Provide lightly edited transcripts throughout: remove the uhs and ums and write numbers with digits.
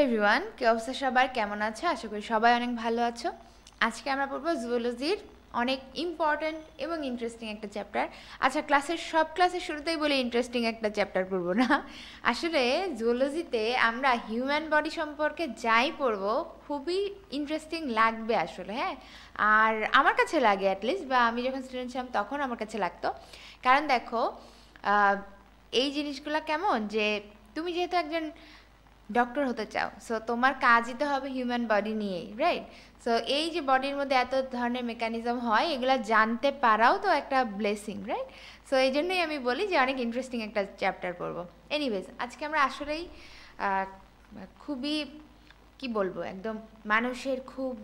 Everyone, কি অবস্থা সবার? কেমন আছো? আশা করি সবাই অনেক ভালো আছো। আজকে আমরা পড়বো জুওলজির অনেক ইম্পর্ট্যান্ট এবং ইন্টারেস্টিং একটা চ্যাপ্টার। আচ্ছা, সব ক্লাসের শুরুতেই বলি ইন্টারেস্টিং একটা চ্যাপ্টার পড়বো না। আসলে জুওলজিতে আমরা হিউম্যান বডি সম্পর্কে যাই পড়বো খুবই ইন্টারেস্টিং লাগবে আসলে, হ্যাঁ। আর আমার কাছে লাগে অ্যাটলিস্ট, বা আমি যখন স্টুডেন্ট ছিলাম তখন আমার কাছে লাগতো। কারণ দেখো, এই জিনিসগুলো কেমন যে তুমি যেহেতু একজন ডক্টর হতে চাও, সো তোমার কাজই তো হবে হিউম্যান বডি নিয়েই, রাইট? সো এই যে বডির মধ্যে এত ধরনের মেকানিজম হয়, এগুলো জানতে পারাও তো একটা ব্লেসিং, রাইট? সো এই জন্যই আমি বলি যে অনেক ইন্টারেস্টিং একটা চ্যাপ্টার পড়বো। এনিওয়েজ, আজকে আমরা আসলেই খুবই কি বলবো, একদম মানুষের খুব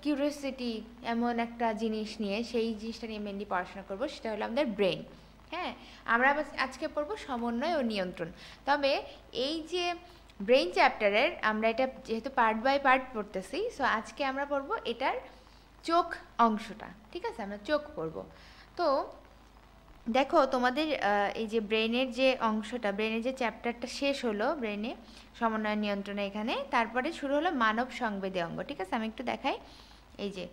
কিউরিওসিটি এমন একটা জিনিস নিয়ে, সেই জিনিসটা নিয়ে মেনলি পড়াশোনা করবো, সেটা হলো আমাদের ব্রেন। হ্যাঁ, আমরা আজকে পড়বো সমন্বয় ও নিয়ন্ত্রণ। তবে এই যে ব্রেইন চ্যাপ্টারের আমরা এটা যেহেতু পার্ট বাই পার্ট পড়তেছি, সো আজকে আমরা পড়বো এটার চোখ অংশটা, ঠিক আছে? আমরা চোখ পড়বো। তো দেখো, তোমাদের এই যে ব্রেনের যে অংশটা, ব্রেনের যে চ্যাপ্টারটা শেষ হলো ব্রেনে সমন্বয় নিয়ন্ত্রণে, এখানে তারপরে শুরু হলো মানব সংবেদী অঙ্গ, ঠিক আছে? আমি একটু দেখাই। এই যে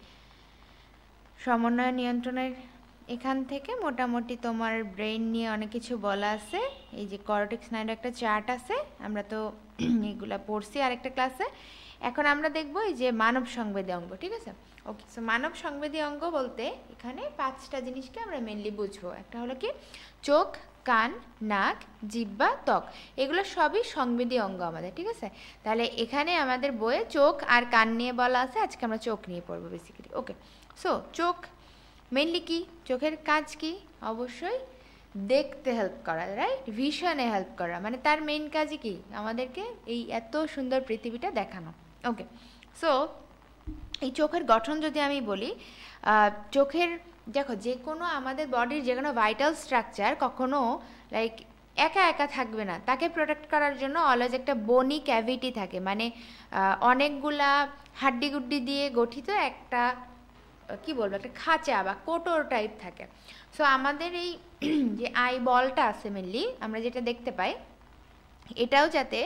সমন্বয় নিয়ন্ত্রণের এখান থেকে মোটামুটি তোমার ব্রেন নিয়ে অনেক কিছু বলা আছে। এই যে কর্টেক্স নাইডের একটা চার্ট আছে, আমরা তো এগুলা পড়ছি আরেকটা ক্লাসে। এখন আমরা দেখব এই যে মানব সংবেদী অঙ্গ, ঠিক আছে? ওকে, সো মানব সংবেদী অঙ্গ বলতে এখানে 5টা জিনিসকে আমরা মেনলি বুঝবো। একটা হলো কি, চোখ, কান, নাক, জিহ্বা, ত্বক। এগুলো সবই সংবেদী অঙ্গ আমাদের, ঠিক আছে? তাহলে এখানে আমাদের বইয়ে চোখ আর কান নিয়ে বলা আছে, আজকে আমরা চোখ নিয়ে পড়বো বেসিক্যালি। ওকে, সো চোখ মেনলি কি, চোখের কাজ কি? অবশ্যই দেখতে হেল্প করা, রাইট? ভিশনে হেল্প করা, মানে তার মেইন কাজই কি, আমাদেরকে এই এত সুন্দর পৃথিবীটা দেখানো। ওকে, সো এই চোখের গঠন যদি আমি বলি, চোখের দেখো, যে কোনো আমাদের বডির যে কোনো ভাইটাল স্ট্রাকচার কখনো লাইক একা একা থাকবে না, তাকে প্রোটেক্ট করার জন্য অলওয়েজ একটা বনি ক্যাভিটি থাকে, মানে অনেকগুলা হাড্ডি গুড্ডি দিয়ে গঠিত একটা কি বলবো, একটা খাঁচা বা কোটর টাইপ থাকে। সো আমাদের এই যে আই বলটা আছে মেনলি, আমরা যেটা দেখতে পাই, এটাও যাতে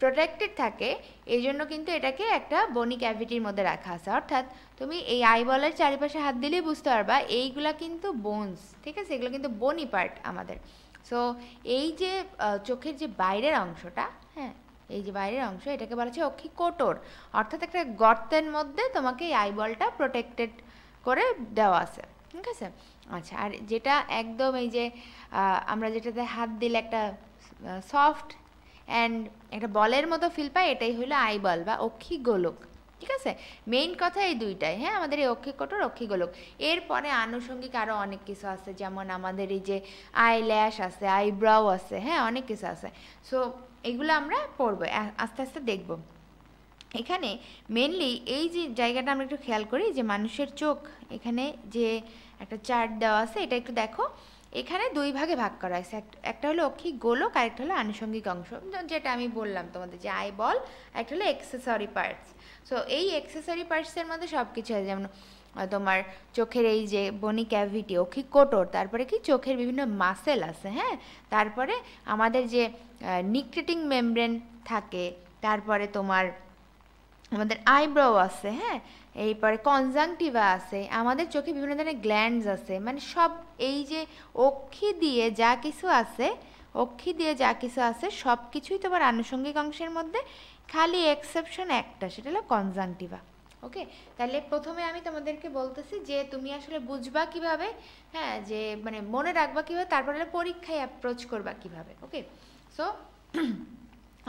প্রোটেক্টেড থাকে, এই জন্য কিন্তু এটাকে একটা বনি ক্যাভিটির মধ্যে রাখা আছে। অর্থাৎ তুমি এই আই বলের চারিপাশে হাত দিলেই বুঝতে পারবা এইগুলা কিন্তু বোনস, ঠিক আছে? এগুলো কিন্তু বনি পার্ট আমাদের। সো এই যে চোখের যে বাইরের অংশটা, হ্যাঁ, এই যে বাইরের অংশ, এটাকে বলা হচ্ছে অক্ষিকোটর। অর্থাৎ একটা গর্তের মধ্যে তোমাকে এই আইবলটা প্রোটেক্টেড করে দেওয়া আছে, ঠিক আছে? আচ্ছা, আর যেটা একদম এই যে আমরা যেটাতে হাত দিলে একটা সফট অ্যান্ড একটা বলের মতো ফিল পাই, এটাই হলো আইবল বা অক্ষিগোলক, ঠিক আছে? মেইন কথা এই দুইটাই, হ্যাঁ, আমাদের এই অক্ষিকোটর, অক্ষিগোলক। এরপরে আনুষঙ্গিক আরও অনেক কিছু আছে, যেমন আমাদের এই যে আইল্যাশ আছে, আইব্রাও আছে, হ্যাঁ, অনেক কিছু আছে। সো এগুলো আমরা পড়বো, আস্তে আস্তে দেখবো। এখানে মেনলি এই যে জায়গাটা আমরা একটু খেয়াল করি, যে মানুষের চোখ, এখানে যে একটা চার্ট দেওয়া আছে, এটা একটু দেখো। এখানে দুই ভাগে ভাগ করা হয়েছে, একটা হলো অক্ষিক গোলক, আরেকটা হলো আনুষঙ্গিক অংশ, যেটা আমি বললাম তোমাদের, যে আই বল, একটা হলো এক্সেসরি পার্টস। সো এই এক্সেসরি পার্টসের মধ্যে সব কিছু আছে, যেমন তোমার চোখের এই যে বনি ক্যাভিটি, অক্ষিক কোটর, তারপরে কি চোখের বিভিন্ন মাসেল আছে, হ্যাঁ, তারপরে আমাদের যে নিক্রেটিং মেমব্রেন থাকে, তারপরে তোমার আমাদের আইব্রো আছে, হ্যাঁ, এরপরে কনজাংটিভা আছে, আমাদের চোখে বিভিন্ন ধরনের গ্ল্যান্ডস আছে, মানে সব এই যে অক্ষি দিয়ে যা কিছু আছে, অক্ষি দিয়ে যা কিছু আছে সব কিছুই তোমার আনুষঙ্গিক অংশের মধ্যে, খালি এক্সেপশন একটা, সেটা হলো কনজাংটিভা। ওকে, তাহলে প্রথমে আমি তোমাদেরকে বলতেছি যে তুমি আসলে বুঝবা কিভাবে, হ্যাঁ, যে মানে মনে রাখবা কিভাবে, তারপরে পরীক্ষায় অ্যাপ্রোচ করবা কিভাবে। ওকে, সো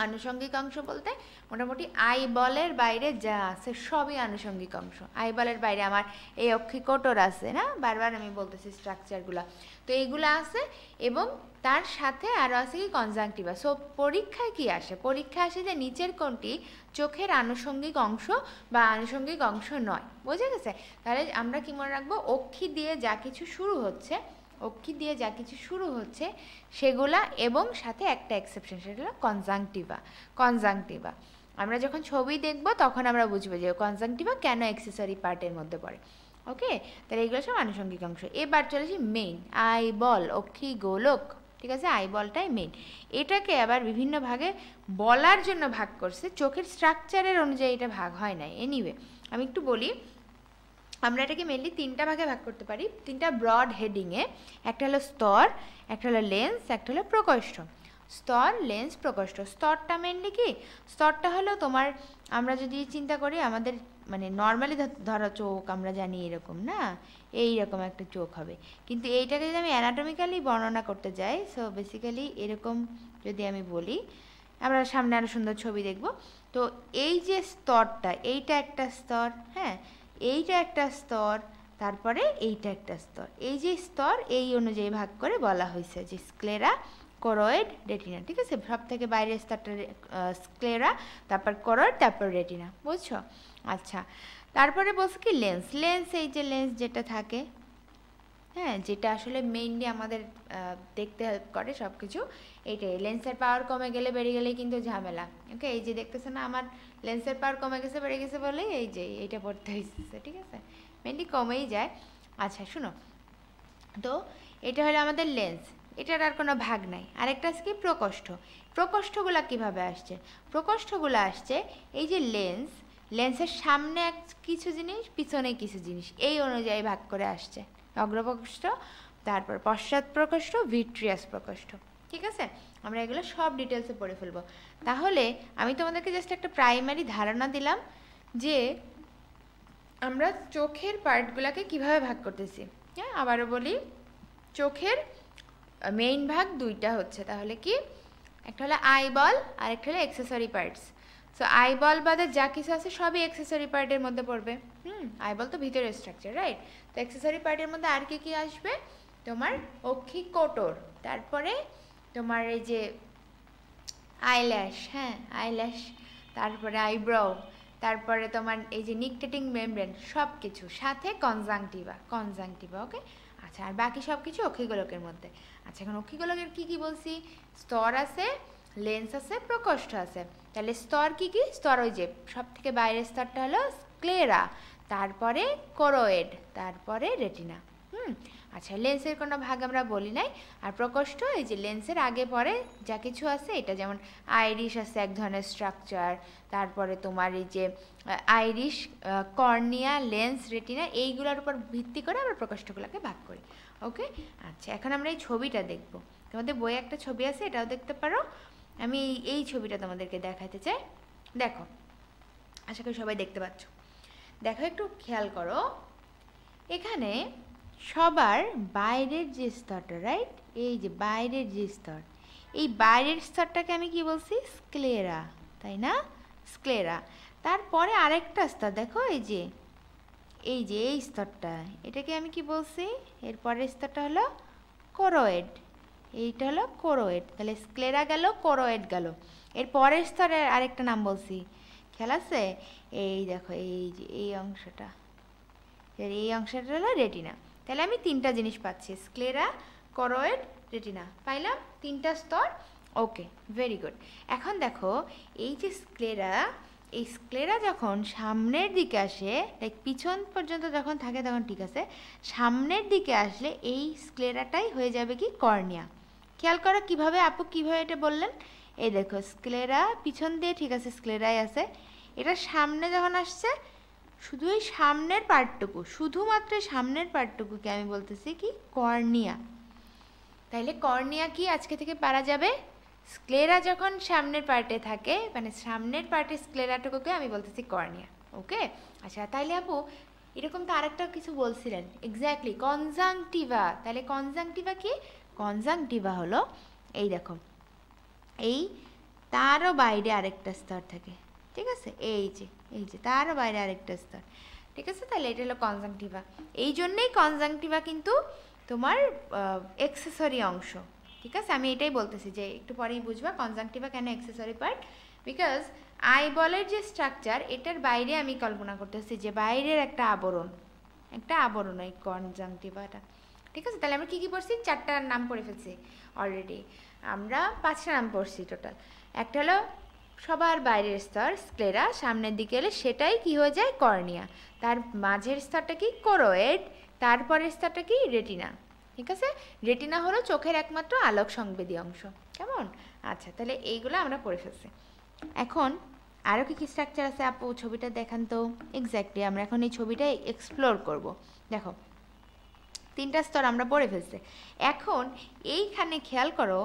আনুষঙ্গিক অংশ বলতে মোটামুটি আই বলের বাইরে যা আছে সবই আনুষঙ্গিক অংশ। আই বলের বাইরে আমার এই অক্ষিকোটর আছে না, বারবার আমি বলতেছি স্ট্রাকচারগুলো, তো এইগুলো আছে, এবং তার সাথে আরও আছে কি কনজাংটিভা। সো পরীক্ষায় কি আসে, পরীক্ষায় আসে যে নিচের কোনটি চোখের আনুষঙ্গিক অংশ বা আনুষঙ্গিক অংশ নয়, বোঝা গেছে? তাহলে আমরা কি মনে রাখবো, অক্ষি দিয়ে যা কিছু শুরু হচ্ছে, অক্ষি দিয়ে যা কিছু শুরু হচ্ছে সেগুলা, এবং সাথে একটা এক্সেপশন, সেটা হলো কনজাংটিভা। কনজাংটিভা আমরা যখন ছবি দেখব তখন আমরা বুঝবো যে কনজাংটিভা কেন অ্যাক্সেসরি পার্টের মধ্যে পড়ে। ওকে, তাহলে এগুলো সব আনুষঙ্গিক অংশ। এবার চলেছি মেইন, আই বল, অক্ষি গোলক, ঠিক আছে, আইবলটাই মেইন। এটাকে আবার বিভিন্ন ভাগে বলার জন্য ভাগ করছে, চোখের স্ট্রাকচারের অনুযায়ী এটা ভাগ হয় নাই। এনিওয়ে আমি একটু বলি, আমরা এটাকে মেনলি তিনটা ভাগে ভাগ করতে পারি, তিনটা ব্রড হেডিংয়ে। একটা হলো স্তর, একটা হলো লেন্স, একটা হলো প্রকোষ্ঠ। স্তর, লেন্স, প্রকোষ্ঠ। স্তরটা মেনলি কি, স্তরটা হলো তোমার, আমরা যদি চিন্তা করি আমাদের মানে নর্মালি ধরো চোখ আমরা জানি এরকম না, এইরকম একটা চোখ হবে, কিন্তু এইটাকে যদি আমি অ্যানাটমিক্যালি বর্ণনা করতে যাই, সো বেসিক্যালি এরকম যদি আমি বলি, আমরা সামনে আরও সুন্দর ছবি দেখব। তো এই যে স্তরটা, এইটা একটা স্তর, হ্যাঁ, এইটা একটা স্তর, তারপরে এইটা একটা স্তর। এই যে স্তর এই অনুযায়ী ভাগ করে বলা হয়েছে যে স্ক্লেরা, করয়েড, রেটিনা। ঠিক আছে, সব থেকে বাইরের স্তরটা স্ক্লেরা, তারপর করয়েড, তারপর রেটিনা। বুঝছো? আচ্ছা, তারপরে বলছে কি লেন্স। লেন্স, এই যে লেন্স যেটা থাকে, হ্যাঁ, যেটা আসলে মেইনলি আমাদের দেখতে হেল্প করে সব কিছু, এইটাই। লেন্সের পাওয়ার কমে গেলে বেড়ে গেলেই কিন্তু ঝামেলা। ওকে, এই যে দেখতেছে না আমার লেন্সের পাওয়ার কমে গেছে বেড়ে গেছে বলেই এই যে এইটা পড়তে হয়েছে। ঠিক আছে, মেইনলি কমেই যায়। আচ্ছা শুনো, তো এটা হলো আমাদের লেন্স, এটার আর কোনো ভাগ নাই। আরেকটা আছে কি প্রকোষ্ঠ। প্রকোষ্ঠগুলা কিভাবে আসছে? প্রকোষ্ঠগুলো আসছে এই যে লেন্স, লেন্সের সামনে এক কিছু জিনিস, পিছনে কিছু জিনিস, এই অনুযায়ী ভাগ করে আসছে। অগ্রপ্রকোষ্ঠ, তারপর পশ্চাৎ প্রকোষ্ঠ, ভিট্রিয়াস প্রকোষ্ঠ। ঠিক আছে, আমরা এগুলো সব ডিটেলসে পড়ে ফেলবো। তাহলে আমি তোমাদেরকে জাস্ট একটা প্রাইমারি ধারণা দিলাম যে আমরা চোখের পার্টগুলোকে কিভাবে ভাগ করতেছি। হ্যাঁ, আবারও বলি, চোখের মেইন ভাগ দুইটা হচ্ছে, তাহলে কি, একটা হলো আইবল আর একটা হলো অ্যাক্সেসরি পার্টস। সো আইবল বাদে যা কিছু আছে সবই অ্যাক্সেসরি পার্টের মধ্যে পড়বে। আইবল তো ভিতরের স্ট্রাকচার, রাইট? তো অ্যাক্সেসরি পার্টের মধ্যে আর কি কি আসবে? তোমার অক্ষিকোটর, তারপরে তোমার এই যে আইল্যাশ, হ্যাঁ আইল্যাশ, তারপরে আইব্রো, তারপরে তোমার এই যে নিকটেটিং মেমব্রেন, সব কিছু সাথে কনজাংটিভা, কনজাংটিভা। ওকে, আচ্ছা, আর বাকি সব কিছু অক্ষিগোলকের মধ্যে। আচ্ছা, এখন অক্ষিগোলকের কি কি বলছি? স্তর আছে, লেন্স আছে, প্রকোষ্ঠ আছে। তাহলে স্তর কি কি? স্তর ওই যে সব থেকে বাইরের স্তরটা হলো স্ক্লেরা, তারপরে করোয়েড, তারপরে রেটিনা। আচ্ছা, লেন্সের কোনো ভাগ আমরা বলি নাই। আর প্রকোষ্ঠ, এই যে লেন্সের আগে পরে যা কিছু আছে, এটা যেমন আইরিশ আছে এক ধরনের স্ট্রাকচার, তারপরে তোমার এই যে আইরিশ, কর্নিয়া, লেন্স, রেটিনা, এইগুলোর উপর ভিত্তি করে আমরা প্রকোষ্ঠগুলোকে ভাগ করি। ওকে, আচ্ছা, এখন আমরা এই ছবিটা দেখব। তোমাদের বইয়ে একটা ছবি আছে, এটাও দেখতে পারো। আমি এই ছবিটা তোমাদেরকে দেখাতে চাই। দেখো, আশা করি সবাই দেখতে পাচ্ছ। দেখো, একটু খেয়াল করো, এখানে সবার বাইরের যে স্তরটা, রাইট, এই যে বাইরের যে স্তর, এই বাইরের স্তরটাকে আমি কি বলছি? স্ক্লেরা, তাই না? স্ক্লেরা। তারপরে আরেকটা স্তর দেখো, এই যে এই স্তরটা, এটাকে আমি কি বলছি? এর পরের স্তরটা হলো করোয়েড, এইটা হলো করোয়েড। তাহলে স্ক্লেরা গেল, করোয়েড গেল। এর পরের স্তরের আরেকটা নাম বলছি, খেয়াল আছে? এই দেখো, এই যে এই অংশটা, এই অংশটা হলো রেটিনা। তাহলে আমি তিনটা জিনিস পাচ্ছি, স্ক্লেরা, করোয়েড, রেটিনা, পাইলাম তিনটা স্তর। ওকে, ভেরি গুড। এখন দেখো, এই যে স্ক্লেরা, এই স্ক্লেরা যখন সামনের দিকে আসে, লাইক পিছন পর্যন্ত যখন থাকে তখন ঠিক আছে, সামনের দিকে আসলে এই স্ক্লেরাটাই হয়ে যাবে কি? কর্নিয়া। খেয়াল করো কিভাবে, আপু কিভাবে এটা বললেন? এই দেখো, স্ক্লেরা পিছন দিয়ে ঠিক আছে, স্ক্লেরাই আছে, এটা সামনে যখন আসছে, শুধু এই সামনের পার্টটুকু, শুধুমাত্র সামনের পার্টটুকুকে আমি বলতেছি কি? কর্নিয়া। তাইলে কর্নিয়া কি আজকে থেকে পারা যাবে? স্ক্লেরা যখন সামনের পার্টে থাকে, মানে সামনের পার্টে স্ক্লেরাটুকুকে আমি বলতেছি কর্নিয়া। ওকে, আচ্ছা, তাইলে আপু এরকম তো আরেকটা কিছু বলছিলেন, এক্স্যাক্টলি, কনজাংটিভা। তাহলে কনজাংটিভা কি? কনজাংটিভা হলো, এই দেখো, এই তারও বাইরে আরেকটা স্তর থাকে, ঠিক আছে, এই যে তারও বাইরে আরেকটা স্তর, ঠিক আছে। তাহলে এটা হলো কনজাংটিভা। এই জন্যেই কনজাংটিভা কিন্তু তোমার অ্যাক্সেসরি অংশ, ঠিক আছে। আমি এটাই বলতেছি যে একটু পরেই বুঝবা কনজাংটিভা কেন অ্যাক্সেসরি পার্ট, বিকজ আইবলের যে স্ট্রাকচার, এটার বাইরে আমি কল্পনা করতেছি যে বাইরের একটা আবরণ এই কনজাংটিভাটা, ঠিক আছে। তাহলে আমরা কী কী পড়ছি? চারটার নাম পড়ে ফেলছি অলরেডি, আমরা 5টা নাম পড়ছি টোটাল। একটা হলো সবার বাইরের স্তর স্ক্লেরা, সামনের দিকে এলে সেটাই কি হয়ে যায়? কর্নিয়া। তার মাঝের স্তরটা কি? করোয়েড। তারপরের স্তরটা কি? রেটিনা। ঠিক আছে, রেটিনা হলো চোখের একমাত্র আলোক সংবেদী অংশ। কেমন? আচ্ছা, তাহলে এইগুলো আমরা পড়ে ফেলছি। এখন আরও কী কী স্ট্রাকচার আছে আপু, ছবিটা দেখান তো। এক্স্যাক্টলি, আমরা এখন এই ছবিটা এক্সপ্লোর করব। দেখো, 3টা স্তর আমরা পড়ে ফেলছি। এখন এইখানে খেয়াল করো,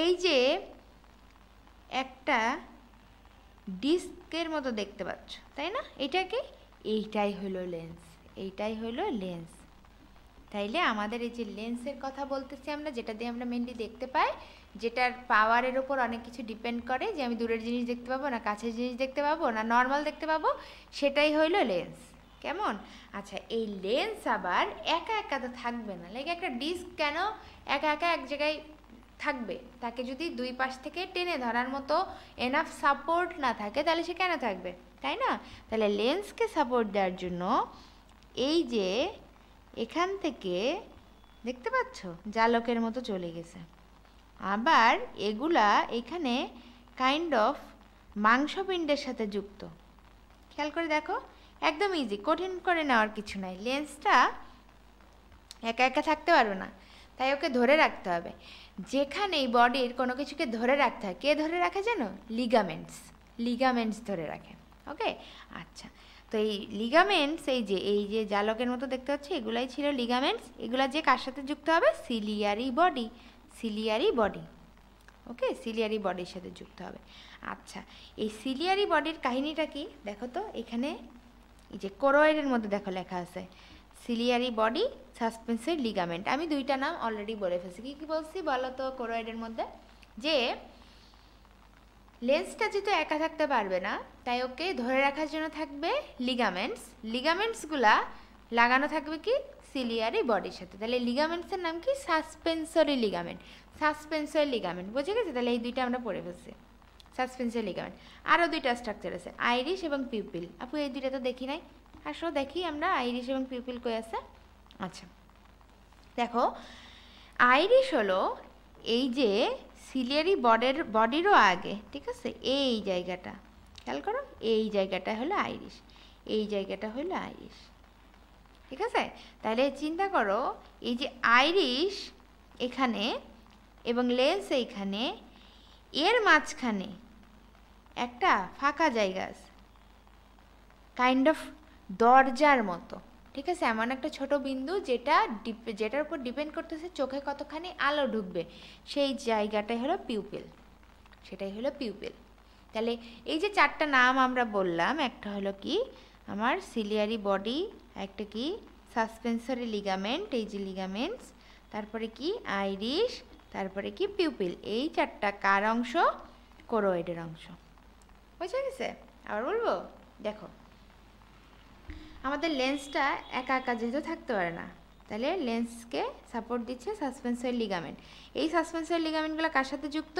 এই যে একটা ডিস্কের মতো দেখতে পাচ্ছ, তাই না? এটাকে, এইটাই হলো লেন্স, এইটাই হলো লেন্স। তাইলে আমাদের এই যে লেন্সের কথা বলতেছি আমরা, যেটা দিয়ে আমরা মেনলি দেখতে পাই, যেটার পাওয়ারের ওপর অনেক কিছু ডিপেন্ড করে, যে আমি দূরের জিনিস দেখতে পাবো না কাছের জিনিস দেখতে পাবো না নর্মাল দেখতে পাবো, সেটাই হইলো লেন্স। কেমন? আচ্ছা, এই লেন্স আবার একা একা তো থাকবে না। লাইক একটা ডিস্ক কেন একা একা এক জায়গায় থাকবে? তাকে যদি দুই পাশ থেকে টেনে ধরার মতো এনাফ সাপোর্ট না থাকে, তাহলে সে কেন থাকবে, তাই না? তাহলে লেন্সকে সাপোর্ট দেওয়ার জন্য এই যে এখান থেকে দেখতে পাচ্ছ জালকের মতো চলে গেছে। আবার এগুলা এখানে কাইন্ড অফ মাংসপিণ্ডের সাথে যুক্ত। খেয়াল করে দেখো, একদম ইজি, কঠিন করে নেওয়ার কিছু নাই। লেন্সটা একা একা থাকতে পারবে না, তাই ওকে ধরে রাখতে হবে। যেখানে এই বডির কোনো কিছুকে ধরে রাখতে হয়, কে ধরে রাখে জানো? লিগামেন্টস। লিগামেন্টস ধরে রাখে। ওকে, আচ্ছা, তো এই লিগামেন্টস, এই যে জালকের মতো দেখতে হচ্ছে, এগুলাই ছিল লিগামেন্টস। এগুলা যে কার সাথে যুক্ত হবে? Ciliary body. Ciliary body. Okay, ciliary বডির সাথে যুক্ত হবে। আচ্ছা, এই সিলিয়ারি বডির কাহিনীটা কি দেখো তো। এখানে এই যে কোরয়েডের মধ্যে দেখো লেখা আছে সিলিয়ারি বডি সাসপেন্সর লিগামেন্ট। আমি 2টা নাম অলরেডি বলে ফেলছি। কী কী বলছি বলো তো? কোরয়েডের মধ্যে যে লেন্সটা যেহেতু একা থাকতে পারবে না, তাই ওকে ধরে রাখার জন্য থাকবে লিগামেন্টস। লিগামেন্টসগুলা লাগানো থাকবে কি? সিলিয়ারি বডির সাথে। তাহলে লিগামেন্টসের নাম কি? Suspensory ligament. সাসপেন্সরি লিগামেন্ট, বুঝে গেছে? তাহলে এই 2টা আমরা পড়ে ফেলছি, সাসপেন্সরি লিগামেন্ট। আরও 2টা স্ট্রাকচার আছে, আইরিশ এবং পিউপিল। আপু এই 2টা তো দেখি নাই, আসো দেখি আমরা আইরিশ এবং পিউপিল কই আছে। আচ্ছা, দেখো, আইরিশ হলো এই যে সিলিয়ারি বডিরও আগে, ঠিক আছে, এই জায়গাটা খেয়াল করো, এই জায়গাটা হলো আইরিশ, এই জায়গাটা হলো আইরিশ, ঠিক আছে? তাহলে চিন্তা করো, এই যে আইরিশ এখানে এবং লেন্স এইখানে, এর মাঝখানে একটা ফাঁকা জায়গা আছে, কাইন্ড অফ দরজার মতো, ঠিক আছে? এমন একটা ছোট বিন্দু যেটার উপর ডিপেন্ড করতেছে চোখে কতখানি আলো ঢুকবে, সেই জায়গাটাই হলো পিউপিল, সেটাই হলো পিউপিল। তাহলে এই যে 4টা নাম আমরা বললাম, একটা হলো কি আমার সিলিয়ারি বডি, একটা কি সাসপেন্সরি লিগামেন্ট, এই যে লিগামেন্টস, তারপরে কি আইরিশ, তারপরে কি পিউপিল। এই 4টা কার অংশ? কোরয়েডের অংশ। বুঝা গেছে? আবার বলবো, দেখো, আমাদের লেন্সটা একা একা যেহেতু থাকতে পারে না, তাহলে লেন্সকে সাপোর্ট দিচ্ছে সাসপেন্সরি লিগামেন্ট। এই সাসপেন্সরি লিগামেন্টগুলো কার সাথে যুক্ত?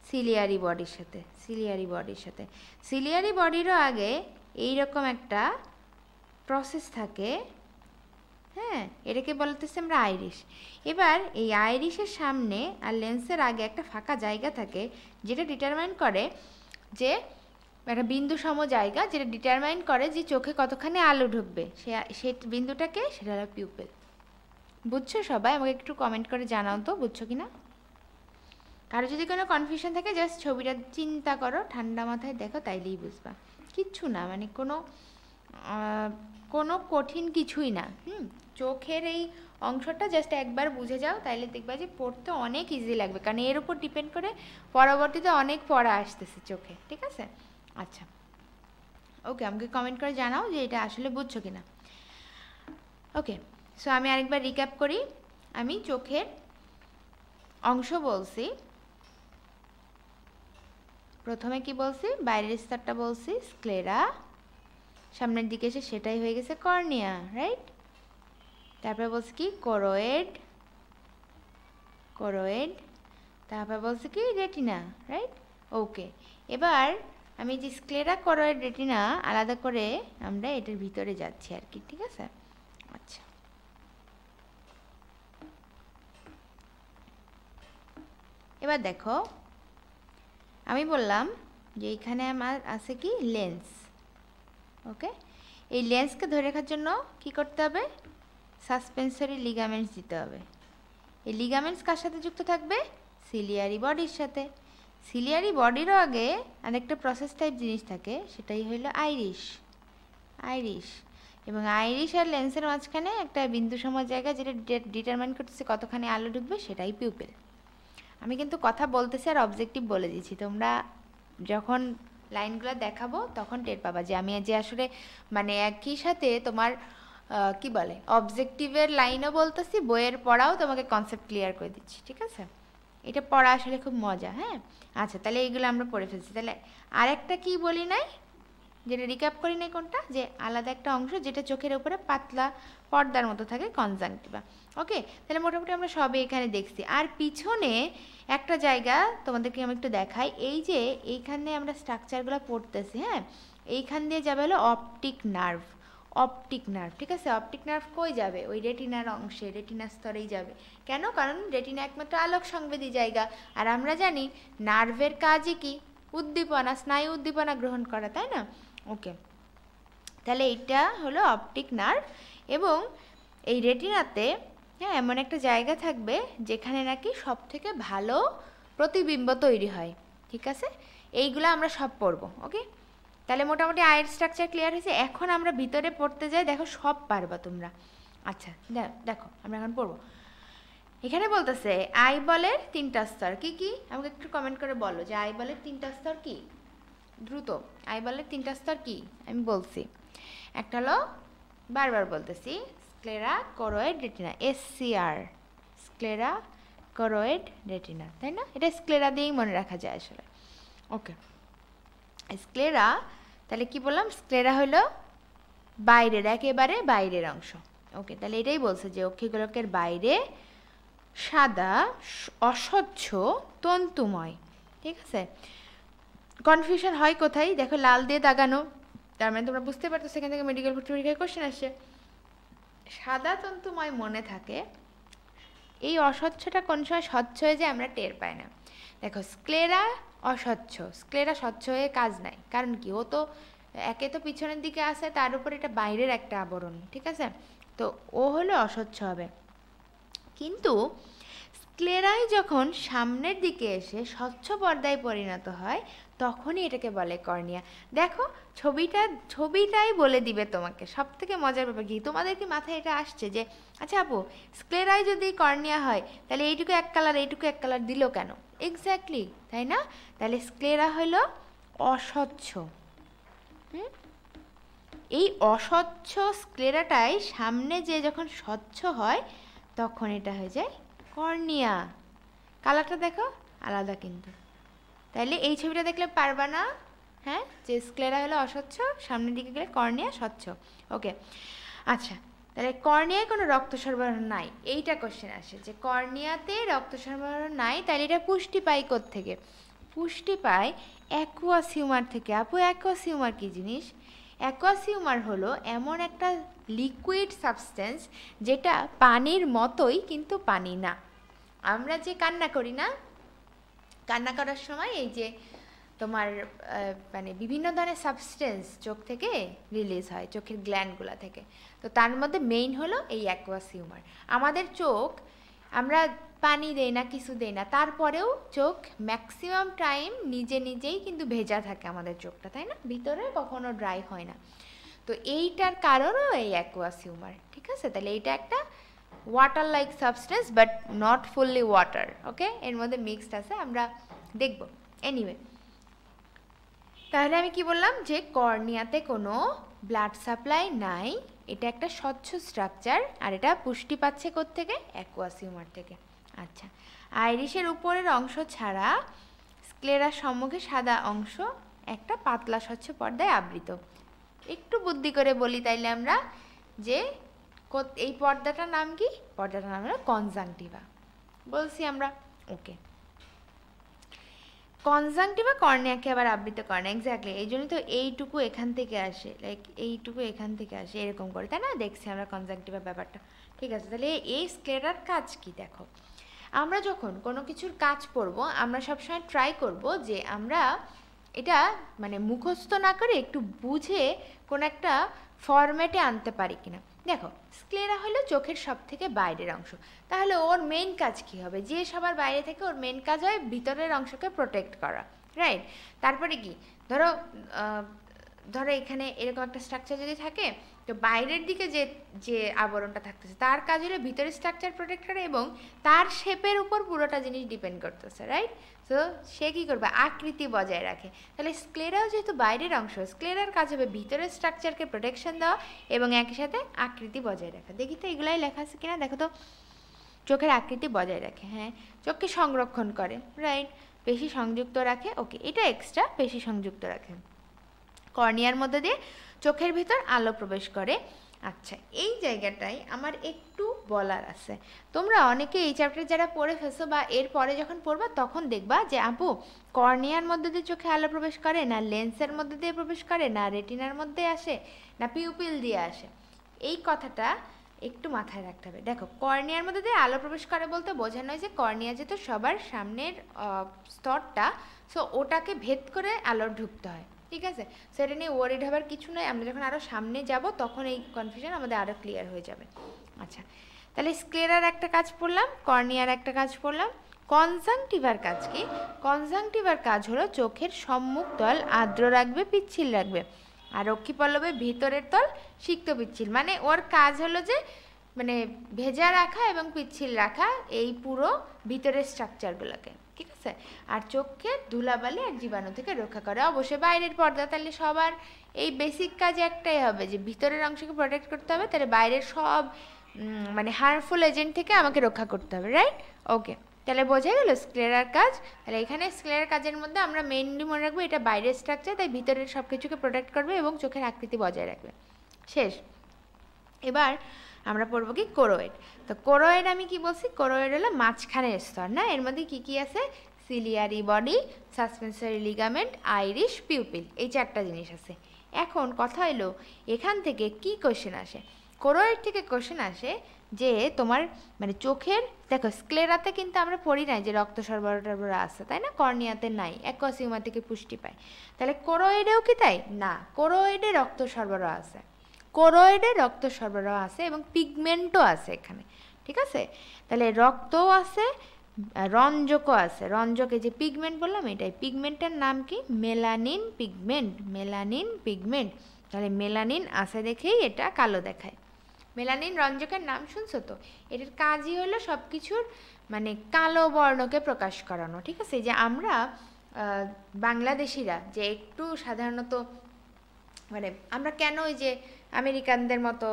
সিলিয়ারি বডির সাথে। সিলিয়ারি বডির সাথে, সিলিয়ারি বডিরও আগে এইরকম একটা প্রসেস থাকে, হ্যাঁ, এটাকে বলতেছি আমরা আইরিশ। এবার এই আইরিশের সামনে আর লেন্সের আগে একটা ফাঁকা জায়গা থাকে, যেটা ডিটারমাইন করে যে একটা বিন্দু সম জায়গা, যেটা ডিটারমাইন করে যে চোখে কতখানি আলো ঢুকবে, সে বিন্দুটাকে, সেটা হলো পিউপিল। বুঝছো সবাই? আমাকে একটু কমেন্ট করে জানাও তো বুঝছো কিনা। কারো যদি কোনো কনফিউশন থাকে, জাস্ট ছবিটা চিন্তা করো, ঠান্ডা মাথায় দেখো, তাইলেই বুঝবা। কিচ্ছু না, মানে কোনো কঠিন কিছুই না। চোখের এই অংশটা জাস্ট একবার বুঝে যাও, তাইলে দেখবা যে পড়তে অনেক ইজি লাগবে, কারণ এর উপর ডিপেন্ড করে পরবর্তীতে অনেক পড়া আসতেছে চোখে, ঠিক আছে? আচ্ছা, ওকে, আমাকে কমেন্ট করে জানাও যে এটা আসলে বুঝছো কিনা। ওকে, সো আমি আরেকবার রিক্যাপ করি। আমি চোখের অংশ বলছি, প্রথমে কি বলছি? বাইরের স্তরটা বলছি স্ক্লেরা, সামনের দিকে এসে সেটাই হয়ে গেছে কর্নিয়া, রাইট? তারপরে বলছি কি? কোরয়েড, কোরয়েড, তারপর বলছি কি? Retina, right? ওকে, এবার আমি যে স্ক্লেরা, কোরয়েড, রেটিনা আলাদা করে আমরা এটার ভিতরে যাচ্ছি আর কি, ঠিক আছে? আচ্ছা, এবার দেখো, আমি বললাম যে এখানে আমার আছে কি? লেন্স। ওকে, এই লেন্সকে ধরে রাখার জন্য কি করতে হবে? সাসপেন্সরি লিগামেন্টস দিতে হবে। এই লিগামেন্টস কার সাথে যুক্ত থাকবে? সিলিয়ারি বডির সাথে। সিলিয়ারি বডিরও আগে আরেকটা প্রসেস টাইপ জিনিস থাকে, সেটাই হলো আইরিশ। আইরিশ এবং আইরিশ আর লেন্সের মাঝখানে একটা বিন্দু সম জায়গা, যেটা ডিটারমাইন করতেছে কতখানি আলো ঢুকবে, সেটাই পিউপিল। আমি কিন্তু কথা বলতেছি আর অবজেক্টিভ বলে দিচ্ছি, তোমরা যখন লাইনগুলো দেখাবো তখন টের পাবা যে আমি যে আসলে মানে একই সাথে তোমার কি বলে অবজেক্টিভের লাইনও বলতেছি, বইয়ের পড়াও তোমাকে কনসেপ্ট ক্লিয়ার করে দিচ্ছি, ঠিক আছে? এটা পড়া আসলে খুব মজা। হ্যাঁ, আচ্ছা, তাহলে এইগুলো আমরা পড়ে ফেলছি। তাহলে আরেকটা কি বলি নাই, যেটা রিক্যাপ করি নাই, কোনটা? যে আলাদা একটা অংশ যেটা চোখের উপরে পাতলা পর্দার মতো থাকে, কনজাংটিভা। ওকে, তাহলে মোটামুটি আমরা সবই এখানে দেখছি। আর পিছনে একটা জায়গা তোমাদেরকে আমি একটু দেখাই, এই যে এইখানে আমরা স্ট্রাকচারগুলো পড়তেছি, হ্যাঁ, এইখান দিয়ে যাবে হলো অপটিক নার্ভ। অপটিক নার্ভ, ঠিক আছে? অপটিক নার্ভ কই যাবে? ওই রেটিনার অংশে, রেটিনার স্তরেই যাবে। কেন? কারণ রেটিনা একমাত্র আলোক সংবেদী জায়গা, আর আমরা জানি নার্ভের কাজই কি? উদ্দীপনা, স্নায়ু উদ্দীপনা গ্রহণ করা, তাই না? ওকে, তাহলে এইটা হলো অপটিক নার্ভ। এবং এই রেটিনাতে হ্যাঁ এমন একটা জায়গা থাকবে যেখানে নাকি সব থেকে ভালো প্রতিবিম্ব তৈরি হয়, ঠিক আছে? এইগুলো আমরা সব পড়বো। ওকে, তাহলে মোটামুটি আয়ের স্ট্রাকচার ক্লিয়ার হয়েছে। এখন আমরা ভিতরে পড়তে যাই, দেখো সব পারবা তোমরা। আচ্ছা, দেখো আমরা এখন পড়বো। এখানে বলতেছে আইবলের 3টা স্তর। কি কি? আমাকে একটু কমেন্ট করে বলো যে আইবলের 3টা স্তর কি? দ্রুত, আইবলের 3টা স্তর কি? আমি বলছি, একটা হলো, বারবার বলতেছি, sclera, choroid, retina. SCR, sclera, choroid, retina, তাই না? এটা স্ক্লেরা দিয়েই মনে রাখা যায় আসলে। ওকে, স্ক্লেরা, তাহলে কি বললাম? স্ক্লেরা হলো বাইরের, একেবারে বাইরের অংশ। ওকে, তাহলে এটাই বলছে যে অক্ষিগোলকের বাইরে সাদা অস্বচ্ছ তন্তুময়, ঠিক আছে? কনফিউশন হয় কোথায়? দেখো লাল দিয়ে দাগানো, তার মানে তোমরা বুঝতে পারতো সেখান থেকে মেডিকেল ভর্তি পরীক্ষায় কোশ্চেন আসছে। সাদা তন্তুময় মনে থাকে, এই অস্বচ্ছটা কোন সময় স্বচ্ছ হয়ে যায় আমরা টের পাই না। দেখো স্ক্লেরা অস্বচ্ছ, স্ক্লেরা স্বচ্ছ হয়ে কাজ নাই, কারণ কি? ও তো একে তো পিছনের দিকে আসে, তার উপর এটা বাইরের একটা আবরণ, ঠিক আছে? তো ও হলো অস্বচ্ছ হবে। কিন্তু স্ক্লেরাই যখন সামনের দিকে এসে স্বচ্ছ পর্দায় পরিণত হয়, তখনই এটাকে বলে কর্নিয়া। দেখো ছবিটাই বলে দিবে তোমাকে। সব থেকে মজার ব্যাপার কি, তোমাদের কি মাথায় এটা আসছে যে আচ্ছা আপু, স্ক্লেরাই যদি কর্নিয়া হয় তাহলে এইটুকু এক কালার এইটুকু এক কালার দিল কেন? এক্স্যাক্টলি, তাই না? তাহলে স্ক্লেরা হলো অস্বচ্ছ। এই অস্বচ্ছ স্ক্লেরাটাই সামনে যে যখন স্বচ্ছ হয় তখন এটা হয়ে যায় কর্নিয়া। কালারটা দেখো আলাদা কিন্তু। তাইলে এই ছবিটা দেখলে পারবা না, হ্যাঁ, যে স্ক্লেরা হলো অস্বচ্ছ, সামনের দিকে গেলে কর্নিয়া স্বচ্ছ। ওকে, আচ্ছা, তাহলে কর্নিয়ায় কোনো রক্ত সরবরাহ নাই, এইটা কোশ্চেন আসে যে কর্নিয়াতে রক্ত সরবরাহ নাই, তাহলে এটা পুষ্টি পাই কোত্থেকে? পুষ্টি পাই অ্যাকুয়াস হিউমার থেকে। আপু অ্যাকুয়াস হিউমার কী জিনিস? অ্যাকুয়াস হিউমার হলো এমন একটা লিকুইড সাবস্টেন্স যেটা পানির মতোই কিন্তু পানি না। আমরা যে কান্না করি না, কান্না করার সময় এই যে তোমার মানে বিভিন্ন ধরনের সাবস্টেন্স চোখ থেকে রিলিজ হয়, চোখের গ্ল্যান্ডগুলো থেকে। তো তার মধ্যে মেইন হলো এই অ্যাকুয়াস হিউমার। আমাদের চোখ, আমরা পানি দেই না, কিছু দেই না, তারপরেও চোখ ম্যাক্সিমাম টাইম নিজেই কিন্তু ভেজা থাকে আমাদের চোখটা, তাই না? ভিতরে কখনো ড্রাই হয় না। তো এইটার কারণও এই অ্যাকুয়াস হিউমার, ঠিক আছে? তাহলে এইটা একটা water like substance but not fully water. Okay, এর মধ্যে মিক্সড আছে, আমরা দেখব। এনিওয়ে, তাহলে আমি কি বললাম যে কর্নিয়াতে কোনো ব্লাড সাপ্লাই নাই, এটা একটা স্বচ্ছ স্ট্রাকচার, আর এটা পুষ্টি পাচ্ছে কোত্থেকে? অ্যাকুয়াস হিউমার থেকে। আচ্ছা, আইরিশের উপরের অংশ ছাড়া স্ক্লেরার সম্মুখে সাদা অংশ একটা পাতলা স্বচ্ছ পর্দায় আবৃত। একটু বুদ্ধি করে বলি তাইলে আমরা, যে এই পর্দাটার নাম কি? পর্দাটার নাম হলো কনজাংটিভা, বলছি আমরা। ওকে, কনজাংটিভা কর্নিয়াকে আবার আবৃত করে না, এক্স্যাক্টলি, এই জন্যই তো এইটুকু এখান থেকে আসে, লাইক এইটুকু এখান থেকে আসে, এরকম করে, তাই না? দেখছি আমরা কনজাংটিভা ব্যাপারটা, ঠিক আছে? তাহলে এই স্ক্লেরার কাজ কি? দেখো, আমরা যখন কোনো কিছুর কাজ পড়বো, আমরা সবসময় ট্রাই করব যে আমরা এটা মানে মুখস্থ না করে একটু বুঝে কোন একটা ফরম্যাটে আনতে পারি কিনা। দেখো, স্ক্লেরা হলো চোখের সব থেকে বাইরের অংশ, তাহলে ওর মেইন কাজ কি হবে? যে সবার বাইরে থেকে ওর মেইন কাজ হয় ভিতরের অংশকে প্রোটেক্ট করা, রাইট? তারপরে কি, ধরো ধরো এখানে এরকম একটা স্ট্রাকচার যদি থাকে, তো বাইরের দিকে যে যে আবরণটা থাকতেছে তার কাজ হলো ভিতরের স্ট্রাকচার প্রোটেক্ট করা, এবং তার শেপের উপর পুরোটা জিনিস ডিপেন্ড করতেছে, রাইট? তো সে কী করবে? আকৃতি বজায় রাখে। তাহলে স্ক্লেরাও যেহেতু বাইরের অংশ, স্ক্লেরার কাজ হবে ভিতরের স্ট্রাকচারকে প্রোটেকশন দেওয়া এবং একই সাথে আকৃতি বজায় রাখা। দেখি তো এগুলাই লেখা আছে কিনা, দেখো তো। চোখের আকৃতি বজায় রাখে, হ্যাঁ। চোখকে সংরক্ষণ করে, রাইট। পেশি সংযুক্ত রাখে, ওকে, এটা এক্সট্রা, পেশি সংযুক্ত রাখে। কর্নিয়ার মধ্যে দিয়ে চোখের ভিতর আলো প্রবেশ করে। আচ্ছা, এই জায়গাটায় আমার একটু বলার আছে। তোমরা অনেকে এই চ্যাপ্টার যারা পড়ে ফেলছো বা এর পরে যখন পড়বা তখন দেখবা যে আপু কর্নিয়ার মধ্যে দিয়ে চোখে আলো প্রবেশ করে, না লেন্সের মধ্যে দিয়ে প্রবেশ করে, না রেটিনার মধ্যে আসে, না পিউপিল দিয়ে আসে। এই কথাটা একটু মাথায় রাখতে হবে। দেখো, কর্নিয়ার মধ্যে দিয়ে আলো প্রবেশ করে বলতে বোঝানো হয় যে কর্নিয়া যেহেতু সবার সামনের স্তরটা, সো ওটাকে ভেদ করে আলো ঢুকতে হয়, ঠিক আছে? সেটা নিয়ে ওয়ারিড হবার কিছু নয়, আমরা যখন আরও সামনে যাব তখন এই কনফিউশন আমাদের আরও ক্লিয়ার হয়ে যাবে। আচ্ছা, তাহলে স্ক্লেরার একটা কাজ পড়লাম, কর্নিয়ার একটা কাজ পড়লাম। কনজাংটিভার কাজ কি? কনজাংটিভার কাজ হলো চোখের সম্মুখ তল আর্দ্র রাখবে, পিচ্ছিল রাখবে, আর রক্ষীপল্লবের ভিতরের তল সিক্ত পিচ্ছিল। মানে ওর কাজ হলো যে মানে ভেজা রাখা এবং পিচ্ছিল রাখা এই পুরো ভিতরের স্ট্রাকচারগুলোকে, ঠিক আছে? আর চোখকে ধুলাবালি আর জীবাণু থেকে রক্ষা করে। অবশ্যই বাইরের পর্দা, তাহলে সবার এই বেসিক কাজ একটাই হবে যে ভিতরের অংশকে প্রোটেক্ট করতে হবে, তাহলে বাইরের সব মানে হার্মফুল এজেন্ট থেকে আমাকে রক্ষা করতে হবে, রাইট? ওকে, তাহলে বোঝা গেল স্ক্লেরার কাজ। তাহলে এখানে স্ক্লেরার কাজের মধ্যে আমরা মেইনলি মনে রাখবো এটা বাইরের স্ট্রাকচার, তাই ভিতরের সব কিছুকে প্রোটেক্ট করবে এবং চোখের আকৃতি বজায় রাখবে। শেষ। এবার আমরা পড়বো কি কোরোয়েড। তো কোরোয়েড আমি কি বলছি? কোরোয়েড হলো মাঝখানের স্তর, না? এর মধ্যে কি কি আছে? Ciliary body, suspensory ligament, iris, pupil, এই চারটা জিনিস আছে। এখন কথা হলো এখান থেকে কি কোশ্চেন আসে? কোরোয়েড থেকে কোশ্চেন আসে যে তোমার মানে চোখের, দেখো স্ক্লেরাতে কিন্তু আমরা পড়ি নাই যে রক্ত সরবরাহ আছে, তাই না? কর্নিয়াতে নাই, অ্যাকুয়াসিউমা থেকে পুষ্টি পায়। তাহলে কোরোয়েডেও কি তাই? না, কোরোয়েডে রক্ত সরবরাহ আছে, কোরোয়েডে রক্ত সরবরাহ আছে এবং পিগমেন্টও আছে এখানে, ঠিক আছে? তাহলে রক্তও আছে, রঞ্জকও আছে। রঞ্জকে যে পিগমেন্ট বললাম এটাই, পিগমেন্টের নাম কি? Melanin pigment, melanin pigment. তাহলে মেলানিন আছে দেখেই এটা কালো দেখায়। মেলানিন রঞ্জকের নাম শুনছো তো? এটার কাজই হলো সব কিছুর মানে কালো বর্ণকে প্রকাশ করানো, ঠিক আছে? যে আমরা বাংলাদেশিরা যে একটু সাধারণত মানে আমরা কেন ওই যে আমেরিকানদের মতো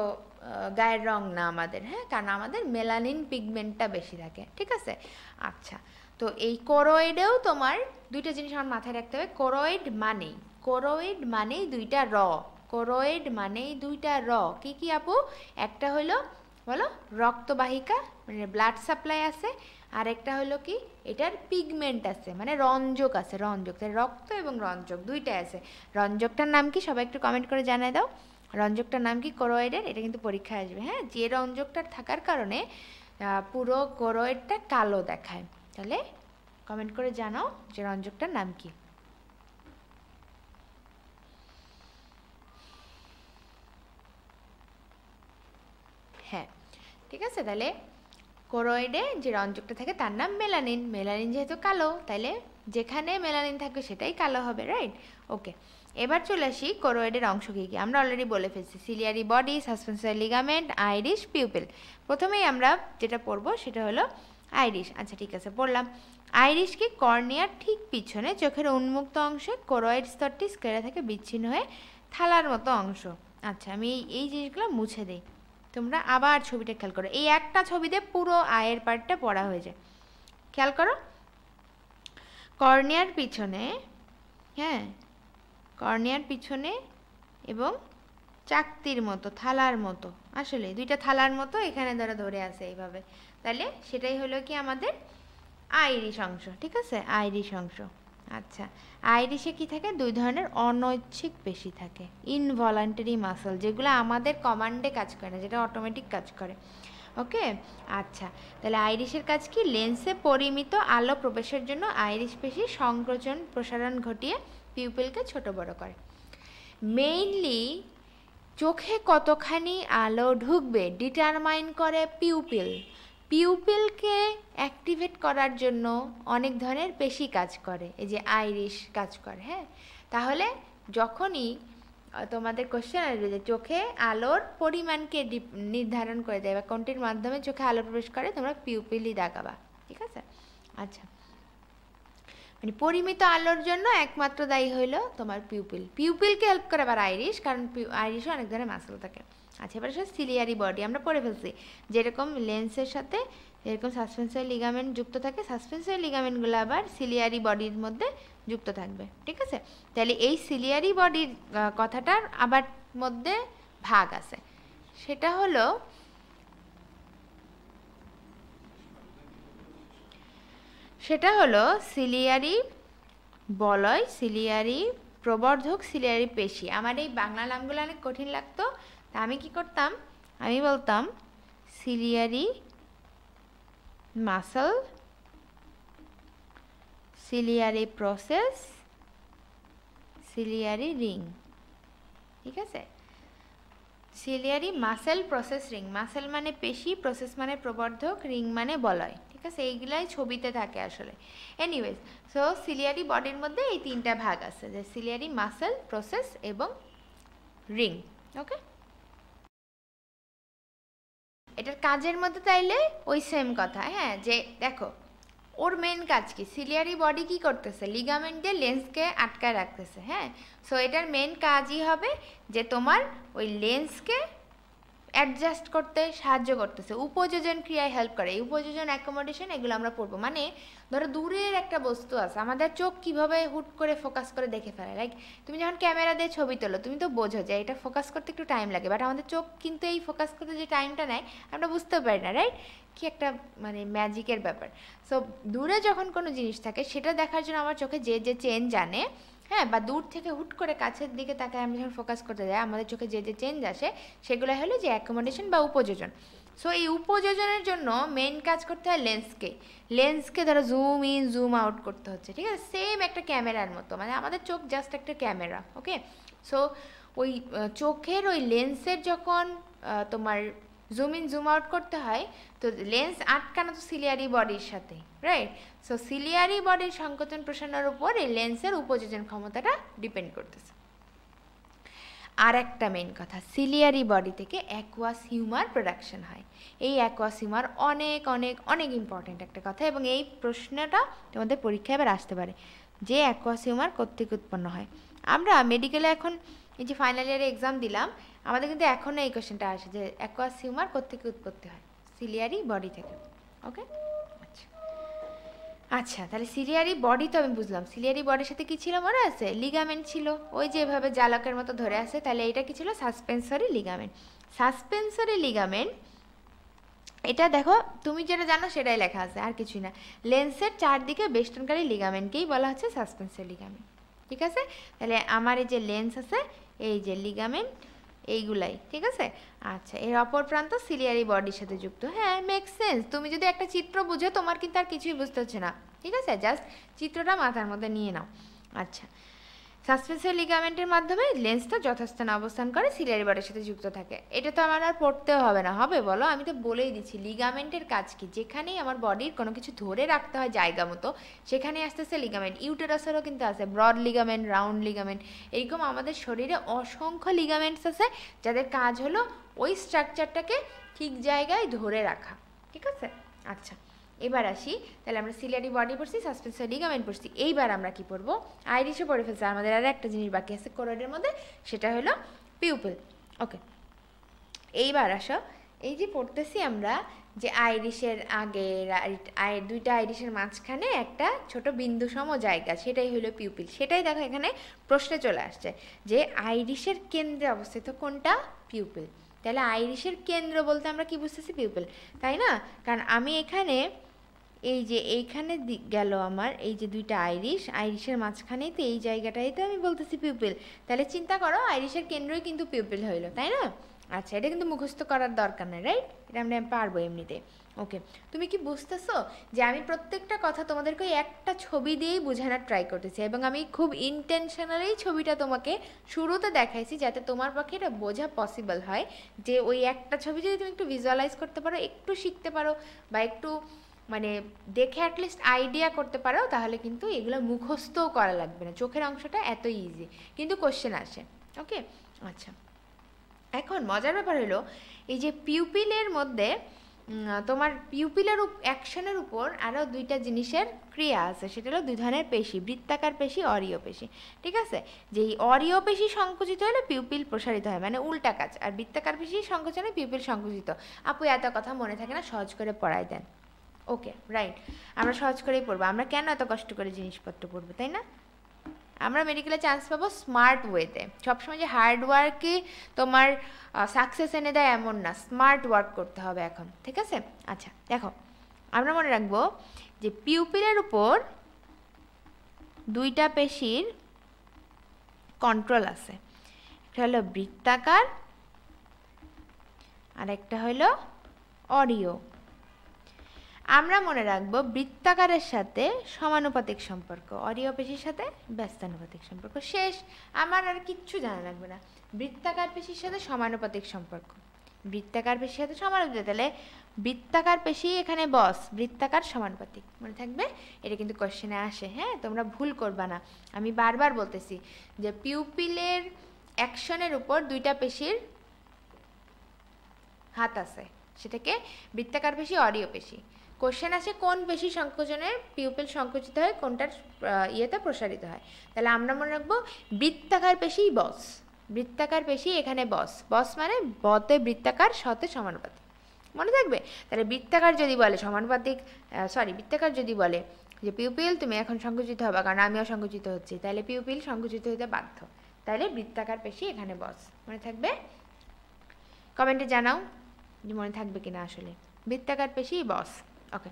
গায়ের রং না আমাদের, হ্যাঁ, কারণ আমাদের মেলানিন পিগমেন্টটা বেশি থাকে, ঠিক আছে? আচ্ছা, তো এই কোরোয়েডেও তোমার দুইটা জিনিস আমার মাথায় রাখতে হবে। কোরোয়েড মানেই দুইটা র, কোরোয়েড মানেই দুইটা র। কি কি আপু? একটা হলো বলো রক্তবাহিকা, মানে ব্লাড সাপ্লাই আছে, আর একটা হলো কি এটার পিগমেন্ট আছে, মানে রঞ্জক আছে, রঞ্জক। রক্ত এবং রঞ্জক দুইটাই আছে। রঞ্জকটার নাম কি সবাই একটু কমেন্ট করে জানায় দাও। রঞ্জকটার নাম কি কোরোয়েডের? এটা কিন্তু পরীক্ষায় আসবে, হ্যাঁ। যে রঞ্জকটার থাকার কারণে পুরো কোরোয়েডটা কালো দেখায়। তাহলে কমেন্ট করে জানাও যে রঞ্জকটার নাম কি। হ্যাঁ, ঠিক আছে। তাহলে কোরোয়েডে যে রঞ্জকটা থাকে তার নাম মেলানিন। মেলানিন যেহেতু কালো, তাইলে যেখানে মেলানিন থাকবে সেটাই কালো হবে, রাইট? ওকে, এবার চলে আসি কোরোয়েডের অংশ কী কী। আমরা অলরেডি বলে ফেলছি, ciliary body, suspensory ligament, iris, pupil. প্রথমেই আমরা যেটা পড়বো সেটা হলো আইরিশ। আচ্ছা, ঠিক আছে, পড়লাম। আইরিশ কি? কর্নিয়ার ঠিক পিছনে চোখের উন্মুক্ত অংশে কোরোয়েড স্তরটি স্ক্লেরা থেকে বিচ্ছিন্ন হয়ে থালার মতো অংশ। আচ্ছা, আমি এই জিনিসগুলো মুছে দিই, তোমরা আবার ছবিটা খেয়াল করো। এই একটা ছবিতে পুরো আয়ের পার্টটা পড়া হয়ে যায়। খেয়াল করো, কর্নিয়ার পিছনে, হ্যাঁ, কর্নিয়ার পিছনে এবং চাকতির মতো, থালার মতো, আসলে দুইটা থালার মতো এখানে ধরে আছে এইভাবে। তাহলে সেটাই হলো কি আমাদের আইরিশ অংশ, ঠিক আছে? আইরিশ অংশ। আচ্ছা, আইরিশে কি থাকে? দুই ধরনের অনৈচ্ছিক পেশি থাকে, ইনভলান্টারি মাসল, যেগুলো আমাদের কমান্ডে কাজ করে না, যেটা অটোমেটিক কাজ করে। ওকে, আচ্ছা, তাহলে আইরিশের কাজ কি? লেন্সে পরিমিত আলো প্রবেশের জন্য আইরিশ পেশি সংকোচন প্রসারণ ঘটিয়ে পিউপিলকে ছোট বড় করে। মেইনলি চোখে কতখানি আলো ঢুকবে ডিটারমাইন করে পিউপিল। পিউপিলকে অ্যাক্টিভেট করার জন্য অনেক ধরনের পেশি কাজ করে, এই যে আইরিশ কাজ করে। হ্যাঁ, তাহলে যখনই তোমাদের কোশ্চেন আসবে যে চোখে আলোর পরিমাণকে নির্ধারণ করে দেয় বা কোনটির মাধ্যমে চোখে আলো প্রবেশ করে, তোমরা পিউপিলই দাগাবা। ঠিক আছে? আচ্ছা, মানে পরিমিত আলোর জন্য একমাত্র দায়ী হইল তোমার পিউপিল। পিউপিলকে হেল্প করে আবার আইরিশ, কারণ আইরিশে অনেক ধরনের মাসেল থাকে। আচ্ছা, এবার আসলে সিলিয়ারি বডি আমরা পড়ে ফেলছি। যেরকম লেন্সের সাথে যেরকম সাসপেন্সরি লিগামেন্ট যুক্ত থাকে, সাসপেন্সরি লিগামেন্টগুলো আবার সিলিয়ারি বডির মধ্যে যুক্ত থাকবে। ঠিক আছে? তাহলে এই সিলিয়ারি বডির কথাটার আবার মধ্যে ভাগ আছে, সেটা হলো সিলিয়ারি বলয়, সিলিয়ারি প্রবর্ধক, সিলিয়ারি পেশি। আমার এই বাংলা নামগুলো অনেক কঠিন লাগতো, তা আমি কি করতাম, আমি বলতাম ciliary muscle, ciliary process, ciliary ring. ঠিক আছে? Ciliary muscle, process, ring. Muscle মানে পেশি, প্রসেস মানে প্রবর্ধক, রিং মানে বলয়। ঠিক আছে? এইগুলাই ছবিতে থাকে আসলে। এনিওয়েজ, সো সিলিয়ারি বডির মধ্যে এই তিনটা ভাগ আছে, যে সিলিয়ারি মাসেল, প্রসেস এবং রিং। ওকে, এটার কাজের মধ্যে তাইলে ওই সেম কথা। হ্যাঁ, যে দেখো ওর মেন কাজ কি, সিলিয়ারি বডি কি করতেছে, লিগামেন্ট দিয়ে লেন্সকে আটকায় রাখতেছে। হ্যাঁ, সো এটার মেন কাজই হবে যে তোমার ওই লেন্সকে অ্যাডজাস্ট করতে সাহায্য করতেছে, উপযোজন ক্রিয়ায় হেল্প করে। এই উপযোজন, অ্যাকোমোডেশন, এগুলো আমরা পড়বো। মানে ধরো দূরের একটা বস্তু আছে, আমাদের চোখ কিভাবে হুট করে ফোকাস করে দেখে ফেলে। লাইক তুমি যখন ক্যামেরা দিয়ে ছবি তোলো, তুমি তো বোঝো যে এটা ফোকাস করতে একটু টাইম লাগে, বাট আমাদের চোখ কিন্তু এই ফোকাস করতে যে টাইমটা নেয় আমরা বুঝতেও পারি না, রাইট? কি একটা মানে ম্যাজিকের ব্যাপার। সো দূরে যখন কোনো জিনিস থাকে সেটা দেখার জন্য আমার চোখে যে যে চেঞ্জ আনে, হ্যাঁ, বা দূর থেকে হুট করে কাছের দিকে তাকায় আমি যখন ফোকাস করতে যাই, আমাদের চোখে যে যে চেঞ্জ আসে সেগুলো হলো যে অ্যাকোমোডেশন বা উপযোজন। সো এই উপযোজনের জন্য মেন কাজ করতে হয় লেন্সকে ধরো জুম ইন জুম আউট করতে হচ্ছে। ঠিক আছে? সেম একটা ক্যামেরার মতো, মানে আমাদের চোখ জাস্ট একটা ক্যামেরা। ওকে, সো ওই চোখের ওই লেন্সের যখন তোমার জুম ইন জুম আউট করতে হয়, তো লেন্স আটকানো তো সিলিয়ারি বডির সাথে, রাইট? সো সিলিয়ারি বডির সংকোচন প্রসারণের উপর এই লেন্সের উপযোজন ক্ষমতাটা ডিপেন্ড করতেছে। আর একটা মেন কথা, সিলিয়ারি বডি থেকে অ্যাকুয়াস হিউমার প্রোডাকশন হয়। এই অ্যাকুয়াস হিউমার অনেক অনেক অনেক ইম্পর্ট্যান্ট একটা কথা, এবং এই প্রশ্নটা তোমাদের পরীক্ষায় এবার আসতে পারে যে অ্যাকুয়াস হিউমার কোত্থেকে উৎপন্ন হয়। আমরা মেডিকেলে এখন এই যে ফাইনাল ইয়ারে এক্সাম দিলাম, আমাদের কিন্তু এখনও এই কোয়েশ্চেনটা আসে যে অ্যাকুয়াস হিউমার কোত্থেকে উৎপত্তি হয়, সিলিয়ারি বডি থেকে। ওকে, আচ্ছা, তাহলে সিলিয়ারি বডি তো আমি বুঝলাম। সিলিয়ারি বডির সাথে কি ছিল মনে আছে? লিগামেন্ট ছিল, ওই যে এভাবে জালকের মতো ধরে আছে। তাহলে এটা কি ছিল? Suspensory ligament. সাসপেন্সরি লিগামেন্ট, এটা দেখো তুমি যেটা জানো সেটাই লেখা আছে, আর কিছুই না। লেন্সের চারদিকে বেষ্টনকারী লিগামেন্টকেই বলা হচ্ছে সাসপেন্সরি লিগামেন্ট। ঠিক আছে? তাহলে আমার এই যে লেন্স আছে, এই যে লিগামেন্ট, এইগুলাই। ঠিক আছে? আচ্ছা, এর অপর প্রান্ত সিলিয়ারি বডির সাথে যুক্ত। হ্যাঁ, মেক সেন্স। তুমি যদি একটা চিত্র বুঝো, তোমার কিন্তু আর কিছুই বুঝতে হচ্ছে না। ঠিক আছে? জাস্ট চিত্রটা মাথার মধ্যে নিয়ে নাও। আচ্ছা, সাসপেন্সরি লিগামেন্টের মাধ্যমে লেন্সটা যথাস্থানে অবস্থান করে সিলিয়ারি বডির সাথে যুক্ত থাকে। এটা তো আমার আর পড়তেও হবে না, হবে বলো? আমি তো বলেই দিচ্ছি লিগামেন্টের কাজ কি। যেখানেই আমার বডির কোনো কিছু ধরে রাখতে হয় জায়গা মতো, সেখানে আসতেছে লিগামেন্ট। ইউটেরাসেরও কিন্তু আছে ব্রড লিগামেন্ট, রাউন্ড লিগামেন্ট, এরকম আমাদের শরীরে অসংখ্য লিগামেন্টস আছে যাদের কাজ হলো ওই স্ট্রাকচারটাকে ঠিক জায়গায় ধরে রাখা। ঠিক আছে? আচ্ছা, এবার আসি। তাহলে আমরা সিলিয়ারি বডি পড়ছি, সাসপেন্সরি লিগামেন্ট পড়ছি। এইবার আমরা কি পড়বো? আইরিশও পড়ে ফেলছি। আমাদের আর একটা জিনিস বাকি আছে কোরয়েডের মধ্যে, সেটা হলো পিউপিল। ওকে, এইবার আসো, এই যে পড়তেছি আমরা যে আইরিশের আগে দুইটা আইরিশের মাঝখানে একটা ছোট বিন্দু সম জায়গা, সেটাই হলো পিউপিল। সেটাই দেখো এখানে প্রশ্নে চলে আসছে যে আইরিশের কেন্দ্রে অবস্থিত কোনটা? পিউপিল। তাহলে আইরিশের কেন্দ্র বলতে আমরা কি বুঝতেছি? পিউপিল, তাই না? কারণ আমি এখানে এই যে এইখানে গেল আমার এই যে দুইটা আইরিশের মাঝখানেই তো এই জায়গাটাই তো আমি বলতেছি পিউপিল। তাহলে চিন্তা করো আইরিশের কেন্দ্রই কিন্তু পিউপিল হইলো, তাই না? আচ্ছা, এটা কিন্তু মুখস্থ করার দরকার নেই, রাইট? এটা আমরা পারবো এমনিতে। ওকে, তুমি কি বুঝতেছো যে আমি প্রত্যেকটা কথা তোমাদেরকে একটা ছবি দিয়েই বোঝানোর ট্রাই করতেছি, এবং আমি খুব ইন্টেনশনালি ছবিটা তোমাকে শুরুতে দেখাইছি যাতে তোমার পক্ষে এটা বোঝা পসিবল হয় যে ওই একটা ছবি যদি তুমি একটু ভিজুয়ালাইজ করতে পারো, একটু শিখতে পারো, বা একটু মানে দেখে অ্যাটলিস্ট আইডিয়া করতে পারো, তাহলে কিন্তু এগুলো মুখস্থও করা লাগবে না। চোখের অংশটা এত ইজি, কিন্তু কোশ্চেন আসে। ওকে, আচ্ছা, এখন মজার ব্যাপার হলো এই যে পিউপিলের মধ্যে তোমার পিউপিলের অ্যাকশনের উপর আরও দুইটা জিনিসের ক্রিয়া আছে, সেটা হলো দুই ধরনের পেশি, বৃত্তাকার পেশি, অরীয় পেশি। ঠিক আছে, যে এই অরীয় পেশি সংকুচিত হলে পিউপিল প্রসারিত হয়, মানে উল্টা কাজ। আর বৃত্তাকার পেশি সংকোচনে পিউপিল সংকুচিত। আপু এত কথা মনে থাকে না, সহজ করে পড়াই দেন। ওকে, রাইট, আমরা সহজ করেই পড়বো। আমরা কেন এত কষ্ট করে জিনিসপত্র পড়বো, তাই না? আমরা মেডিকেলে চান্স পাবো স্মার্ট ওয়েতে। সবসময় যে হার্ড ওয়ার্কই তোমার সাকসেস এনে দেয় এমন না, স্মার্ট ওয়ার্ক করতে হবে এখন। ঠিক আছে, আচ্ছা দেখো, আমরা মনে রাখবো যে পিউপিলের উপর দুইটা পেশির কন্ট্রোল আছে, একটা হলো বৃত্তাকার আর একটা হলো অরীয়। আমরা মনে রাখবো বৃত্তাকারের সাথে সমানুপাতিক সম্পর্ক, অরীয় পেশির সাথে ব্যস্তানুপাতিক সম্পর্ক। শেষ, আমার আর কিচ্ছু জানা লাগবে না। বৃত্তাকার পেশির সাথে সমানুপাতিক সম্পর্ক, বৃত্তাকার পেশির সাথে সমানুপাতিক, তাহলে বৃত্তাকার পেশি এখানে বস, বৃত্তাকার সমানুপাতিক, মনে থাকবে। এটা কিন্তু কোশ্চেনে আসে, হ্যাঁ, তোমরা ভুল করবা না। আমি বারবার বলতেছি যে পিউপিলের অ্যাকশনের উপর দুইটা পেশির হাত আছে, সেটাকে বৃত্তাকার পেশি, অরীয় পেশি। কোশ্চেন আসে কোন পেশি সংকোচনে পিউপিল সংকুচিত হয়, কোনটার ইয়েতে প্রসারিত হয়। তাহলে আমরা মনে রাখবো বৃত্তাকার পেশি বস, বৃত্তাকার পেশি এখানে বস, বস মানে বতে বৃত্তাকার, সতে সমানুপাতিক, মনে থাকবে। তাহলে বৃত্তাকার যদি বলে সমানুপাতিক, বৃত্তাকার যদি বলে যে পিউপিল তুমি এখন সংকুচিত হবে, কারণ আমিও সংকুচিত হচ্ছি, তাহলে পিউপিল সংকুচিত হতে বাধ্য, তাহলে বৃত্তাকার পেশি এখানে বস, মনে থাকবে। কমেন্টে জানাও যে মনে থাকবে কিনা আসলে। বৃত্তাকার পেশি বস। ওকে,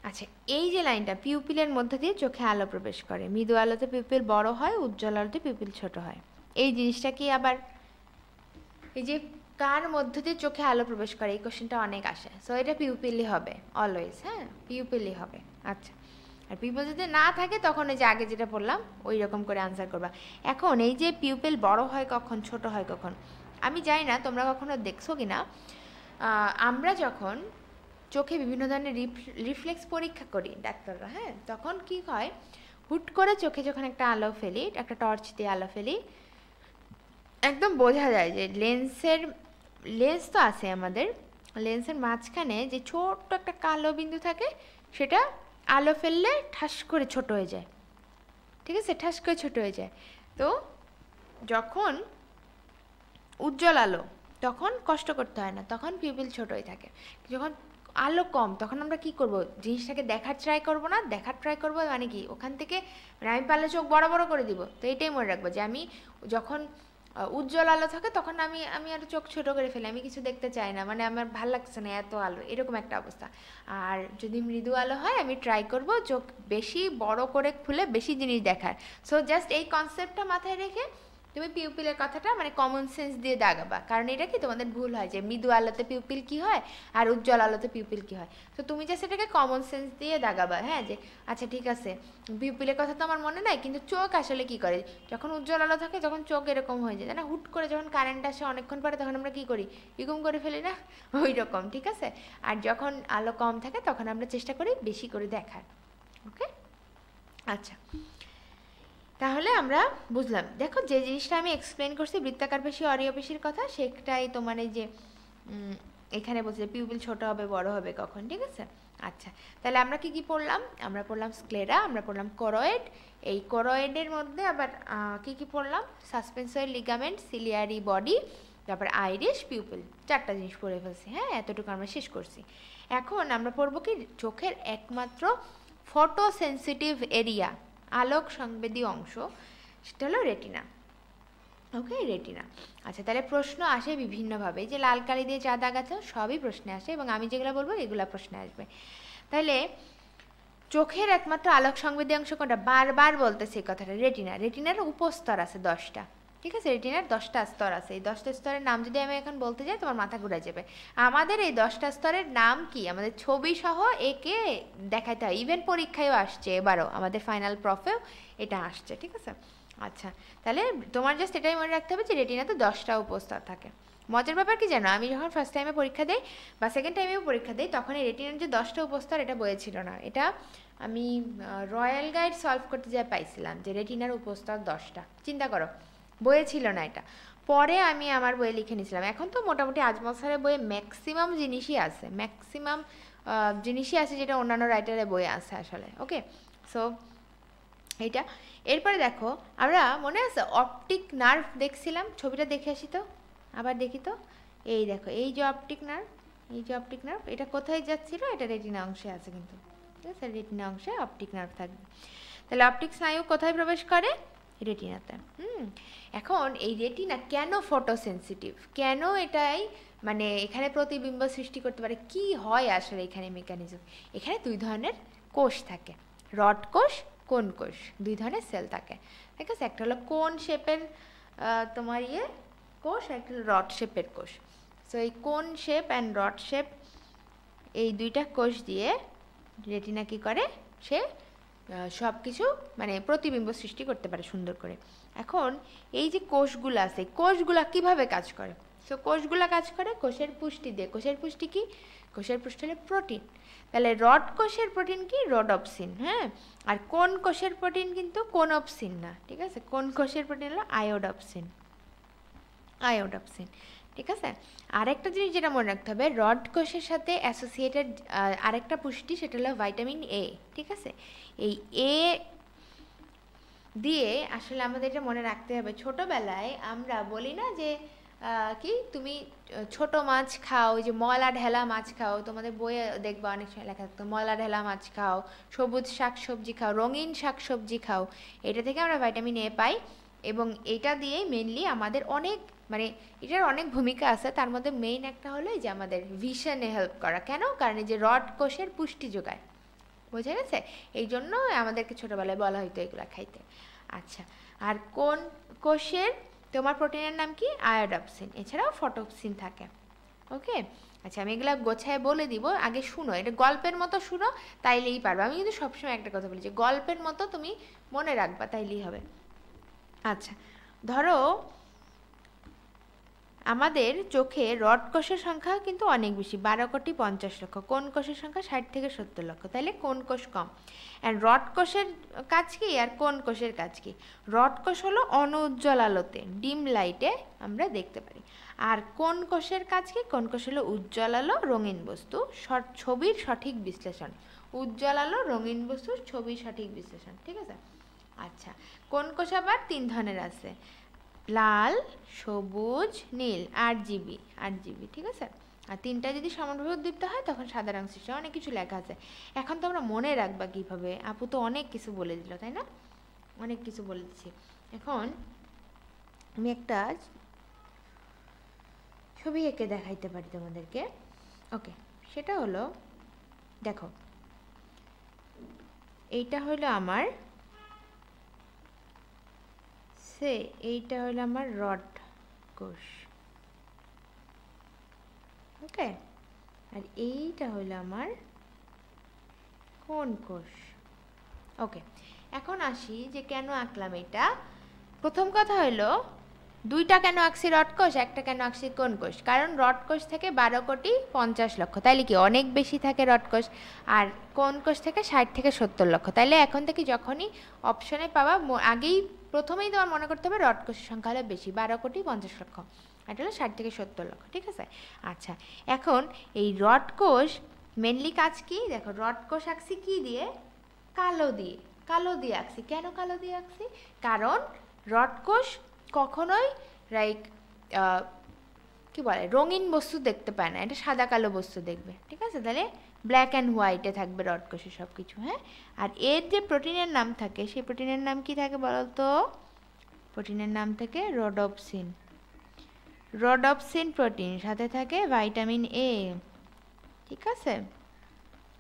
আচ্ছা, এই যে লাইনটা, পিউপিলের মধ্যে দিয়ে চোখে আলো প্রবেশ করে, মৃদু আলোতে পিউপিল বড় হয়, উজ্জ্বল আলোতে পিউপিল ছোট হয়। এই জিনিসটা কি আবার এই যে কার মধ্য দিয়ে চোখে আলো প্রবেশ করে, এই কোশ্চেনটা অনেক আসে। সো এটা পিউপিলই হবে অলওয়েজ, হ্যাঁ, পিউপিলই হবে। আচ্ছা, আর পিউপিল যদি না থাকে তখন এই যে আগে যেটা বললাম ওই রকম করে আনসার করবা। এখন এই যে পিউপিল বড় হয় কখন, ছোট হয় কখন, আমি জানি না তোমরা কখনো দেখছো কি না। আমরা যখন চোখে বিভিন্ন ধরনের রিফ্লেক্স পরীক্ষা করি ডাক্তাররা, হ্যাঁ, তখন কি হয়, হুট করে চোখে যখন একটা আলো ফেলি, একটা টর্চ দিয়ে আলো ফেলি, একদম বোঝা যায় যে লেন্স তো আছে আমাদের, লেন্সের মাঝখানে যে ছোট্ট একটা কালো বিন্দু থাকে, সেটা আলো ফেললে ঠাস করে ছোট হয়ে যায়। ঠিক আছে, ঠাস করে ছোট হয়ে যায়। তো যখন উজ্জ্বল আলো, তখন কষ্ট করতে হয় না, তখন পিউপিল ছোটই থাকে। যখন আলো কম, তখন আমরা কি করব, জিনিসটাকে দেখার ট্রাই করব না, দেখার ট্রাই করব মানে কি, ওখান থেকে মানে আমি পারলে চোখ বড় বড় করে দিব। তো এটাই মনে রাখবো যে আমি যখন উজ্জ্বল আলো থাকে তখন আমি আর চোখ ছোট করে ফেলি, আমি কিছু দেখতে চাই না, মানে আমার ভাল লাগছে না এত আলো, এরকম একটা অবস্থা। আর যদি মৃদু আলো হয় আমি ট্রাই করব চোখ বেশি বড় করে খুলে বেশি জিনিস দেখার। সো জাস্ট এই কনসেপ্টটা মাথায় রেখে তুমি পিউপিলের কথাটা মানে কমন সেন্স দিয়ে দাগাবা, কারণ এটা কি তোমাদের ভুল হয় যে মৃদু আলোতে পিউপিল কি হয় আর উজ্জ্বল আলোতে পিউপিল কি হয়। তো তুমি জাস্ট এটাকে কমন সেন্স দিয়ে দাগাবা, হ্যাঁ, যে আচ্ছা ঠিক আছে পিউপিলের কথা তো আমার মনে নাই, কিন্তু চোখ আসলে কি করে, যখন উজ্জ্বল আলো থাকে তখন চোখ এরকম হয়ে যায় না, হুট করে যখন কারেন্ট আসে অনেকক্ষণ পরে তখন আমরা কি করি, এরকম করে ফেলি না, ওই রকম। ঠিক আছে, আর যখন আলো কম থাকে তখন আমরা চেষ্টা করি বেশি করে দেখার। ওকে, আচ্ছা, তাহলে আমরা বুঝলাম। দেখো যে জিনিসটা আমি এক্সপ্লেন করছি বৃত্তাকার পেশি, অরীয় পেশির কথা, সেটাই তোমার এই যে এখানে বলছে পিউপিল ছোট হবে বড় হবে কখন। ঠিক আছে, আচ্ছা, তাহলে আমরা কি কি পড়লাম, আমরা পড়লাম স্ক্লেরা, আমরা পড়লাম করয়েড, এই করয়েডের মধ্যে আবার কি কি পড়লাম, সাসপেন্সরি লিগামেন্ট, সিলিয়ারি বডি, তারপর আইরিশ, পিউপিল, চারটা জিনিস পড়ে ফেলছি। হ্যাঁ, এতটুকু আমরা শেষ করছি। এখন আমরা পড়বো কি, চোখের একমাত্র ফটো সেন্সিটিভ এরিয়া, আলোক সংবেদী অংশ, সেটা হলো রেটিনা। ওকে, রেটিনা। আচ্ছা, তাহলে প্রশ্ন আসে বিভিন্নভাবে, যে লাল কালি দিয়ে যা দাগ আছে সবই প্রশ্নে আসে, এবং আমি যেগুলো বলবো এগুলো প্রশ্নে আসবে। তাহলে চোখের একমাত্র আলোক সংবেদী অংশ কোনটা? বারবার বলতেছে এই কথাটা, রেটিনা। রেটিনার উপস্তর আছে 10টা, ঠিক আছে? রেটিনার 10টা স্তর আছে। এই 10টা স্তরের নাম যদি আমি এখন বলতে যাই তোমার মাথা ঘুরে যাবে। আমাদের এই 10টা স্তরের নাম কি আমাদের ছবি সহ একে দেখাইতে হয়। ইভেন পরীক্ষায়ও আসছে, এবারও আমাদের ফাইনাল প্রফেও এটা আসছে, ঠিক আছে? আচ্ছা, তাহলে তোমার জাস্ট এটাই মনে রাখতে হবে যে রেটিনাতে 10টা উপস্তর থাকে। মজার ব্যাপার কি জানো, আমি যখন ফার্স্ট টাইমে পরীক্ষা দিই বা সেকেন্ড টাইমেও পরীক্ষা দিই, তখন এই রেটিনার যে 10টা উপস্তর এটা বইয়ে ছিল না। এটা আমি রয়্যাল গাইড সলভ করতে যা পাইছিলাম যে রেটিনার উপস্তর 10টা। চিন্তা করো, বইয়ে ছিল না এটা, পরে আমি আমার বইয়ে লিখে নিয়েছিলাম। এখন তো মোটামুটি আজমল স্যারের বইয়ে ম্যাক্সিমাম জিনিসই আছে, ম্যাক্সিমাম জিনিসই আছে যেটা অন্যান্য রাইটারের বইয়ে আছে আসলে। ওকে, সো এইটা। এরপরে দেখো, আমরা মনে আছে অপটিক নার্ভ দেখছিলাম, ছবিটা দেখে আসি তো, আবার দেখি তো। এই দেখো, এই যে অপটিক নার্ভ, এই যে অপটিক নার্ভ, এটা কোথায় যাচ্ছিল? এটা রেটিনা অংশে আছে কিন্তু, ঠিক আছে? রেটিনা অংশে অপটিক নার্ভ থাকবে। তাহলে অপটিক স্নায়ু কোথায় প্রবেশ করে? রেটিনাতে। এখন এই রেটিনা কেন ফটোসেন্সিটিভ, কেন এটাই মানে এখানে প্রতিবিম্ব সৃষ্টি করতে পারে, কি হয় আসলে এখানে মেকানিজম? এখানে দুই ধরনের কোষ থাকে, রড কোষ, কোন কোষ, দুই ধরনের সেল থাকে, ঠিক আছে? একটা হলো কোন শেপের তোমার কোষ, একটা হলো রড শেপের কোষ। সো এই কোন শেপ অ্যান্ড রড শেপ, এই দুইটা কোষ দিয়ে রেটিনা কি করে, সে সব কিছু মানে প্রতিবিম্ব সৃষ্টি করতে পারে সুন্দর করে। এখন এই যে কোষগুলো আছে, কোষগুলা কিভাবে কাজ করে? সো কোষগুলা কাজ করে কোষের পুষ্টি দিয়ে। কোষের পুষ্টি কি? কোষের পুষ্টি হলো প্রোটিন। তাহলে রড কোষের প্রোটিন কি? রোডোপসিন। হ্যাঁ, আর কোন কোষের প্রোটিন কিন্তু কোনপসিন না, ঠিক আছে? কোন কোষের প্রোটিন হলো আয়োডোপসিন, আয়োডোপসিন, ঠিক আছে? আরেকটা জিনিস যেটা মনে রাখতে হবে, রড কোষের সাথে অ্যাসোসিয়েটেড আরেকটা পুষ্টি, সেটা হলো ভাইটামিন এ, ঠিক আছে? এই এ দিয়ে আসলে আমাদের এটা মনে রাখতে হবে, ছোটবেলায় আমরা বলি না যে কি তুমি ছোট মাছ খাও, ওই যে ময়লা ঢেলা মাছ খাও, তোমাদের বইয়ে দেখবা অনেক সময় লেখা থাকতো ময়লা ঢেলা মাছ খাও, সবুজ শাক সবজি খাও, রঙিন শাক সবজি খাও। এটা থেকে আমরা ভাইটামিন এ পাই, এবং এটা দিয়েই মেনলি আমাদের অনেক মানে এটার অনেক ভূমিকা আছে। তার মধ্যে মেইন একটা হলো যে আমাদের ভিশনে হেল্প করা। কেন? কারণ এই যে রড কোষের পুষ্টি যোগায়, বোঝা গেছে? এই জন্য আমাদেরকে ছোটোবেলায় বলা হইতো এগুলো খাইতে। আচ্ছা, আর কোন কোষের তোমার প্রোটিনের নাম কি? আয়োডোপসিন। এছাড়াও ফটোপসিন থাকে। ওকে, আচ্ছা, আমি এগুলো গোছায় বলে দিব, আগে শুনো, এটা গল্পের মতো শুনো, তাইলেই পারবে। আমি কিন্তু সবসময় একটা কথা বলি যে গল্পের মতো তুমি মনে রাখবা, তাইলেই হবে। আচ্ছা, ধরো আমাদের চোখে রড কোষের সংখ্যা কিন্তু অনেক বেশি, 12,50,00,000। কোন কোষের সংখ্যা 60 থেকে 70 লক্ষ। তাইলে কোন কোষ কম? অ্যান্ড রড কোষের কাজ কি আর কোন কোষের কাজ কি? রড কোষ হলো অনুজ্জ্বল আলোতে, ডিম লাইটে আমরা দেখতে পারি। আর কোন কোষের কাজ কি? কোন কোষ হলো উজ্জ্বল আলো, রঙিন বস্তু, ছবির সঠিক বিশ্লেষণ। উজ্জ্বল আলো, রঙিন বস্তুর ছবির সঠিক বিশ্লেষণ, ঠিক আছে? আচ্ছা, কোন কোষ আবার 3 ধরনের আছে, লাল, সবুজ, নীল, RGB, ঠিক আছে? আর 3টা যদি সমানভাবে উদ্দীপ্ত হয় তখন সাদা রং সৃষ্টি। অনেক কিছু লেখা আছে, এখন তো আমরা মনে রাখবা কিভাবে? আপু তো অনেক কিছু বলে দিল, তাই না? অনেক কিছু বলে দিচ্ছি। এখন আমি একটা ছবি এঁকে দেখাইতে পারি তোমাদেরকে। ওকে, সেটা হলো, দেখো, এইটা হলো আমার এইটা হলো আমার রড কোষ, ওকে? আর এইটা হলো আমার কোন কোষ। ওকে, এখন আসি যে কেন আঁকলাম এটা। প্রথম কথা হলো, দুইটা কেন আঁকছি রড কোষ, একটা কেন আঁকছি কোন কোষ? কারণ রড কোষ থেকে 12,50,00,000, তাইলে কি অনেক বেশি থাকে রড কোষ। আর কোন কোষ থেকে 60 থেকে 70 লক্ষ। তাইলে এখন থেকে যখনই অপশনে পাবা, আগেই প্রথমেই তোমার মনে করতে হবে রড কোষের সংখ্যা হলো বেশি, 12,50,00,000। এটা হলো 60 থেকে 70 লক্ষ, ঠিক আছে? আচ্ছা, এখন এই রড কোষ মেনলি কাজ কি? দেখো, রড কোষ আঁকছি কি দিয়ে? কালো দিয়ে, কালো দিয়ে আঁকছি। কেন কালো দিয়ে আঁকছি? কারণ রড কোষ কখনোই লাইক কি বলে রঙিন বস্তু দেখতে পায় না, এটা সাদা কালো বস্তু দেখবে, ঠিক আছে? তাহলে ব্ল্যাক অ্যান্ড হোয়াইটে থাকবে রড কোষে সব কিছু। হ্যাঁ, আর এর যে প্রোটিনের নাম থাকে, সেই প্রোটিনের নাম কি থাকে বলো তো? প্রোটিনের নাম থেকে রোডোপসিন। রোডোপসিন প্রোটিন, সাথে থাকে ভাইটামিন এ, ঠিক আছে,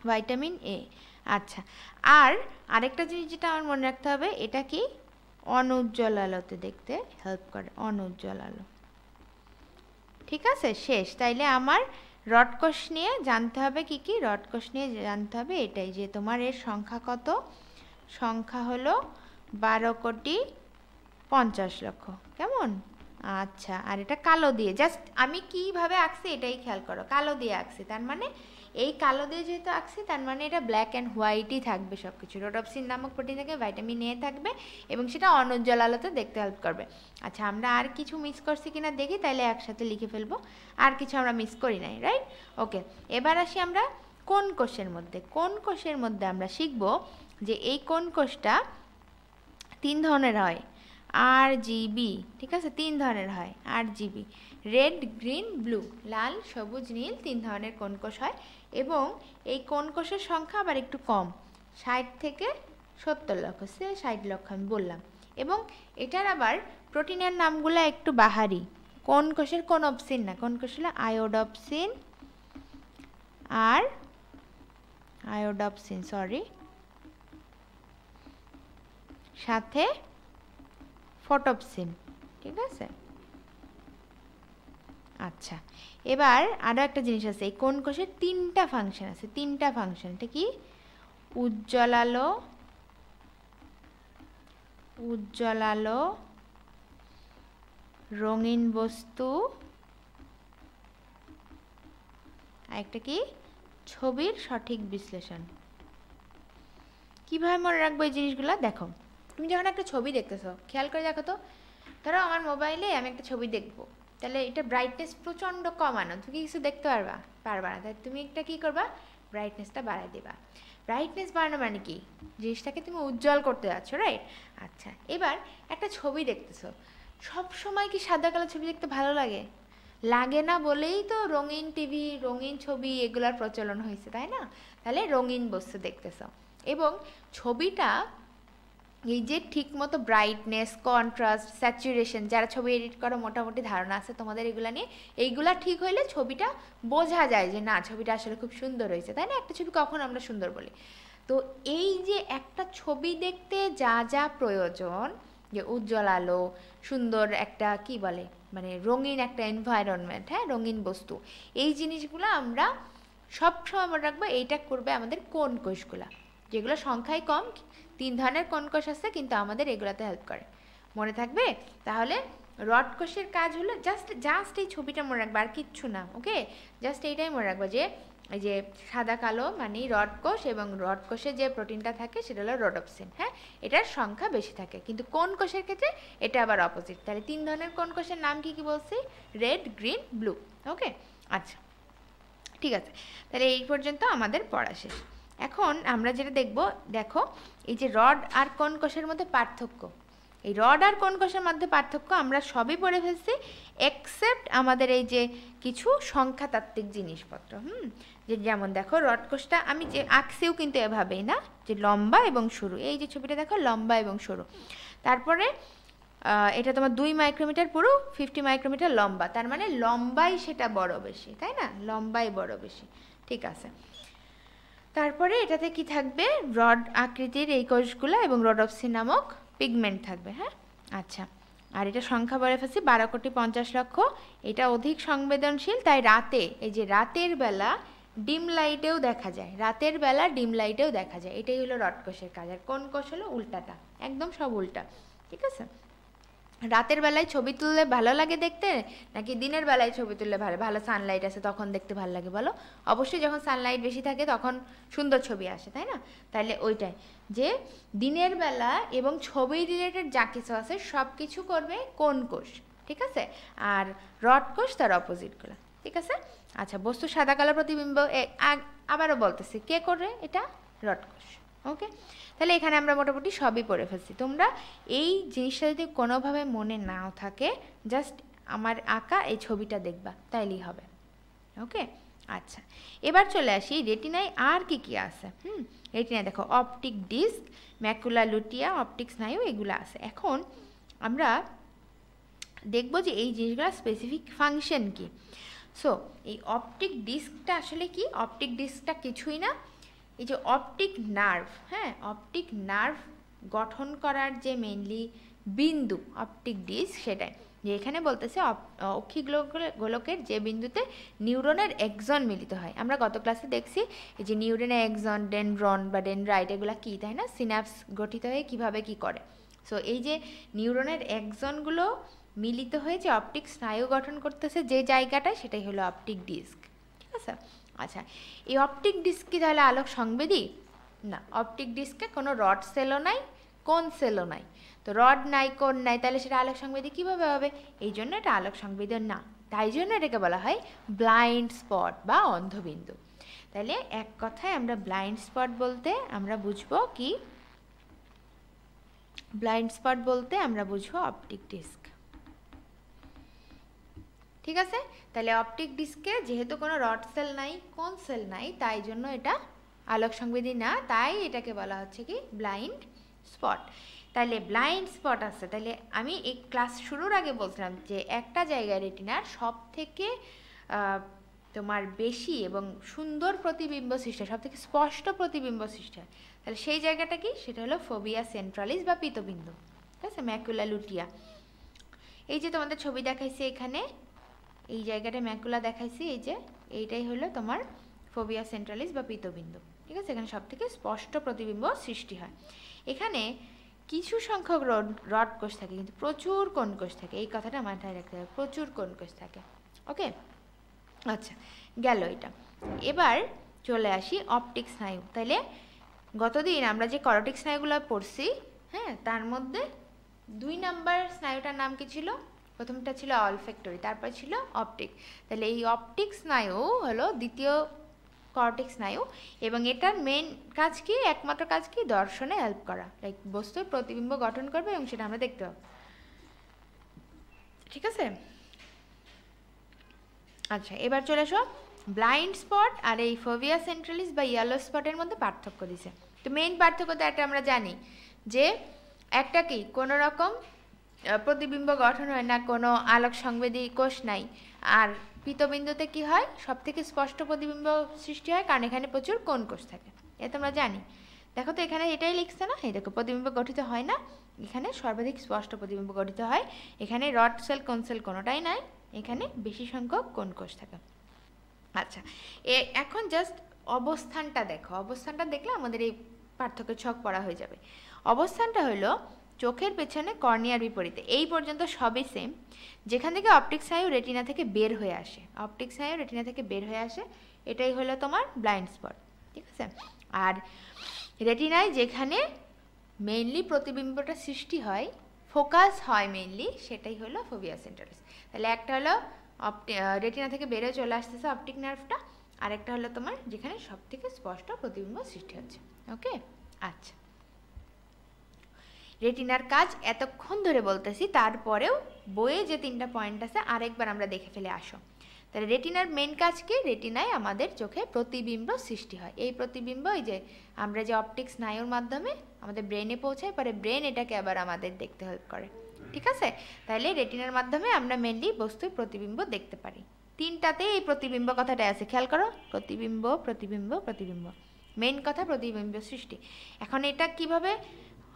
ভাইটামিন এ। আচ্ছা, আর আরেকটা জিনিস যেটা আমার মনে রাখতে হবে, এটা কি অনুজ্জ্বল আলোতে দেখতে হেল্প করে, অনুজ্জ্বল আলো, ঠিক আছে। শেষ। তাইলে আমার রডকোষ নিয়ে জানতে হবে কি কি, রডকোষ নিয়ে জানতে হবে এটাই যে তোমার এর সংখ্যা কত, সংখ্যা হলো 12,50,00,000, কেমন? আচ্ছা, আর এটা কালো দিয়ে, জাস্ট আমি কিভাবে আঁকছি এটাই খেয়াল করো, কালো দিয়ে আঁকছি, তার মানে এই কালো দিয়ে যেহেতু আঁকছি তার মানে এটা ব্ল্যাক অ্যান্ড হোয়াইটই থাকবে সব কিছু। রোডোপসিন নামক প্রোটিন থেকে ভাইটামিন এ থাকবে এবং সেটা অনুজ্জ্বল আলোতে দেখতে হেল্প করবে। আচ্ছা, আমরা আর কিছু মিস করছি কিনা দেখি, তাইলে একসাথে লিখে ফেলবো। আর কিছু আমরা মিস করি নাই, রাইট? ওকে, এবার আসি আমরা কোন কোষের মধ্যে। কোন কোষের মধ্যে আমরা শিখব যে এই কোন কোষটা 3 ধরনের হয়, RGB, ঠিক আছে, 3 ধরনের হয় RGB, রেড, গ্রিন, ব্লু, লাল, সবুজ, নীল, 3 ধরনের কোন কোষ হয়। এবং এই কোন কোষের সংখ্যা আবার একটু কম, 60 থেকে 70 লক্ষ, সে 60 লক্ষ আমি বললাম। এবং এটার আবার প্রোটিনের নামগুলো একটু বাহারি, কোন কোষের কোনপসিন না, কোন কোষ হলো আয়োডপসিন আর আয়োডপসিন, সরি, সাথে ফটোপসিন, ঠিক আছে। আচ্ছা, এবার আরও একটা জিনিস আছে, এই কোন কোষের 3টা ফাংশন আছে, 3টা ফাংশন, এটা কি? উজ্জ্বল আলো, উজ্জ্বল আলো, রঙিন বস্তু, আর একটা কি? ছবির সঠিক বিশ্লেষণ। কিভাবে মনে রাখবো এই জিনিসগুলো? দেখো, তুমি যখন একটা ছবি দেখতেছো, খেয়াল করে দেখো তো, ধরো আমার মোবাইলে আমি একটা ছবি দেখবো, তাহলে এটা ব্রাইটনেস প্রচণ্ড কমানো, তুমি কিছু দেখতে পারবা না, তাই তুমি একটা কী করবা, ব্রাইটনেসটা বাড়াই দেবা। ব্রাইটনেস বাড়ানো মানে কি? জিনিসটাকে তুমি উজ্জ্বল করতে যাচ্ছ, রাইট? আচ্ছা, এবার একটা ছবি দেখতেছো, সব সময় কি সাদা কালো ছবি দেখতে ভালো লাগে? লাগে না বলেই তো রঙিন টিভি, রঙিন ছবি এগুলার প্রচলন হয়েছে, তাই না? তাহলে রঙিন বস্তু দেখতেছো, এবং ছবিটা এই যে ঠিক মতো ব্রাইটনেস, কন্ট্রাস্ট, স্যাচুরেশন, যারা ছবি এডিট করো মোটামুটি ধারণা আছে তোমাদের এগুলা নিয়ে, এইগুলা ঠিক হইলে ছবিটা বোঝা যায় যে না, ছবিটা আসলে খুব সুন্দর হয়েছে, তাই না? একটা ছবি কখন আমরা সুন্দর বলি? তো এই যে একটা ছবি দেখতে যা যা প্রয়োজন, যে উজ্জ্বল আলো, সুন্দর একটা কি বলে, মানে রঙিন একটা এনভায়রনমেন্ট, হ্যাঁ, রঙিন বস্তু, এই জিনিসগুলো আমরা সবসময় মনে রাখবো। এইটা করবে আমাদের কোন কোষগুলা, যেগুলো সংখ্যায় কম, 3 ধরনের কোন কোষ আছে, কিন্তু আমাদের এগুলাতে হেল্প করে, মনে থাকবে? তাহলে রড কোষের কাজ হলো জাস্ট এই ছবিটা মনে রাখবে, আর কিচ্ছু না, ওকে? জাস্ট এইটাই মনে রাখবো যে এই যে সাদা কালো মানে রড কোষ, এবং রড কোষে যে প্রোটিনটা থাকে সেটা হলো রোডোপসিন, হ্যাঁ, এটার সংখ্যা বেশি থাকে। কিন্তু কোন কোষের ক্ষেত্রে এটা আবার অপোজিট। তাহলে 3 ধরনের কোন কোষের নাম কি কি বলছি? রেড, গ্রিন, ব্লু, ওকে? আচ্ছা, ঠিক আছে, তাহলে এই পর্যন্ত আমাদের পড়া শেষ। এখন আমরা যেটা দেখব, দেখো এই যে রড আর কোন কোষের মধ্যে পার্থক্য, এই রড আর কোন কোষের মধ্যে পার্থক্য আমরা সবই পড়ে ফেলছি, এক্সেপ্ট আমাদের এই যে কিছু সংখ্যাতাত্ত্বিক জিনিসপত্র। যে যেমন দেখো রড কোষটা আমি যে আঁকছিও কিন্তু এভাবেই না, যে লম্বা এবং সরু, এই যে ছবিটা দেখো লম্বা এবং সরু, তারপরে এটা তোমার 2 মাইক্রোমিটার পুরো, 50 মাইক্রোমিটার লম্বা, তার মানে লম্বাই সেটা বড় বেশি, তাই না? লম্বাই বড় বেশি, ঠিক আছে। তারপরে এটাতে কি থাকবে? রড আকৃতির এই কোষগুলো এবং রোডোপসিন নামক পিগমেন্ট থাকবে, হ্যাঁ। আচ্ছা, আর এটা সংখ্যা বলে ফেলছি 12,50,00,000। এটা অধিক সংবেদনশীল, তাই রাতে, এই যে রাতের বেলা ডিম লাইটেও দেখা যায়, রাতের বেলা ডিম লাইটেও দেখা যায়, এটাই হলো রড কোষের কাজ। আর কোন কোষ হলো উল্টাটা, একদম সব উল্টা, ঠিক আছে। রাতের বেলায় ছবি তুললে ভালো লাগে দেখতে, নাকি দিনের বেলায় ছবি তুললে ভালো সানলাইট আছে তখন দেখতে ভালো লাগে বলো? অবশ্যই যখন সানলাইট বেশি থাকে তখন সুন্দর ছবি আসে, তাই না? তাহলে ওইটাই যে দিনের বেলা এবং ছবি রিলেটেড যা কিছু আছে সব কিছু করবে কোন কোষ, ঠিক আছে। আর রড কোষ তার অপোজিটগুলো, ঠিক আছে। আচ্ছা, বস্তু সাদা কালো প্রতিবিম্ব, আবারও বলতেছি, কে করে এটা? রড কোষ, ওকে। তাহলে এখানে আমরা মোটামুটি সবই পড়ে ফেলছি। তোমরা এই জিনিসটা যদি কোনোভাবে মনে নাও থাকে, জাস্ট আমার আঁকা এই ছবিটা দেখবা, তাইলেই হবে, ওকে। আচ্ছা, এবার চলে আসি রেটিনায় আর কি কি আছে। রেটিনায় দেখো অপটিক ডিস্ক, ম্যাকুলা লুটিয়া, অপটিক স্নায়ু, এগুলো আছে। এখন আমরা দেখব যে এই জিনিসগুলো স্পেসিফিক ফাংশন কি। সো এই অপটিক ডিস্কটা আসলে কি? অপটিক ডিস্কটা কিছুই না, এই যে অপটিক নার্ভ, হ্যাঁ, অপটিক নার্ভ গঠন করার যে মেইনলি বিন্দু অপটিক ডিস্ক, সেটাই যে এখানে বলতেছে অক্ষিক গোলকের যে বিন্দুতে নিউরনের এক্সন মিলিত হয়। আমরা গত ক্লাসে দেখছি এই যে নিউরনের এক্সন, ডেনড্রন বা ডেনড্রাইট এগুলো কী, তাই না? সিনাপস গঠিত হয়ে কিভাবে কি করে। সো এই যে নিউরনের এক্সনগুলো মিলিত হয়ে যে অপটিক স্নায়ু গঠন করতেছে যে জায়গাটায়, সেটাই হলো অপটিক ডিস্ক, ঠিক আছে? আচ্ছা, এই অপটিক ডিস্ক কি তাহলে আলোক সংবেদী? না, অপটিক ডিস্কে কোনো রড সেলও নাই, কোন সেলও নাই। তো রড নাই, কোন নাই, তাহলে সেটা আলোক সংবেদী কীভাবে হবে? এই জন্য এটা আলোক সংবেদী না, তাই জন্য এটাকে বলা হয় ব্লাইন্ড স্পট বা অন্ধবিন্দু। তাহলে এক কথায় আমরা ব্লাইন্ড স্পট বলতে আমরা বুঝবো কি? ব্লাইন্ড স্পট বলতে আমরা বুঝবো অপটিক ডিস্ক, ঠিক আছে? তাহলে অপটিক ডিস্কে যেহেতু কোনো রড সেল নাই, কোন সেল নাই, তাই জন্য এটা আলোক সংবেদী না, তাই এটাকে বলা হচ্ছে কি ব্লাইন্ড স্পট। তাহলে ব্লাইন্ড স্পট আছে, তাহলে আমি এই ক্লাস শুরুর আগে বলছিলাম যে একটা জায়গায় রেটিনার সব থেকে তোমার বেশি এবং সুন্দর প্রতিবিম্ব সৃষ্টি হয়, সব থেকে স্পষ্ট প্রতিবিম্ব সৃষ্টি হয়, তাহলে সেই জায়গাটা কি? সেটা হলো ফোবিয়া সেন্ট্রালিস বা পীতবিন্দু, ঠিক আছে? ম্যাকুলা লুটিয়া, এই যে তোমাদের ছবি দেখাইছি এখানে, এই জায়গাটা ম্যাকুলা দেখাইছি, এই যে এইটাই হলো তোমার ফোবিয়া সেন্ট্রালিস বা পীতবিন্দু, ঠিক আছে? এখানে সব থেকে স্পষ্ট প্রতিবিম্ব সৃষ্টি হয়। এখানে কিছু সংখ্যক রড কোষ থাকে, কিন্তু প্রচুর কোণ কোষ থাকে, এই কথাটা মাথায় রাখতে হবে, প্রচুর কোণ কোষ থাকে, ওকে? আচ্ছা, গেল এটা। এবার চলে আসি অপটিক স্নায়ু। তাইলে গতদিন আমরা যে করটিক স্নায়ুগুলো পড়ছি, হ্যাঁ, তার মধ্যে 2 নাম্বার স্নায়ুটার নাম কি ছিল? প্রথমটা ছিল অলফ্যাক্টরি, তারপর ছিল অপটিক। তাহলে এই অপটিক স্নায়ু হলো দ্বিতীয় কর্টিক স্নায়ু, এবং এটার মেইন কাজ কি? একমাত্র কাজ কি? দর্শনে হেল্প করা, লাইক বস্তুর প্রতিবিম্ব গঠন করবে এবং সেটা আমরা দেখতে পাবো, ঠিক আছে? আচ্ছা, এবার চলে আসো ব্লাইন্ড স্পট আর এই ফোবিয়া সেন্ট্রালিস বা ইয়েলো স্পটের মধ্যে পার্থক্য দিছে। তো মেইন পার্থক্যটা একটা আমরা জানি যে একটা কি কোনো রকম প্রতিবিম্ব গঠন হয় না, কোনো আলোক সংবেদী কোষ নাই, আর পীতবিন্দুতে কি হয়? সব থেকে স্পষ্ট প্রতিবিম্ব সৃষ্টি হয়, কারণ এখানে প্রচুর কোণ কোষ থাকে, এটা আমরা জানি। দেখো তো এখানে এটাই লিখছে না, এই দেখো প্রতিবিম্ব গঠিত হয় না, এখানে সর্বাধিক স্পষ্ট প্রতিবিম্ব গঠিত হয়। এখানে রড সেল, কোন সেল কোনোটাই নাই, এখানে বেশি সংখ্যক কোণ কোষ থাকে। আচ্ছা, এখন জাস্ট অবস্থানটা দেখো, অবস্থানটা দেখলে আমাদের এই পার্থক্য ছক পড়া হয়ে যাবে। অবস্থানটা হলো চোখের পেছনে কর্নিয়ার বিপরীতে, এই পর্যন্ত সবই সেম। যেখান থেকে অপটিক স্নায়ু রেটিনা থেকে বের হয়ে আসে, অপটিক স্নায়ু রেটিনা থেকে বের হয়ে আসে, এটাই হলো তোমার ব্লাইন্ড স্পট, ঠিক আছে? আর রেটিনায় যেখানে মেইনলি প্রতিবিম্বটা সৃষ্টি হয়, ফোকাস হয় মেইনলি, সেটাই হলো ফোবিয়া সেন্ট্রালিস। তাহলে একটা হলো রেটিনা থেকে বেরোয় চলে আসতেছে অপটিক নার্ভটা, আর একটা হলো তোমার যেখানে সব থেকে স্পষ্ট প্রতিবিম্ব সৃষ্টি হচ্ছে, ওকে? আচ্ছা, রেটিনার কাজ এতক্ষণ ধরে বলতেছি, তারপরেও বইয়ে যে 3টা পয়েন্ট আছে আরেকবার আমরা দেখে ফেলে আসো। তাহলে রেটিনার মেন কাজ কি? রেটিনায় আমাদের চোখে প্রতিবিম্ব সৃষ্টি হয়, এই প্রতিবিম্ব এই যে আমরা যে অপটিক স্নায়ুর মাধ্যমে আমাদের ব্রেনে পৌঁছায়, পরে ব্রেন এটাকে আবার আমাদের দেখতে হেল্প করে, ঠিক আছে? তাহলে রেটিনার মাধ্যমে আমরা মেনলি বস্তুর প্রতিবিম্ব দেখতে পারি। 3টাতে এই প্রতিবিম্ব কথাটা আছে, খেয়াল করো, প্রতিবিম্ব প্রতিবিম্ব প্রতিবিম্ব, মেন কথা প্রতিবিম্ব সৃষ্টি। এখন এটা কিভাবে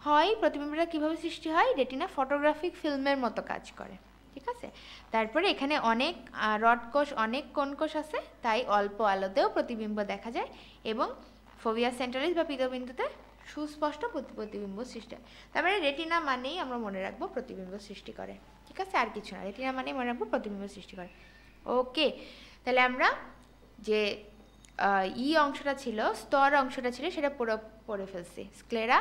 হয়, প্রতিবিম্বটা কীভাবে সৃষ্টি হয়? রেটিনা ফটোগ্রাফিক ফিল্মের মতো কাজ করে, ঠিক আছে? তারপরে এখানে অনেক রড কোষ, অনেক কোণ কোষ আছে, তাই অল্প আলোতেও প্রতিবিম্ব দেখা যায়, এবং ফোবিয়া সেন্ট্রালিস বা পীতবিন্দুতে সুস্পষ্ট প্রতিবিম্ব সৃষ্টি হয়। তারপরে রেটিনা মানেই আমরা মনে রাখবো প্রতিবিম্ব সৃষ্টি করে, ঠিক আছে? আর কিছু না, রেটিনা মানেই মনে রাখবো প্রতিবিম্ব সৃষ্টি করে, ওকে? তাহলে আমরা যে অংশটা ছিল, স্তর অংশটা ছিল, সেটা পুরো পড়ে ফেলছি, স্ক্লেরা,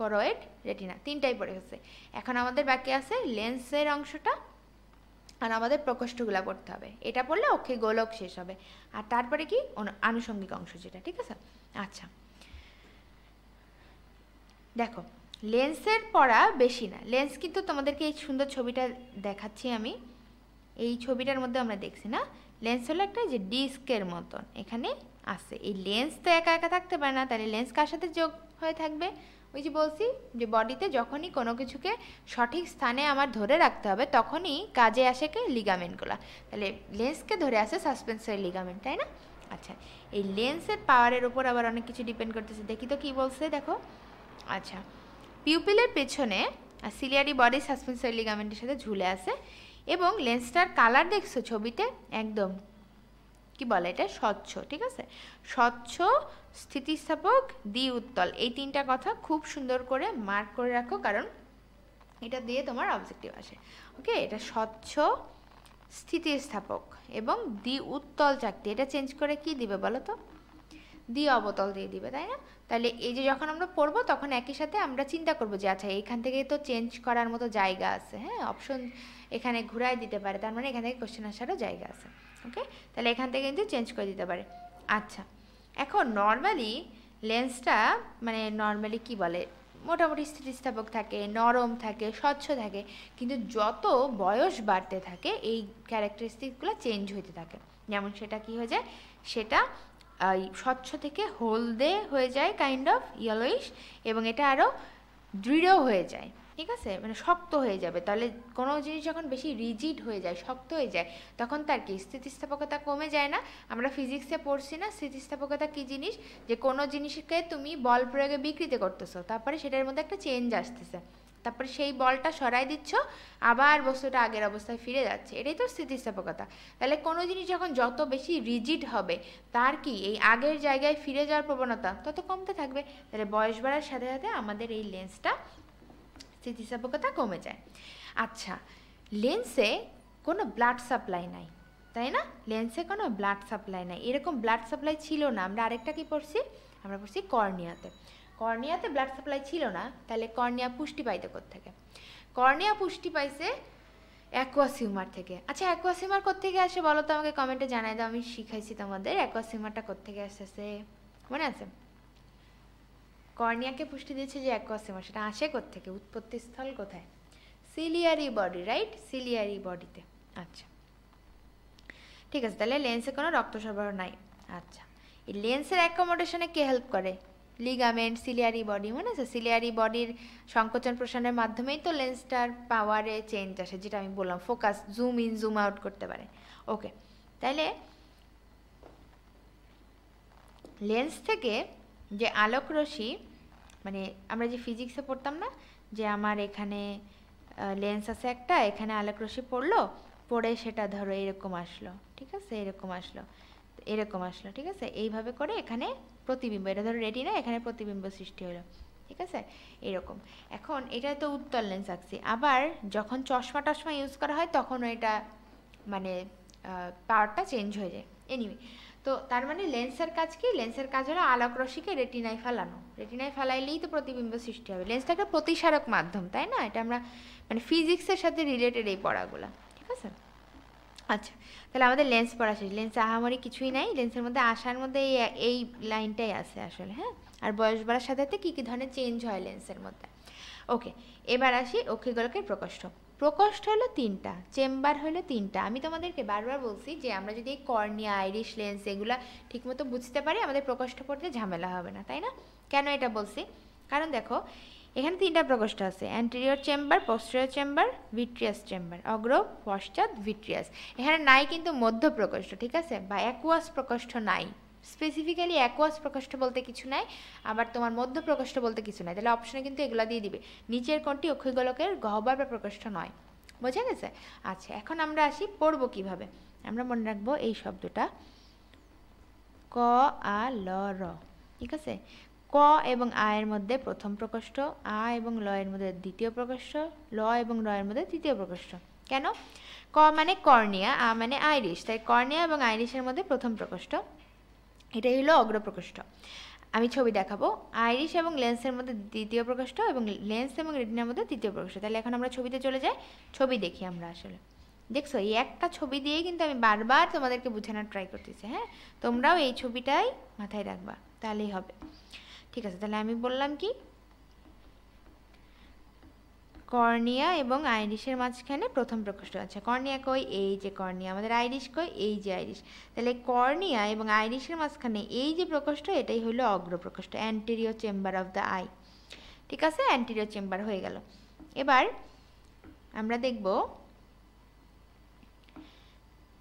করয়েড, রেটিনা, 3টাই পড়ে গেছে। এখন আমাদের বাকি আছে লেন্সের অংশটা, আর আমাদের প্রকোষ্ঠগুলা পড়তে হবে, এটা পড়লে ওকে গোলক শেষ হবে। আর তারপরে কি আনুষঙ্গিক অংশ যেটা, ঠিক আছে? আচ্ছা, দেখো লেন্সের পড়া বেশি না, লেন্স কিন্তু তোমাদেরকে এই সুন্দর ছবিটা দেখাচ্ছি আমি, এই ছবিটার মধ্যে আমরা দেখছি না, লেন্স হলো একটা যে ডিস্কের মতন এখানে আছে। এই লেন্স তো একা একা থাকতে পারে না, তাহলে লেন্স কার সাথে যোগ হয়ে থাকবে? ওই যে বলছি যে বডিতে যখনই কোনো কিছুকে সঠিক স্থানে আমার ধরে রাখতে হবে তখনই কাজে আসে কি লিগামেন্টগুলো। তাহলে লেন্সকে ধরে আসে সাসপেন্সরি লিগামেন্ট, তাই না? আচ্ছা, এই লেন্সের পাওয়ারের উপর আবার অনেক কিছু ডিপেন্ড করতেছে। দেখি তো কী বলছে, দেখো। আচ্ছা, পিউপিলের পেছনে সিলিয়ারি বডি সাসপেন্সরি লিগামেন্টের সাথে ঝুলে আছে এবং লেন্সটার কালার দেখছো ছবিতে, একদম কি বলে এটা, স্বচ্ছ, ঠিক আছে? স্বচ্ছ, স্থিতিস্থাপক, দ্বি উত্তল, এই তিনটা কথা খুব সুন্দর করে মার্ক করে রাখো, কারণ এটা দিয়ে তোমার অবজেক্টিভ আসে। ওকে, এটা স্বচ্ছ, স্থিতিস্থাপক এবং দ্বি উত্তল চাকতি। এটা চেঞ্জ করে কি দিবে বলো তো? দ্বি অবতল দিয়ে দিবে, তাই না? তাহলে এই যে যখন আমরা পড়বো তখন একই সাথে আমরা চিন্তা করবো যে আচ্ছা এইখান থেকে তো চেঞ্জ করার মতো জায়গা আছে, হ্যাঁ, অপশন এখানে ঘুরাই দিতে পারে, তার মানে এখান থেকে কোশ্চেন আসারও জায়গা আছে। ওকে, তাহলে এখান থেকে কিন্তু চেঞ্জ করে দিতে পারে। আচ্ছা, এখন নর্মালি লেন্সটা মানে নর্মালি কি বলে, মোটামুটি স্থিতিস্থাপক থাকে, নরম থাকে, স্বচ্ছ থাকে, কিন্তু যত বয়স বাড়তে থাকে এই ক্যারেক্টারিস্টিকগুলো চেঞ্জ হতে থাকে। যেমন সেটা কি হয়ে যায়, সেটা স্বচ্ছ থেকে হলদে হয়ে যায়, কাইন্ড অফ ইয়েলোইশ, এবং এটা আরও দৃঢ় হয়ে যায়, ঠিক আছে, মানে শক্ত হয়ে যাবে। তাহলে কোনো জিনিস যখন বেশি রিজিড হয়ে যায়, শক্ত হয়ে যায়, তখন তার কি স্থিতিস্থাপকতা কমে যায় না? আমরা ফিজিক্সে পড়ছি না স্থিতিস্থাপকতা কী জিনিস, যে কোনো জিনিসকে তুমি বল প্রয়োগে বিকৃত করতেছো, তারপরে সেটার মধ্যে একটা চেঞ্জ আসতেছে, তারপরে সেই বলটা সরাই দিচ্ছ, আবার বস্তুটা আগের অবস্থায় ফিরে যাচ্ছে, এটাই তো স্থিতিস্থাপকতা। তাহলে কোনো জিনিস যখন যত বেশি রিজিড হবে তার কি এই আগের জায়গায় ফিরে যাওয়ার প্রবণতা তত কমতে থাকবে। তাহলে বয়স বাড়ার সাথে সাথে আমাদের এই লেন্সটা স্থিতিস্থাপকতা কমে যায়। আচ্ছা, লেন্সে কোনো ব্লাড সাপ্লাই নাই, তাই না? লেন্সে কোনো ব্লাড সাপ্লাই নাই, এরকম ব্লাড সাপ্লাই ছিল না। আমরা আরেকটা কি পড়ছি, আমরা পড়ছি কর্নিয়াতে। কর্নিয়াতে ব্লাড সাপ্লাই ছিল না, তাহলে কর্নিয়া পুষ্টি পাইতে কোত্থেকে? কর্নিয়া পুষ্টি পাইছে অ্যাকুয়াস হিউমার থেকে। আচ্ছা, অ্যাকুয়াস হিউমার কোত্থেকে আসে বলো তো আমাকে, কমেন্টে জানাই দাও, আমি শিখাইছি তোমাদের অ্যাকুয়াস হিউমারটা কোত্থেকে আসতেছে, মনে আছে? কর্নিয়াকে পুষ্টি দিচ্ছে যে অ্যাকুয়াস হিউমার, সেটা আসে কোত্থেকে, উৎপত্তি স্থল কোথায়? সিলিয়ারি বডি, রাইট, সিলিয়ারি বডিতে। আচ্ছা, ঠিক আছে, তাহলে লেন্সে কোনো রক্ত সরবরাহ নাই। আচ্ছা, এই লেন্সের অ্যাকোমোডেশনে কে হেল্প করে? লিগামেন্ট, সিলিয়ারি বডি, মনে আছে? সিলিয়ারি বডির সংকোচন প্রসারণের মাধ্যমেই তো লেন্সটার পাওয়ারে চেঞ্জ আসে, যেটা আমি বললাম, focus, zoom in zoom out করতে পারে। ওকে, তাইলে লেন্স থেকে যে আলোক রশ্মি, মানে আমরা যে ফিজিক্সে পড়তাম না যে আমার এখানে লেন্স আছে একটা, এখানে আলোক রশ্মি পড়লো, পড়ে সেটা ধরো এরকম আসলো, ঠিক আছে, এরকম আসলো, এরকম আসলো, ঠিক আছে, এইভাবে করে এখানে প্রতিবিম্ব, এটা ধরো রেটিনা, এখানে প্রতিবিম্ব সৃষ্টি হলো, ঠিক আছে, এরকম। এখন এটা তো উত্তল লেন্স আঁকছি, আবার যখন চশমা টশমা ইউজ করা হয় তখনও এটা মানে পাওয়ারটা চেঞ্জ হয়ে যায়। এনিওয়ে, তো তার মানে লেন্সের কাজ কি? লেন্সের কাজ হলো আলোক রশ্মিকে রেটিনায় ফেলানো, রেটিনায় ফেলাইলেই তো প্রতিবিম্ব সৃষ্টি হবে। লেন্সটা একটা প্রতিসারক মাধ্যম, তাই না? এটা আমরা মানে ফিজিক্সের সাথে রিলেটেড এই পড়াগুলো, ঠিক আছে। আচ্ছা, তাহলে আমাদের লেন্স পড়া শেষ। লেন্সে আহামরি কিছুই নাই, লেন্সের মধ্যে আসার মধ্যে এই লাইনটাই আছে আসলে, হ্যাঁ। আর বয়স বাড়ার সাথে সাথে কী কী ধরনের চেঞ্জ হয় লেন্সের মধ্যে। ওকে, এবার আসি অক্ষিগোলকের প্রকোষ্ঠ। প্রকোষ্ঠ হলো তিনটা, চেম্বার হলো তিনটা। আমি তোমাদেরকে বারবার বলছি যে আমরা যদি এই কর্নিয়া, আইরিশ লেন্স এগুলা ঠিকমতো বুঝতে পারি, আমাদের প্রকোষ্ঠ পড়তে ঝামেলা হবে না, তাই না? কেন এটা বলছি? কারণ দেখো, এখানে তিনটা প্রকোষ্ঠ আছে, anterior chamber, posterior chamber, vitreous chamber, অগ্র, পশ্চাৎ, ভিট্রিয়াস। এখানে নাই কিন্তু মধ্য প্রকোষ্ঠ, ঠিক আছে, বা অ্যাকুয়াস প্রকোষ্ঠ নাই। স্পেসিফিক্যালি অ্যাকুয়াস প্রকোষ্ঠ বলতে কিছু নাই, আবার তোমার মধ্য প্রকোষ্ঠ বলতে কিছু নাই। তাহলে অপশনে কিন্তু এগুলো দিয়ে দিবে, নিচের কোনটি অক্ষিগোলকের গহ্বর বা প্রকোষ্ঠ নয়। বোঝা গেছে? আচ্ছা, এখন আমরা আসি পড়বো কিভাবে। আমরা মনে রাখবো এই শব্দটা ক, আ, ল, র, ঠিক আছে। ক এবং আ এর মধ্যে প্রথম প্রকোষ্ঠ, আ এবং ল এর মধ্যে দ্বিতীয় প্রকোষ্ঠ, ল এবং র এর মধ্যে তৃতীয় প্রকোষ্ঠ। কেন? ক মানে কর্নিয়া, আ মানে আইরিশ, তাই কর্নিয়া এবং আইরিশের মধ্যে প্রথম প্রকোষ্ঠ, এটাই হলো অগ্রপ্রকোষ্ঠ। আমি ছবি দেখাবো, আইরিশ এবং লেন্সের মধ্যে দ্বিতীয় প্রকোষ্ঠ এবং লেন্স এবং রেটিনার মধ্যে তৃতীয় প্রকোষ্ঠ। তাহলে এখন আমরা ছবিতে চলে যাই, ছবি দেখি আমরা। আসলে দেখছো, এই একটা ছবি দিয়েই কিন্তু আমি বারবার তোমাদেরকে বোঝানোর ট্রাই করতেছি, হ্যাঁ। তোমরাও এই ছবিটাই মাথায় রাখবা, তাহলেই হবে, ঠিক আছে। তাহলে আমি বললাম কি, কর্নিয়া এবং আইরিশের মাঝখানে প্রথম প্রকোষ্ঠ। আচ্ছা, কর্নিয়া কই? এই যে কর্নিয়া। আমাদের আইরিশ কই? এই যে আইরিশ। তাহলে কর্নিয়া এবং আইরিশের মাঝখানে এই যে প্রকোষ্ঠ, এটাই হলো অগ্র প্রকোষ্ঠ, anterior chamber of the I. ঠিক আছে, অ্যান্টেরিয়র চেম্বার হয়ে গেল। এবার আমরা দেখব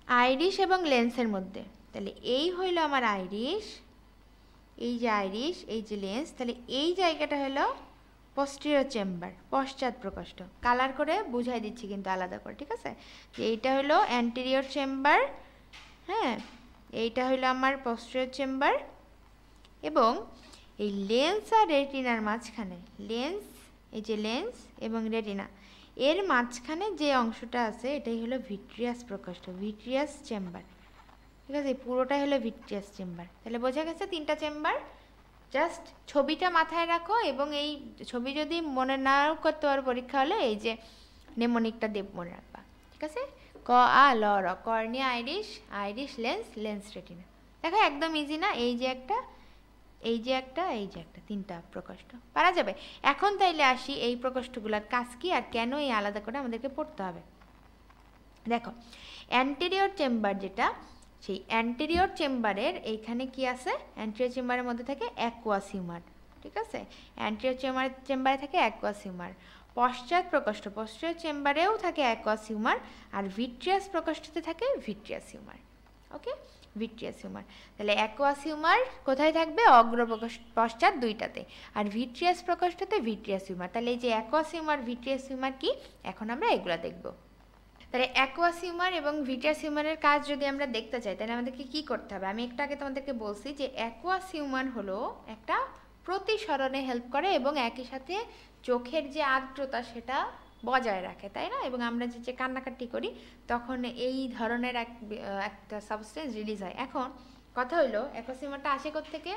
আইরিশ এবং লেন্সের মধ্যে। তাহলে এই হইল আমার আইরিশ, এই যে আইরিশ, এই যে লেন্স, তাহলে এই জায়গাটা হলো পোস্টেরিয়র চেম্বার, পশ্চাৎ প্রকোষ্ঠ। কালার করে বুঝাই দিচ্ছি কিন্তু আলাদা করে, ঠিক আছে। এইটা হলো অ্যান্টেরিয়র চেম্বার, হ্যাঁ, এইটা হলো আমার পোস্টেরিয়র চেম্বার। এবং এই লেন্স আর রেটিনার মাঝখানে, লেন্স, এই যে লেন্স এবং রেটিনা, এর মাঝখানে যে অংশটা আছে এটাই হলো ভিট্রিয়াস প্রকোষ্ঠ, ভিট্রিয়াস চেম্বার, ঠিক আছে। পুরোটাই হলো ভিট্রিয়াস চেম্বার। তাহলে বোঝা গেছে তিনটা চেম্বার। জাস্ট ছবিটা মাথায় রাখো, এবং এই ছবি যদি মনে নাও করতে পারো পরীক্ষা হলে এই যে নেমোনিকটা দেব মনে রাখবা, ঠিক আছে। ক আ ল র, cornea, Irish, Irish lens, lens retina. দেখো একদম ইজি না, এই যে একটা, এই যে একটা, এই যে একটা, তিনটা প্রকোষ্ঠ পারা যাবে। এখন তাইলে আসি এই প্রকোষ্ঠগুলোর কাজ কি আর কেন এই আলাদা করে আমাদেরকে পড়তে হবে। দেখো অ্যান্টেরিয়র চেম্বার যেটা, সেই অ্যান্টেরিয়র চেম্বারের এইখানে কি আছে, অ্যান্টেরিয়র চেম্বারের মধ্যে থাকে অ্যাকুয়াস হিউমার, ঠিক আছে। অ্যান্টেরিয়র চেম্বারে থাকে অ্যাকুয়াস হিউমার। পশ্চাৎ প্রকোষ্ঠ, পশ্চাৎ চেম্বারেও থাকে অ্যাকুয়াস হিউমার, আর ভিট্রিয়াস প্রকোষ্ঠতে থাকে ভিট্রিয়াস হিউমার। ওকে, ভিট্রিয়াস হিউমার। তাহলে অ্যাকুয়াস হিউমার কোথায় থাকবে, অগ্র পশ্চাৎ দুইটাতে, আর ভিট্রিয়াস প্রকোষ্ঠতে ভিট্রিয়াস হিউমার। তাহলে এই যে অ্যাকুয়াস হিউমার, ভিট্রিয়াস হিউমার কি, এখন আমরা এগুলা দেখব। তাহলে অ্যাকুয়াস হিউমার এবং ভিট্রিয়াস হিউমারের কাজ যদি আমরা দেখতে চাই তাহলে আমাদেরকে কি করতে হবে। আমি একটু আগে তোমাদেরকে বলছি যে অ্যাকুয়াস হিউমার হলো একটা প্রতিসরণে হেল্প করে এবং একই সাথে চোখের যে আর্দ্রতা সেটা বজায় রাখে, তাই না। এবং আমরা যে কান্নাকাটি করি তখন এই ধরনের একটা সাবস্টেন্স রিলিজ হয়। এখন কথা হইলো অ্যাকুয়াস হিউমারটা আসে কোত্থেকে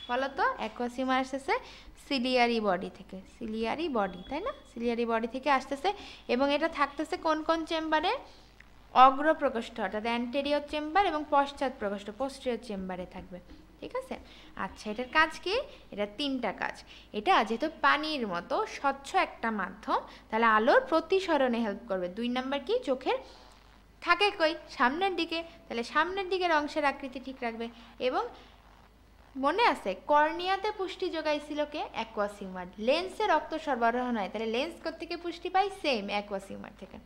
বলো তো। অ্যাকুয়াস হিউমার আসতেছে সিলিয়ারি বডি থেকে, সিলিয়ারি বডি, তাই না, সিলিয়ারি বডি থেকে আসতেছে। এবং এটা থাকতেছে কোন কোন চেম্বারে, অগ্র প্রকোষ্ঠ অর্থাৎ অ্যান্টেরিয়র চেম্বার এবং পশ্চাৎ প্রকোষ্ঠ পোস্টেরিয়র চেম্বারে থাকবে, ঠিক আছে। আচ্ছা, এটার কাজ কি, এটা তিনটা কাজ। এটা যেহেতু পানির মতো স্বচ্ছ একটা মাধ্যম, তাহলে আলোর প্রতিসরণে হেল্প করবে। 2 নাম্বার কি, চোখের থাকে কই, সামনের দিকে, তাহলে সামনের দিকের অংশের আকৃতি ঠিক রাখবে। এবং মনে আছে কর্নিয়াতে পুষ্টি যোগাইছিল কে, অ্যাকুয়াস হিউমার। লেন্সে রক্ত সরবরাহ নয়, তাহলে লেন্স থেকে পুষ্টি পাই, সেম অ্যাকুয়াস হিউমার থেকে।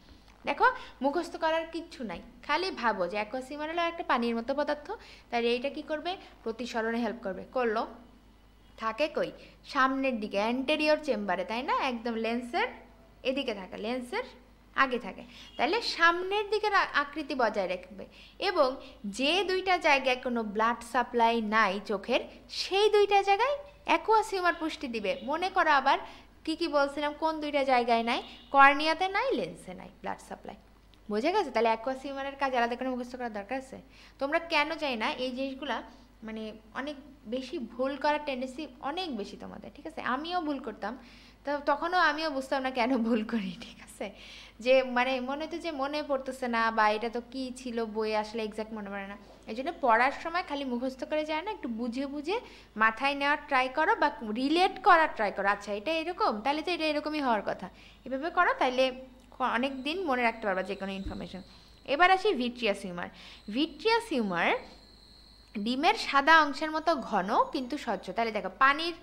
দেখো মুখস্থ করার কিচ্ছু নাই, খালি ভাবো যে অ্যাকুয়াস হিউমার হলো একটা পানির মতো পদার্থ, তাই এইটা কি করবে, প্রতিসরণে হেল্প করবে। করলো, থাকে কই, সামনের দিকে অ্যান্টেরিয়র চেম্বারে, তাই না, একদম লেন্সের এদিকে থাকে, লেন্সের আগে থাকে, তাহলে সামনের দিকের আকৃতি বজায় রাখবে। এবং যে দুইটা জায়গায় কোনো ব্লাড সাপ্লাই নাই চোখের, সেই দুইটা জায়গায় অ্যাকুয়াস হিউমার পুষ্টি দিবে। মনে করো আবার কি কি বলছিলাম, কোন দুইটা জায়গায় নাই, কর্নিয়াতে নাই, লেন্সে নাই ব্লাড সাপ্লাই, বোঝা গেছে। তাহলে অ্যাকুয়াস হিউমারের কাজ আলাদা করে মুখস্থ করার দরকার আছে। তোমরা কেন চাই না এই জিনিসগুলা, মানে অনেক বেশি ভুল করার টেন্ডেন্সি অনেক বেশি তোমাদের, ঠিক আছে। আমিও ভুল করতাম, তো তখনও আমিও বুঝতাম না কেন ভুল করি, ঠিক আছে। যে মানে মনে হতো যে মনে পড়তেছে না, বা এটা তো কী ছিল বই আসলে এক্স্যাক্ট মনে পড়ে না। এই জন্য পড়ার সময় খালি মুখস্থ করে যায় না, একটু বুঝে বুঝে মাথায় নেওয়ার ট্রাই করো বা রিলেট করার ট্রাই করো। আচ্ছা এটা এরকম, তাহলে তো এটা এরকমই হওয়ার কথা, এভাবে করো, তাইলে অনেক দিন মনে রাখতে পারবা যে কোনো ইনফরমেশন। এবার আসি ভিট্রিয়াস হিউমার। ভিট্রিয়াস হিউমার ডিমের সাদা অংশের মতো ঘন কিন্তু স্বচ্ছ। তাহলে দেখো পানির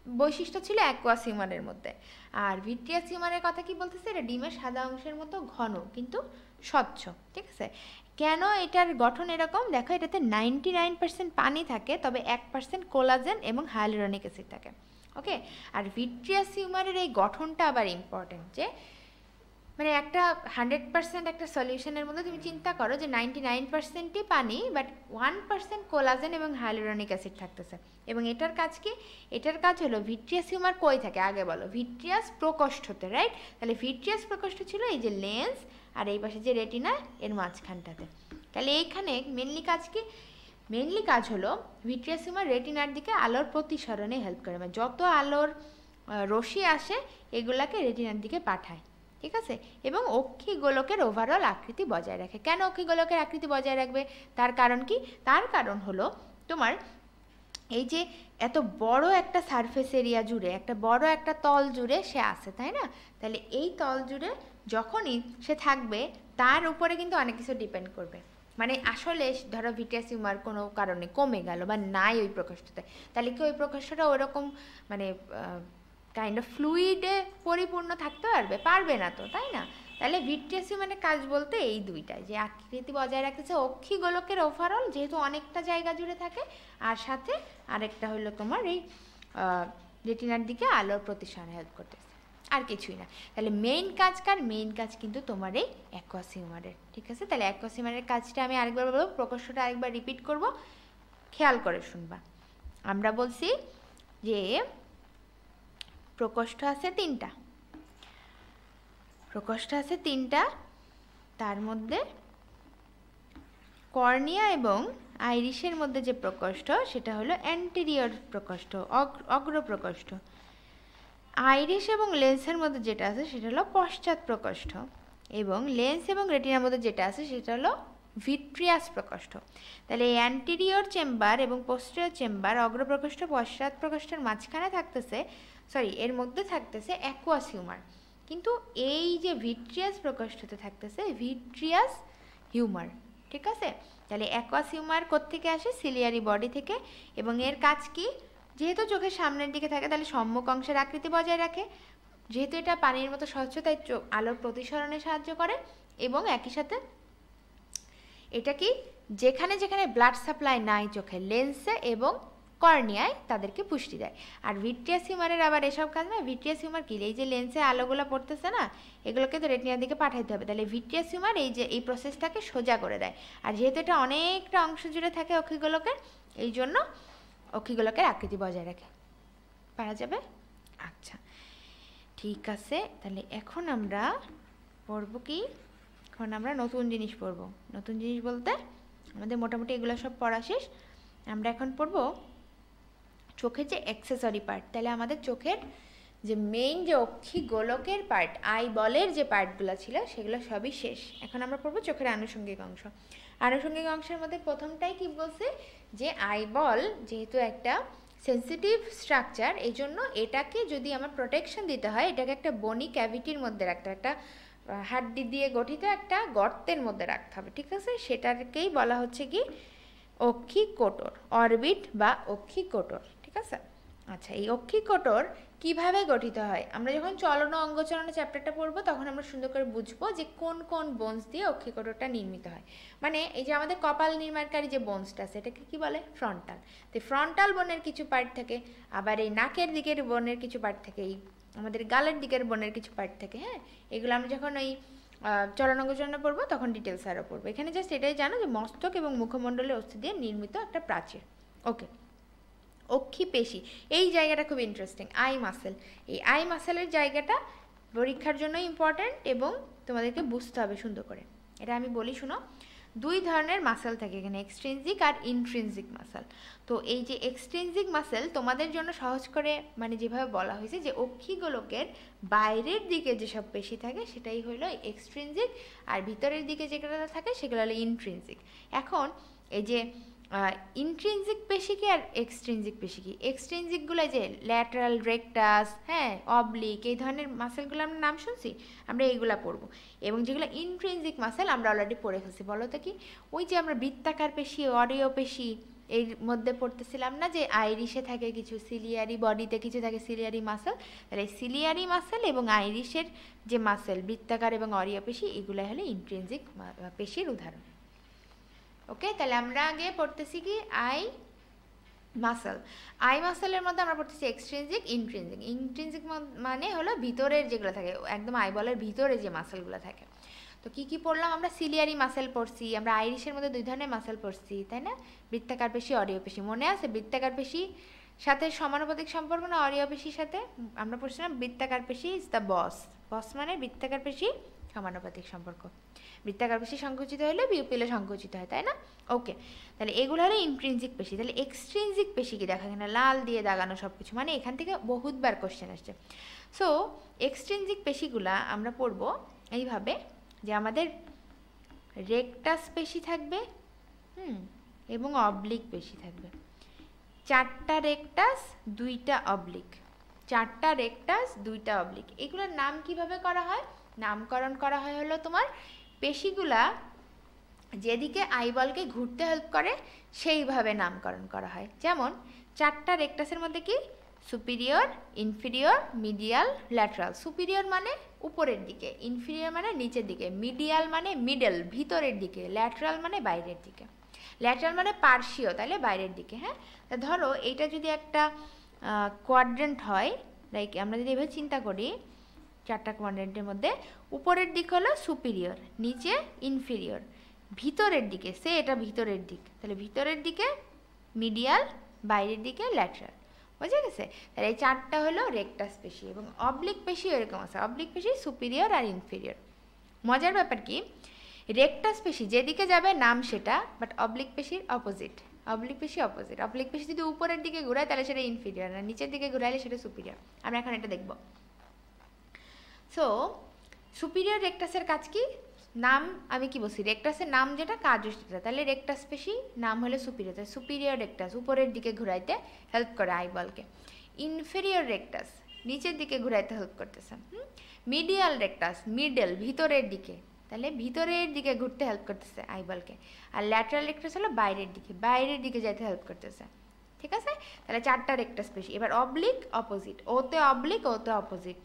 বৈশিষ্ট্য ছিল অ্যাকুয়াস হিউমারের মধ্যে, আর ভিট্রিয়াস হিউমারের কথা কি বলতেছে, এটা ডিমের সাদা অংশের মতো ঘন কিন্তু স্বচ্ছ, ঠিক আছে। কেন এটার গঠন এরকম, দেখো এটাতে 99% পানি থাকে, তবে 1% কোলাজেন এবং হাইলুরনিক অ্যাসিড থাকে, ওকে। আর ভিট্রিয়াস হিউমারের এই গঠনটা আবার ইম্পর্টেন্ট, যে মানে একটা 100% একটা সলিউশনের মধ্যে তুমি চিন্তা করো যে 99%ই পানি, বাট 1% কোলাজেন এবং হাইলুরনিক অ্যাসিড থাকতেছে। এবং এটার কাজ কি, এটার কাজ হলো ভিট্রিয়াস হিউমার কই থাকে আগে বলো, ভিট্রিয়াস প্রকোষ্ঠতে, রাইট। তাহলে ভিট্রিয়াস প্রকোষ্ঠ ছিল এই যে লেন্স আর এই পাশে যে রেটিনা, এর মাঝখানটাতে। তাহলে এইখানে মেনলি কাজ কি, মেনলি কাজ হলো ভিট্রিয়াস হিউমার রেটিনার দিকে আলোর প্রতিসরণে হেল্প করে, মানে যত আলোর রশ্মি আসে এগুলাকে রেটিনার দিকে পাঠায়, ঠিক আছে। এবং অক্ষি গোলকের ওভারঅল আকৃতি বজায় রাখে। কেন অক্ষি গোলকের আকৃতি বজায় রাখবে, তার কারণ কি, তার কারণ হলো তোমার এই যে এত বড় একটা সারফেস এরিয়া জুড়ে, একটা বড় একটা তল জুড়ে সে আছে, তাই না। তাহলে এই তল জুড়ে যখনই সে থাকবে তার উপরে কিন্তু অনেক কিছু ডিপেন্ড করবে। মানে আসলে ধরো ভিট্রিয়াস হিউমার কোনো কারণে কমে গেল বা নাই ওই প্রকোষ্ঠতে, তাহলে কি ওই প্রকোষ্ঠটা ওইরকম মানে কাইন্ড অফ ফ্লুইডে পরিপূর্ণ থাকতে পারবে না তো, তাই না? তাহলে ভিট্রিয়াস হিউম্যানের কাজ বলতে এই দুইটাই, যে আকৃতি বজায় রাখতেছে অক্ষি গোলকের ওভারঅল, যেহেতু অনেকটা জায়গা জুড়ে থাকে, আর সাথে আরেকটা হলো তোমার এই রেটিনার দিকে আলোর প্রতিসরণে হেল্প করতেছে, আর কিছুই না। তাহলে মেইন কাজ কার? মেইন কাজ কিন্তু তোমার এই অ্যাকুয়াস হিউমারের, ঠিক আছে? তাহলে অ্যাকুয়াস হিউমারের কাজটা আমি আরেকবার বলবো, প্রকোষ্ঠটা আরেকবার রিপিট করব, খেয়াল করে শুনবা। আমরা বলছি যে প্রকোষ্ঠ আছে তিনটা, তার মধ্যে কর্নিয়া এবং আইরিশের মধ্যে যে প্রকোষ্ঠ সেটা হলো অ্যান্টেরিয়র প্রকোষ্ঠ, অগ্র প্রকোষ্ঠ। আইরিশ এবং লেন্সের মধ্যে যেটা আছে সেটা হলো পশ্চাৎ প্রকোষ্ঠ, এবং লেন্স এবং রেটিনার মধ্যে যেটা আছে সেটা হলো ভিট্রিয়াস প্রকোষ্ঠ। তাহলে অ্যান্টেরিয়র চেম্বার এবং পোস্টেরিয়র চেম্বার, অগ্র প্রকোষ্ঠ পশ্চাৎ প্রকোষ্ঠের মাঝখানে থাকতেছে, এর মধ্যে থাকতেছে অ্যাকুয়াস হিউমার। কিন্তু এই যে ভিট্রিয়াস প্রকোষ্ঠতে থাকতেছে ভিট্রিয়াস হিউমার, ঠিক আছে? তাহলে অ্যাকুয়াস হিউমার কোত্থেকে আসে? সিলিয়ারি বডি থেকে। এবং এর কাজ কি? যেহেতু চোখের সামনের দিকে থাকে তাহলে সম্মুখ অংশের আকৃতি বজায় রাখে, যেহেতু এটা পানির মতো স্বচ্ছ তাই আলোর প্রতিসরণে সাহায্য করে, এবং একই সাথে এটা কি যেখানে যেখানে ব্লাড সাপ্লাই নাই চোখের, লেন্সে এবং কর্নিয়ায় তাদেরকে পুষ্টি দেয়। আর ভিট্রিয়াস হিউমারের আবার এসব কাজ না। ভিট্রিয়াস হিউমার কি? এই যে লেন্সে আলোগুলো পড়তেছে না, এগুলোকে তো রেটিনার দিকে পাঠাইতে হবে, তাহলে ভিট্রিয়াস হিউমার এই প্রসেসটাকে সোজা করে দেয়। আর যেহেতু এটা অনেকটা অংশ জুড়ে থাকে অক্ষিগোলকের, এই জন্য অক্ষিগোলকের আকৃতি বজায় রাখে। পারা যাবে? আচ্ছা, ঠিক আছে। তাহলে এখন আমরা পড়ব কি? এখন আমরা নতুন জিনিস পড়ব। নতুন জিনিস বলতে আমাদের মোটামুটি এগুলো সব পড়া শেষ। আমরা এখন পড়ব চোখের যে অ্যাক্সেসরি পার্ট। তাহলে আমাদের চোখের যে মেইন যে অক্ষিগোলকের পার্ট, আই বলের যে পার্টগুলো ছিল সেগুলো সবই শেষ। এখন আমরা পড়ব চোখের আনুষঙ্গিক অংশ। আনুষঙ্গিক অংশের মধ্যে প্রথমটাই কি বলছে, যে আই বল যেহেতু একটা সেন্সিটিভ স্ট্রাকচার, এই জন্য এটাকে যদি আমার প্রোটেকশন দিতে হয়, এটাকে একটা বনি ক্যাভিটির মধ্যে রাখতে হবে, একটা হাড্ডি দিয়ে গঠিত একটা গর্তের মধ্যে রাখতে হবে, ঠিক আছে? সেটাকেই বলা হচ্ছে কি অক্ষিকোটর, অরবিট বা অক্ষিকোটর, ঠিক আছে? আচ্ছা, এই অক্ষিকোটর কিভাবে গঠিত হয়? আমরা যখন চলন ও অঙ্গচলনের চ্যাপ্টারটা পড়বো তখন আমরা সুন্দর করে বুঝবো যে কোন কোন বোনস দিয়ে অক্ষিকোটরটা নির্মিত হয়। মানে এই যে আমাদের কপাল নির্মাণকারী যে বোনসটা আছে এটাকে কি বলে? ফ্রন্টাল। তো ফ্রন্টাল বোনের কিছু পার্ট থাকে, আবার এই নাকের দিকের বোনের কিছু পার্ট থাকে, এই আমাদের গালের দিকের বোনের কিছু পার্ট থাকে। হ্যাঁ, এগুলো আমরা যখন ওই চলন অঙ্গচলনে পড়বো তখন ডিটেলস আরও পড়বো। এখানে জাস্ট এটাই জানো যে মস্তক এবং মুখমণ্ডলের অস্থি দিয়ে নির্মিত একটা প্রাচীর। ওকে, অক্ষিপেশি, এই জায়গাটা খুব ইন্টারেস্টিং। আই মাসেল, এই আই মাসেলের জায়গাটা পরীক্ষার জন্য ইম্পর্ট্যান্ট এবং তোমাদেরকে বুঝতে হবে সুন্দর করে। এটা আমি বলি শুনো। দুই ধরনের মাসেল থাকে এখানে, এক্সট্রিনজিক আর ইন্ট্রিনজিক মাসেল। তো এই যে এক্সট্রিনজিক মাসেল তোমাদের জন্য সহজ করে মানে যেভাবে বলা হয়েছে যে অক্ষিগোলকের বাইরের দিকে যেসব পেশি থাকে সেটাই হলো এক্সট্রিনজিক, আর ভিতরের দিকে যেগুলো থাকে সেগুলো হলো ইন্ট্রিনজিক। এখন এই যে ইন্ট্রিনজিক পেশি কি আর এক্সট্রিনজিক পেশি কি? এক্সট্রিনজিকগুলো যে ল্যাটারাল, রেকটাস, হ্যাঁ, অবলিক, এই ধরনের মাসেলগুলো আমরা নাম শুনছি, আমরা এইগুলো পড়বো। এবং যেগুলো ইন্ট্রিনজিক মাসেল আমরা অলরেডি পড়ে ফেলছি। বলো তো কি? ওই যে আমরা বৃত্তাকার পেশি, অরিও পেশি এর মধ্যে পড়তেছিলাম না যে আইরিশে থাকে কিছু, সিলিয়ারি বডিতে কিছু থাকে সিলিয়ারি মাসেল। তাহলে সিলিয়ারি মাসেল এবং আইরিশের যে মাসেল বৃত্তাকার এবং অরিও পেশি, এগুলো হলো ইন্ট্রিনজিক পেশির উদাহরণ। ওকে, তাহলে আমরা আগে পড়তেছি কি আই মাসেল। আই মাসেলের মধ্যে আমরা পড়তেছি এক্সট্রিনজিক, ইন্ট্রিনজিক। ইন্ট্রিনজিক মানে হলো ভিতরের যেগুলো থাকে, একদম আইবলের ভিতরে যে মাসেলগুলো থাকে। তো কি কি পড়লাম আমরা? সিলিয়ারি মাসেল পড়ছি, আমরা আইরিশের মধ্যে দুই ধরনের মাসেল পড়ছি, তাই না? বৃত্তাকার পেশি, অরিও পেশি। মনে আছে বৃত্তাকার পেশি সাথে সমানুপাতিক সম্পর্ক না অরিও পেশির সাথে? আমরা পড়ছিলাম বৃত্তাকার পেশি ইজ দ্য বস। বস মানে বৃত্তাকার পেশি সমানুপাতিক সম্পর্ক। বৃত্তাকার পেশি সংকুচিত হলে পিউপিলে সংকুচিত হয়, তাই না? ওকে, তাহলে এগুলো হলো ইন্ট্রিনজিক পেশি। তাহলে এক্সট্রিনজিক পেশি কি? দেখা কিনা লাল দিয়ে দাগানো সব কিছু, মানে এখান থেকে বহুতবার কোশ্চেন আসছে। সো এক্সট্রিনজিক পেশিগুলা আমরা পড়বো এইভাবে যে আমাদের রেকটাস পেশি থাকবে, এবং অবলিক পেশি থাকবে। চারটা রেকটাস, দুইটা অবলিক, চারটা রেকটাস, দুইটা অবলিক। এগুলোর নাম কিভাবে করা হয়? নামকরণ করা হয় হলো তোমার পেশিগুলা যেদিকে আইবলকে ঘুরতে হেল্প করে সেইভাবে নামকরণ করা হয়। যেমন চারটা রেকটাসের মধ্যে কি superior, inferior, medial, lateral. Superior মানে উপরের দিকে, ইনফিরিয়র মানে নিচের দিকে, মিডিয়াল মানে মিডল ভিতরের দিকে, ল্যাটারাল মানে বাইরের দিকে। ল্যাটারাল মানে পার্শ্বীয়, তাহলে বাইরের দিকে। হ্যাঁ, তা ধরো এইটা যদি একটা কোয়াড্রেন্ট হয়, লাইক আমরা যদি এভাবে চিন্তা করি, চারটা কোয়াড্রেন্টের মধ্যে উপরের দিক হলো সুপিরিয়র, নিচে ইনফিরিয়র, ভিতরের দিকে সে এটা ভিতরের দিক, তাহলে ভিতরের দিকে মিডিয়াল, বাইরের দিকে ল্যাটারাল। বুঝে গেছে? তাহলে এই চারটা হলো রেকটাস পেশি। এবং অবলিক পেশি এরকম আছে, অবলিক পেশি সুপিরিয়র আর ইনফিরিয়র। মজার ব্যাপার কি, রেকটাস পেশি যেদিকে যাবে নাম সেটা, বাট অবলিক পেশির অপোজিট। অবলিক পেশি অপোজিট। অবলিক পেশি যদি উপরের দিকে ঘুরায় তাহলে সেটা ইনফিরিয়র, আর নিচের দিকে ঘুরাইলে সেটা সুপিরিয়র। আমরা এখন এটা দেখব। সো সুপিরিয়র রেকটাসের কাজ কি? নাম আমি কি বলছি, রেকটাসের নাম যেটা, কাজ সেটা। তাহলে রেকটাস পেশি নাম হলো সুপিরিয়র, তাহলে সুপিরিয়র রেকটাস উপরের দিকে ঘুরাইতে হেল্প করে আইবলকে। ইনফেরিয়র রেকটাস নিচের দিকে ঘুরাইতে হেল্প করতেছে। মিডিয়াল রেকটাস মিডল ভিতরের দিকে, তাহলে ভিতরের দিকে ঘুরতে হেল্প করতেছে আইবলকে। আর ল্যাটারাল রেকটাস হলো বাইরের দিকে, বাইরের দিকে যাইতে হেল্প করতেছে। ঠিক আছে? তাহলে চারটা রেকটাস পেশি। এবার অবলিক অপোজিট, ওতে অবলিক ওতে অপোজিট,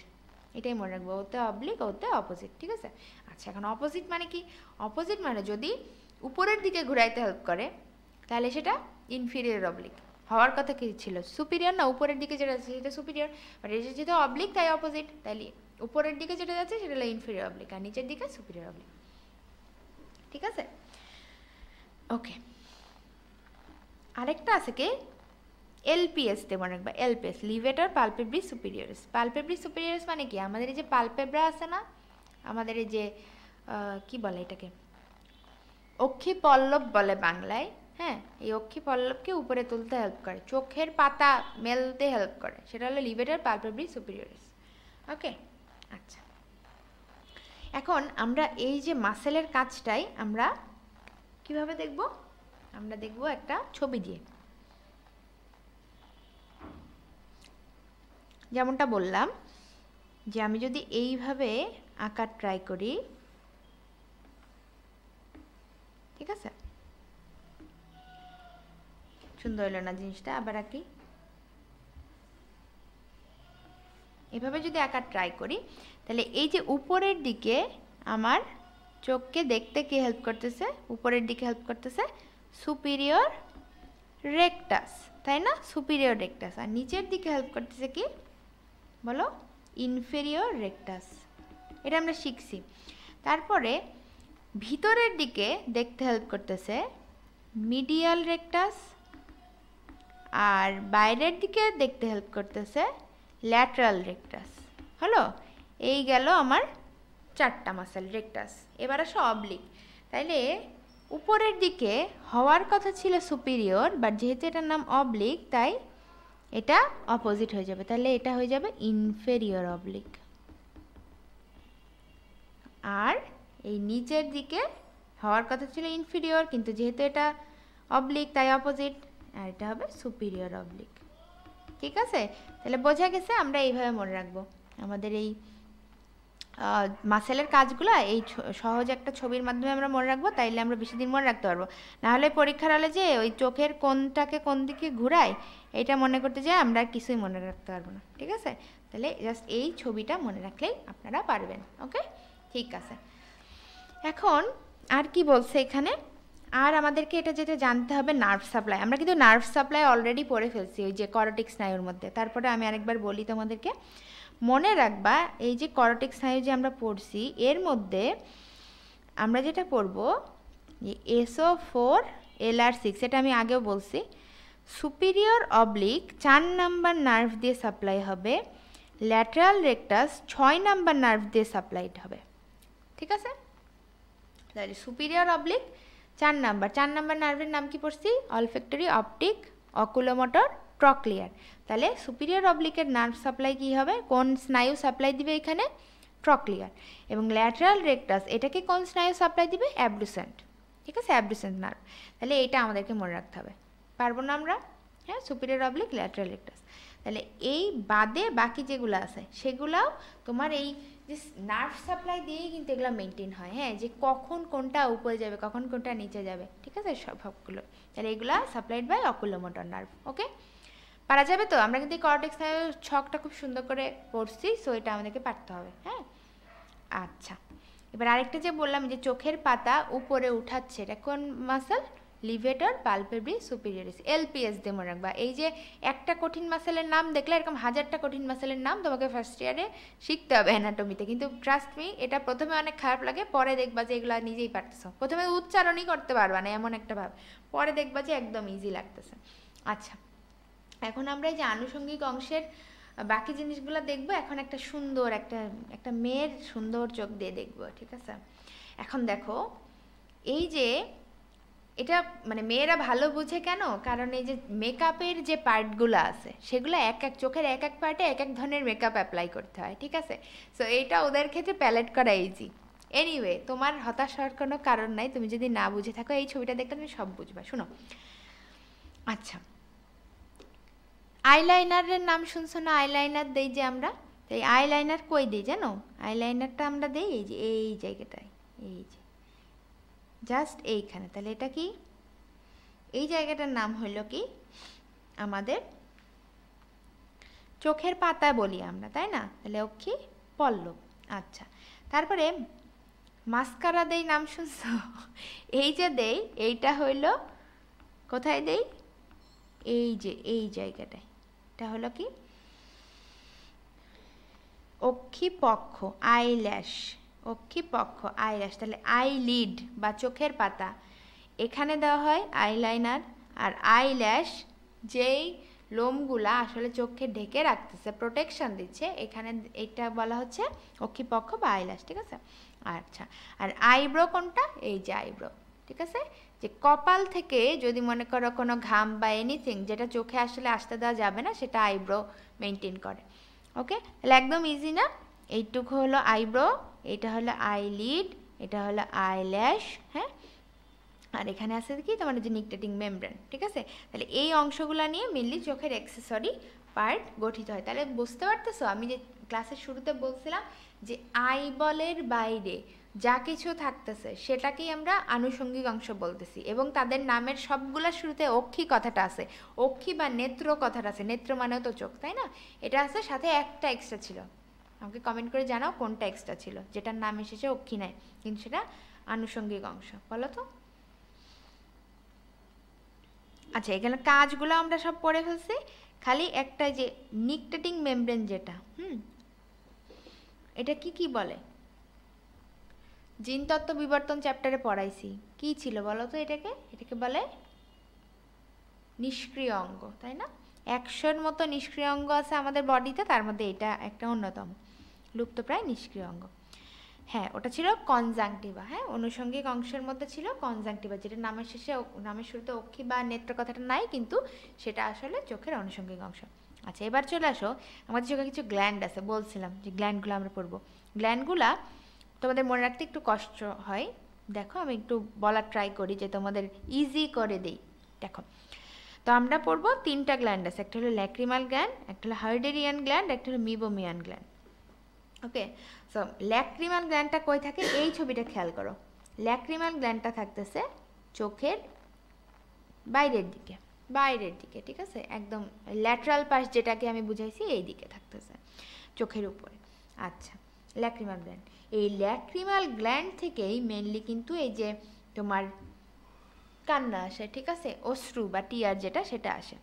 এটাই মনে রাখবো, ওতে অবলিক ওতে অপোজিট। ঠিক আছে? আচ্ছা, এখন অপোজিট মানে কি? অপোজিট মানে যদি উপরের দিকে ঘুরাইতে হেল্প করে তাহলে সেটা ইনফিরিয়র অবলিক। হওয়ার কথা কি ছিল? সুপিরিয়র না? উপরের দিকে যেটা আছে সেটা সুপিরিয়র, বাট এটা যেহেতু অবলিক তাই অপোজিট। তাহলে উপরের দিকে যেটা যাচ্ছে সেটা হলো ইনফিরিয়র অবলিক, আর নিচের দিকে সুপিরিয়র অবলিক। ঠিক আছে? ওকে, আরেকটা আছে কি, এলপিএস তে মনে রাখবা, এলপিএস লিভেটর পালপেব্রি সুপিরিয়রিস। পালপেব্রি সুপিরিয়রিস মানে কি, আমাদের এই যে পালপেব্রা আছে না, আমাদের এই যে কি বলে এটাকে, অক্ষি পল্লব বলে বাংলায়। হ্যাঁ, এই অক্ষি পল্লবকে উপরে তুলতে হেল্প করে, চোখের পাতা মেলতে হেল্প করে, সেটা হলো লিভেটর পালপেব্রি সুপিরিয়রিস। ওকে, আচ্ছা, এখন আমরা এই যে মাসেলের কাজটাই আমরা কিভাবে দেখব? আমরা দেখব একটা ছবি দিয়ে। যেমনটা বললাম যে আমি যদি এইভাবে আঁকার ট্রাই করি, ঠিক আছে, সুন্দর হলো না জিনিসটা, আবার আঁকি। এভাবে যদি আঁকার ট্রাই করি তাহলে এই যে উপরের দিকে আমার চোখকে দেখতে কি হেল্প করতেছে? উপরের দিকে হেল্প করতেছে সুপিরিয়র রেকটাস, তাই না? Superior rectus. আর নিচের দিকে হেল্প করতেছে কি বলো? Inferior rectus. এটা আমরা শিখছি। তারপরে ভিতরের দিকে দেখতে হেল্প করতেছে মিডিয়াল রেকটাস, আর বাইরের দিকে দেখতে হেল্প করতেছে ল্যাটারাল রেকটাস। হলো, এই গেল আমার চারটা মাসেল রেকটাস। এবার আসো অবলিক। তাইলে উপরের দিকে হওয়ার কথা ছিল সুপিরিয়র, বাট যেহেতু এটার নাম অবলিক তাই এটা অপোজিট হয়ে যাবে, তাহলে এটা হয়ে যাবে ইনফেরিয়র অবলিক। আর এই নিচের দিকে হওয়ার কথা ছিল ইনফিরিয়র, কিন্তু যেহেতু এটা অবলিক তাই অপোজিট, আর এটা হবে সুপিরিয়র অবলিক। ঠিক আছে? তাহলে বোঝা গেছে? আমরা এইভাবে মনে রাখবো আমাদের এই মাসেলের কাজগুলো। এই সহজ একটা ছবির মাধ্যমে আমরা মনে রাখবো, তাইলে আমরা বেশি দিন মনে রাখতে পারবো। নাহলে পরীক্ষার হলে যে ওই চোখের কোনটাকে কোন দিকে ঘুরায় এটা মনে করতে যাই আমরা কিছুই মনে রাখতে পারবো না। ঠিক আছে? তাহলে জাস্ট এই ছবিটা মনে রাখলেই আপনারা পারবেন। ওকে, ঠিক আছে। এখন আর কি বলছে এখানে, আর আমাদেরকে এটা যেটা জানতে হবে নার্ভ সাপ্লাই। আমরা কিন্তু নার্ভ সাপ্লাই অলরেডি পড়ে ফেলছি ওই যে করটিক স্নায়ুর মধ্যে। তারপরে আমি আরেকবার বলি তোমাদেরকে, মনে রাখবা এই যে করটিক স্নায়ু যে আমরা পড়ছি এর মধ্যে আমরা যেটা পড়ব যে SO4 LR6, এটা আমি আগেও বলছি। সুপিরিয়র অবলিক 4 নাম্বার নার্ভ দিয়ে সাপ্লাই হবে, ল্যাটারাল রেকটাস 6 নাম্বার নার্ভ দিয়ে সাপ্লাইড হবে। ঠিক আছে? তাহলে সুপিরিয়র অবলিক 4 নাম্বার নার্ভের নাম কি পড়ছি? Olfactory, optic, oculomotor, trochlear. তাহলে সুপিরিয়র অবলিকের নার্ভ সাপ্লাই কি হবে? কোন স্নায়ু সাপ্লাই দিবে এখানে? ট্রক্লিয়ার। এবং ল্যাটারাল রেকটাস এটাকে কোন স্নায়ু সাপ্লাই দিবে? অ্যাবডুসেন্ট। ঠিক আছে? Abducent nerve. তাহলে এইটা আমাদেরকে মনে রাখতে হবে। পারবো না আমরা? হ্যাঁ, সুপিরিয়র অবলিক, ল্যাটারাল রেকটাস। তাহলে এই বাদে বাকি যেগুলো আছে সেগুলাও তোমার এই যে নার্ভ সাপ্লাই দিয়েই কিন্তু এগুলো মেনটেন হয়। হ্যাঁ, যে কখন কোনটা উপরে যাবে কখন কোনটা নিচে যাবে। ঠিক আছে? সবগুলো। তাহলে এগুলা সাপ্লাইড বাই অকুলোমোটর নার্ভ। ওকে, পারা যাবে তো? আমরা কিন্তু কর্টেক্স নার্ভের ছকটা খুব সুন্দর করে পড়ছি, সো এটা আমাদেরকে পারতে হবে। হ্যাঁ, আচ্ছা, এবার আরেকটা যে বললাম যে চোখের পাতা উপরে উঠাচ্ছে, এটা কোন মাসল? লিভেটর পালপেব্রি সুপিরিয়রিস, এলপিএস দিয়ে মনে রাখবা। এই যে একটা কঠিন মাসেলের নাম দেখলে এরকম হাজারটা কঠিন মাসেলের নাম তোমাকে ফার্স্ট ইয়ারে শিখতে হবে অ্যানাটমিতে, কিন্তু ট্রাস্ট মি এটা প্রথমে অনেক খারাপ লাগে, পরে দেখবা যে এগুলো নিজেই পারতেছো। প্রথমে উচ্চারণই করতে পারবা না এমন একটা ভাব, পরে দেখবা যে একদম ইজি লাগতেছে। আচ্ছা, এখন আমরা এই যে আনুষঙ্গিক অংশের বাকি জিনিসগুলো দেখবো। এখন একটা সুন্দর একটা মেয়ের সুন্দর চোখ দিয়ে দেখবো, ঠিক আছে? এখন দেখো, এই যে এটা মানে মেয়েরা ভালো বুঝে কেন, কারণ এই যে মেকআপের যে পার্টগুলো আছে সেগুলো এক এক চোখের এক এক পার্টে এক এক ধরনের মেকআপ অ্যাপ্লাই করতে হয়, ঠিক আছে? সো এটা ওদের ক্ষেত্রে প্যালেট করা ইজি। এনিওয়ে, তোমার হতাশ হওয়ার কোনো কারণ নাই, তুমি যদি না বুঝে থাকো এই ছবিটা দেখলে তুমি সব বুঝবা। শুনো, আচ্ছা, আইলাইনারের নাম শুনছো না? আইলাইনার দেই যে আমরা, তাই আইলাইনার কই দিই জানো? আইলাইনারটা আমরা দেই এই যে এই জায়গাটায়, এই যে জাস্ট এইখানে। তাহলে এটা কি? এই জায়গাটার নাম হলো কি আমাদের চোখের পাতা বলি আমরা, তাই না? তাহলে অক্ষি পল্লব। আচ্ছা, তারপরে মাস্কারা দেই, নাম শুনছো? এই যে দেই, এইটা হইল কোথায় দেই? এই যে এই জায়গাটায়, এটা হলো কি অক্ষিপক্ষ, আইল্যাশ, অক্ষিপক্ষ আইল্যাশ। তাহলে আইলিড বা চোখের পাতা এখানে দেওয়া হয় আইলাইনার, আর আইল্যাশ যেই লোমগুলা আসলে চোখকে ঢেকে রাখতেছে, প্রোটেকশন দিচ্ছে, এখানে এটা বলা হচ্ছে অক্ষিপক্ষ বা আইল্যাশ, ঠিক আছে? আচ্ছা, আর আইব্রো কোনটা? এই যে আইব্রো, ঠিক আছে? যে কপাল থেকে যদি মনে করো কোনো ঘাম বা এনিথিং যেটা চোখে আসলে আসতে দেওয়া যাবে না, সেটা আইব্রো মেনটেন করে। ওকে, তাহলে একদম ইজি না? এইটুকু হলো আইব্রো, এটা হলো আইলিড, এটা হলো আইল্যাশ, হ্যাঁ, আর এখানে আছে কি তোমার যে নিকটেটিং মেমব্রেন, ঠিক আছে? তাহলে এই অংশগুলো নিয়ে মেনলি চোখের অ্যাক্সেসরি পার্ট গঠিত হয়। তাহলে বুঝতে পারতেছো আমি যে ক্লাসের শুরুতে বলছিলাম যে আইবলের বাইরে যা কিছু থাকতেছে সেটাকেই আমরা আনুষঙ্গিক অংশ বলতেছি, এবং তাদের নামের সবগুলা শুরুতে অক্ষি কথাটা আছে, অক্ষি বা নেত্র কথাটা আছে, নেত্র মানেও তো চোখ, তাই না? এটা আছে, সাথে একটা এক্সট্রা ছিল, আমাকে কমেন্ট করে জানাও কোনটা এক্সট্রা ছিল, যেটার নাম এসেছে অক্ষি নাই কিন্তু সেটা আনুষঙ্গিক অংশ, বলো তো? আচ্ছা, এখানে কাজগুলো আমরা সব পড়ে ফেলছি, খালি একটা যে নিকটেটিং মেমব্রেন যেটা, এটা কি বলে? জিনতত্ত্ব বিবর্তন চ্যাপ্টারে পড়াইছি, কি ছিল বলো তো? এটাকে বলে নিষ্ক্রিয় অঙ্গ, তাই না? 100-র মতো নিষ্ক্রিয় অঙ্গ আছে আমাদের বডিতে, তার মধ্যে এটা একটা অন্যতম লুপ্তপ্রায় নিষ্ক্রিয় অঙ্গ। হ্যাঁ, ওটা ছিল কনজাংটিভা। হ্যাঁ, আনুষঙ্গিক অংশের মধ্যে ছিল কনজাংটিভা, যেটা নামের শুরুতে অক্ষি বা নেত্র কথাটা নাই, কিন্তু সেটা আসলে চোখের আনুষঙ্গিক অংশ। আচ্ছা, এবার চলে আসো, আমাদের চোখে কিছু গ্ল্যান্ড আছে, বলছিলাম যে গ্ল্যান্ডগুলো আমরা পড়বো। গ্ল্যান্ডগুলা তোমাদের মনে রাখতে একটু কষ্ট হয়, দেখো আমি একটু বলার ট্রাই করি যে তোমাদের ইজি করে দেই। দেখো, তো আমরা পড়বো 3টা গ্ল্যান্ড আছে, একটা হলো ল্যাক্রিমাল গ্ল্যান্ড, একটা হলো হার্ডেরিয়ান গ্ল্যান্ড, একটা হলো মিবোমিয়ান গ্ল্যান্ড। ওকে, সো ল্যাক্রিমাল গ্ল্যান্ডটা কই থাকে? এই ছবিটা খেয়াল করো, ল্যাক্রিমাল গ্ল্যান্ডটা থাকতেছে চোখের বাইরের দিকে, ঠিক আছে? একদম ল্যাটারাল পাশ যেটাকে আমি বুঝাইছি, এই দিকে থাকতেছে চোখের উপরে। আচ্ছা, ল্যাক্রিমাল গ্ল্যান্ড, এই ল্যাক্রিমাল গ্ল্যান্ড থেকেই মেনলি কিন্তু এই যে তোমার কান্না আসে, ঠিক আছে? অশ্রু বা টিয়ার যেটা, সেটা আসে।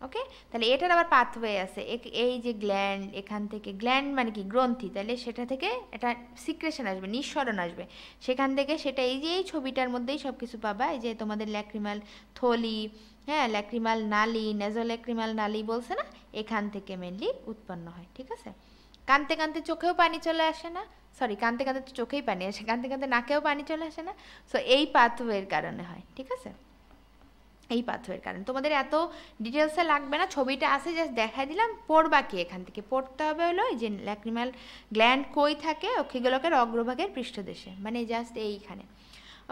ওকে, তাহলে এটার আবার পাথওয়ে আছে, এই যে গ্ল্যান্ড, এখান থেকে গ্ল্যান্ড মানে কি? গ্রন্থি, তাহলে সেটা থেকে এটা সিক্রেশন আসবে, নিঃসরণ আসবে, সেখান থেকে সেটা এই যে এই ছবিটার মধ্যেই সব কিছু পাবা। এই যে তোমাদের ল্যাক্রিমাল থলি, হ্যাঁ, ল্যাক্রিমাল নালী, নেজোল্যাক্রিমাল নালী বলছে না, এখান থেকে মেনলি উৎপন্ন হয়, ঠিক আছে? কাঁদতে কাঁদতে চোখেও পানি চলে আসে না, সরি, কাঁদতে কাঁদতে তো চোখেই পানি আসে, কাঁদতে কাঁদতে নাকেও পানি চলে আসে না, সো এই পাথওয়ের কারণে হয়, ঠিক আছে? এই পাথরের কারণে। তোমাদের এত ডিটেলসে লাগবে না, ছবিটা আছে জাস্ট দেখাই দিলাম, পড়বা কি এখান থেকে? পড়তে হবে হলো যে ল্যাক্রিমাল গ্ল্যান্ড কই থাকে? অক্ষিগোলকের অগ্রভাগের পৃষ্ঠদেশে, মানে জাস্ট এইখানে।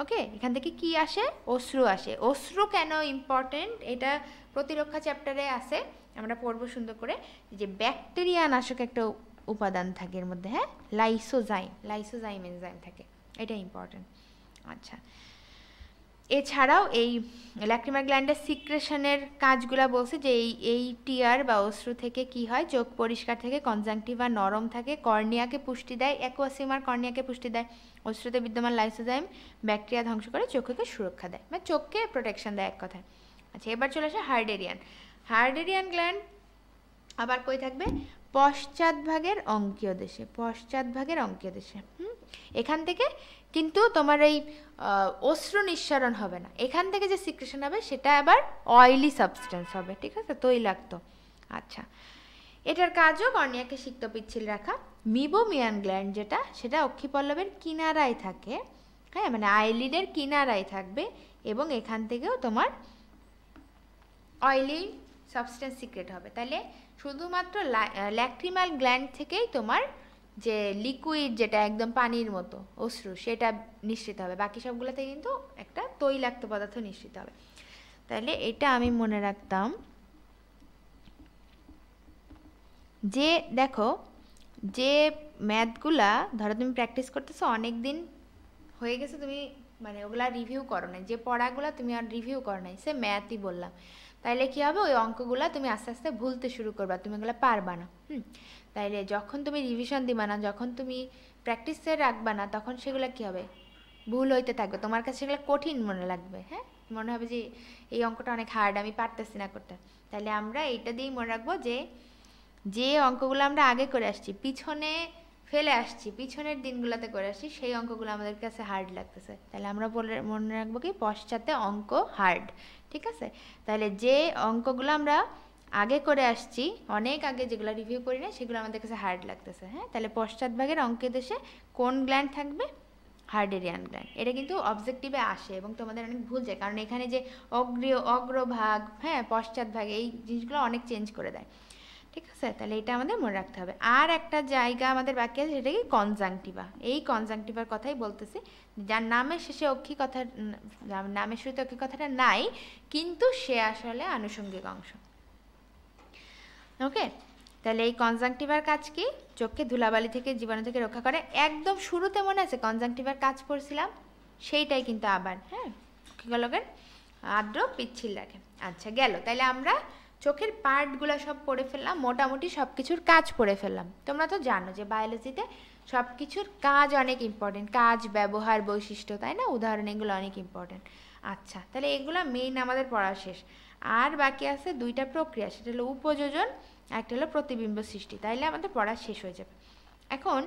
ওকে, এখান থেকে কি আসে? অশ্রু আসে। অশ্রু কেন ইম্পর্টেন্ট এটা প্রতিরক্ষা চ্যাপ্টারে আছে, আমরা পড়বো সুন্দর করে, যে ব্যাকটেরিয়া নাশক একটা উপাদান থাকে এর মধ্যে, হ্যাঁ, লাইসোজাইম এনজাইম থাকে, এটা ইম্পর্টেন্ট। আচ্ছা, এছাড়াও এই ল্যাক্রিমাল গ্ল্যান্ডের সিক্রেশনের কাজগুলো বলছে যে এই টিয়ার বা অশ্রু থেকে কি হয়, চোখ পরিষ্কার থেকে, কনজাংটিভা নরম থাকে, কর্নিয়াকে পুষ্টি দেয়, অ্যাকুয়াস কর্নিয়াকে পুষ্টি দেয়, অশ্রুতে বিদ্যমান লাইসোজাইম ব্যাকটেরিয়া ধ্বংস করে চোখকে সুরক্ষা দেয়, মানে চোখকে প্রোটেকশন দেয় এক কথায়। আচ্ছা, এবার চলে আসে হার্ডেরিয়ান গ্ল্যান্ড আবার কই থাকবে, পশ্চাৎভাগের অঙ্কীয় দেশে। এখান থেকে কিন্তু তোমার এই অশ্রু নিঃসরণ হবে না, এখান থেকে যে সিক্রেশন হবে সেটা আবার অয়েলি সাবস্টেন্স হবে, ঠিক আছে, তৈলাক্ত। আচ্ছা, এটার কাজও কর্নিয়াকে সিক্ত পিচ্ছিল রাখা। মিবোমিয়ান গ্ল্যান্ড যেটা, সেটা অক্ষিপল্লবের কিনারায় থাকে, হ্যাঁ, মানে আইলিডের কিনারায় থাকবে, এবং এখান থেকেও তোমার অয়েলি সাবস্টেন্স সিক্রেট হবে। তাহলে শুধুমাত্র ল্যাক্রিমাল গ্ল্যান্ড থেকেই তোমার যে লিকুইড, যেটা একদম পানির মতো অশ্রু, সেটা নিঃসৃত হবে, বাকি সবগুলোতে কিন্তু একটা তৈলাক্ত পদার্থ নিঃসৃত হবে। তাহলে এটা আমি মনে রাখতাম যে দেখো, যে ম্যাথগুলা ধরো তুমি প্র্যাকটিস করতেছো, অনেক দিন হয়ে গেছে, তুমি মানে ওগুলা রিভিউ করো নাই, যে পড়াগুলো তুমি আর রিভিউ করো নাই, সে ম্যাথই বললাম, তাইলে কী হবে, ওই অঙ্কগুলো তুমি আস্তে আস্তে ভুলতে শুরু করবা, তুমি ওগুলো পারবা না। তাইলে যখন তুমি রিভিশন দিবা না, যখন তুমি প্র্যাকটিসে রাখবা না, তখন সেগুলো কী হবে, ভুল হইতে থাকবে, তোমার কাছে সেগুলো কঠিন মনে লাগবে, হ্যাঁ, মনে হবে যে এই অঙ্কটা অনেক হার্ড, আমি পারতেছি না করতে। তাহলে আমরা এইটা দিয়েই মনে রাখবো যে যে অঙ্কগুলো আমরা আগে করে আসছি, পিছনে ফেলে আসছি, পিছনের দিনগুলোতে করে আসছি, সেই অঙ্কগুলো আমাদের কাছে হার্ড লাগতেছে, তাহলে আমরা মনে রাখবো কি, পশ্চাতে অঙ্ক হার্ড, ঠিক আছে। তাহলে যে অঙ্কগুলো আমরা আগে করে আসছি, অনেক আগে, যেগুলো রিভিউ করি না, সেগুলো আমাদের কাছে হার্ড লাগতেছে, হ্যাঁ। তাহলে পশ্চাৎভাগের অঙ্কের দেশে কোন গ্ল্যান্ড থাকবে, হার্ডেরিয়ান গ্ল্যান্ড। এটা কিন্তু অবজেক্টিভে আসে এবং তোমাদের অনেক ভুল যায়, কারণ এখানে যে অগ্রভাগ, হ্যাঁ, পশ্চাৎভাগ, এই জিনিসগুলো অনেক চেঞ্জ করে দেয়, ঠিক আছে। তাহলে এটা আমাদের মনে রাখতে হবে। আর একটা জায়গা আমাদের বাকি আছে, সেটা কি, কনজাংটিভা। এই কনজাংটিভার কথাই বলতেছি, যার নামের শেষে অক্ষি কথা, নামের শুরুতে অক্ষি কথাটা নাই, কিন্তু সে আসলে আনুষঙ্গিক অংশ, ওকে। তাহলে এই কনজাংটিভার কাজ কি, চোখকে ধুলাবালি থেকে, জীবাণু থেকে রক্ষা করে। একদম শুরুতে মনে আছে কনজাংটিভার কাজ পড়ছিলাম, সেইটাই কিন্তু আবার, হ্যাঁ, অক্ষিগোলকের আর্দ্র পিচ্ছিল রাখে। আচ্ছা, গেল। তাহলে আমরা চোখের পার্টগুলো সব পড়ে ফেললাম, মোটামুটি সব কিছুর কাজ পড়ে ফেললাম। তোমরা তো জানো যে বায়োলজিতে সব কিছুর কাজ অনেক ইম্পর্টেন্ট, কাজ, ব্যবহার, বৈশিষ্ট্য, তাই না, উদাহরণ, এগুলো অনেক ইম্পর্টেন্ট। আচ্ছা, তাহলে এগুলো মেইন আমাদের পড়া শেষ। আর বাকি আছে দুইটা প্রক্রিয়া, সেটা হলো উপযোজন, একটা হলো প্রতিবিম্ব সৃষ্টি, তাইলে আমাদের পড়া শেষ হয়ে যাবে। এখন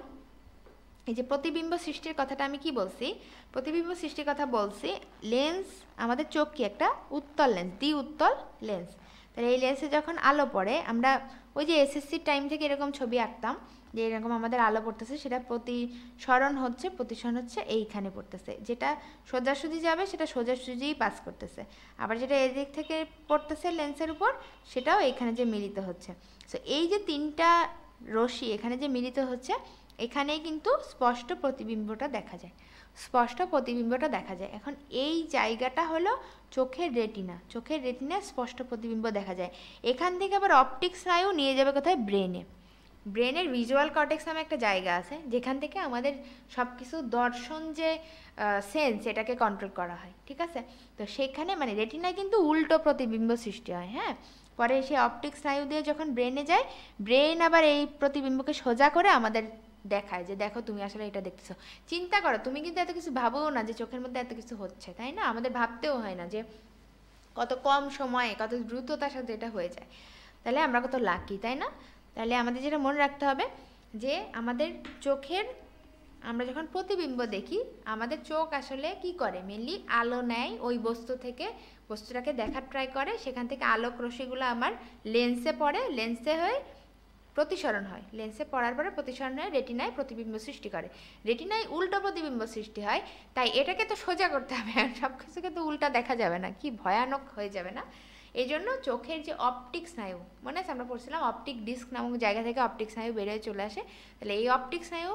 এই যে প্রতিবিম্ব সৃষ্টির কথাটা আমি কি বলছি, প্রতিবিম্ব সৃষ্টির কথা বলছি, লেন্স, আমাদের চোখ কি একটা উত্তল লেন্স, দ্বি উত্তল লেন্স। তাহলে এই লেন্সে যখন আলো পড়ে, আমরা ওই যে এসএসসির টাইম থেকে এরকম ছবি আঁকতাম, যে এরকম আমাদের আলো পড়তেছে, সেটা প্রতিসরণ হচ্ছে এইখানে পড়তেছে, যেটা সোজাসুজি যাবে সেটা সোজাসুজিই পাস করতেছে, আবার যেটা এদিক থেকে পড়তেছে লেন্সের উপর, সেটাও এইখানে যে মিলিত হচ্ছে। সো এই যে তিনটা রশ্মি এখানে যে মিলিত হচ্ছে, এখানেই কিন্তু স্পষ্ট প্রতিবিম্বটা দেখা যায়। এখন এই জায়গাটা হলো চোখের রেটিনা, চোখের রেটিনায় স্পষ্ট প্রতিবিম্ব দেখা যায়। এখান থেকে আবার অপটিক স্নায়ু নিয়ে যাবে কোথায়, ব্রেনের ভিজুয়াল কর্টেক্স নামে একটা জায়গা আছে, যেখান থেকে আমাদের সব কিছু দর্শন, যে সেন্স, এটাকে কন্ট্রোল করা হয়, ঠিক আছে। তো সেখানে মানে রেটিনায় কিন্তু উল্টো প্রতিবিম্ব সৃষ্টি হয়, হ্যাঁ। পরে সেই অপটিক স্নায়ু দিয়ে যখন ব্রেনে যায়, ব্রেন আবার এই প্রতিবিম্বকে সোজা করে আমাদের দেখায়, যে দেখো তুমি আসলে এটা দেখতেছো। চিন্তা করো, তুমি কিন্তু এত কিছু ভাবোও না যে চোখের মধ্যে এত কিছু হচ্ছে, তাই না, আমাদের ভাবতেও হয় না যে কত কম সময়ে, কত দ্রুততার সাথে এটা হয়ে যায়। তাহলে আমরা কত লাকি, তাই না। তাহলে আমাদের যেটা মনে রাখতে হবে, যে আমাদের চোখের, আমরা যখন প্রতিবিম্ব দেখি, আমাদের চোখ আসলে কি করে, মেনলি আলো নেয় ওই বস্তু থেকে, বস্তুটাকে দেখার ট্রাই করে, সেখান থেকে আলোক রশ্মিগুলো আমার লেন্সে পড়ে, লেন্সে হয়ে প্রতিসরণ হয়, লেন্সে পড়ার পরে প্রতিসরণ হয়ে রেটিনায় প্রতিবিম্ব সৃষ্টি করে, রেটিনায় উল্টো প্রতিবিম্ব সৃষ্টি হয়। তাই এটাকে তো সোজা করতে হবে, সব কিছুকে তো উল্টা দেখা যাবে না, কি ভয়ানক হয়ে যাবে না। এই জন্য চোখের যে অপটিক স্নায়ু, মনে আছে আমরা পড়ছিলাম, অপটিক ডিস্ক নামক জায়গা থেকে অপটিক স্নায়ু বেরোয় চলে আসে। তাহলে এই অপটিক স্নায়ু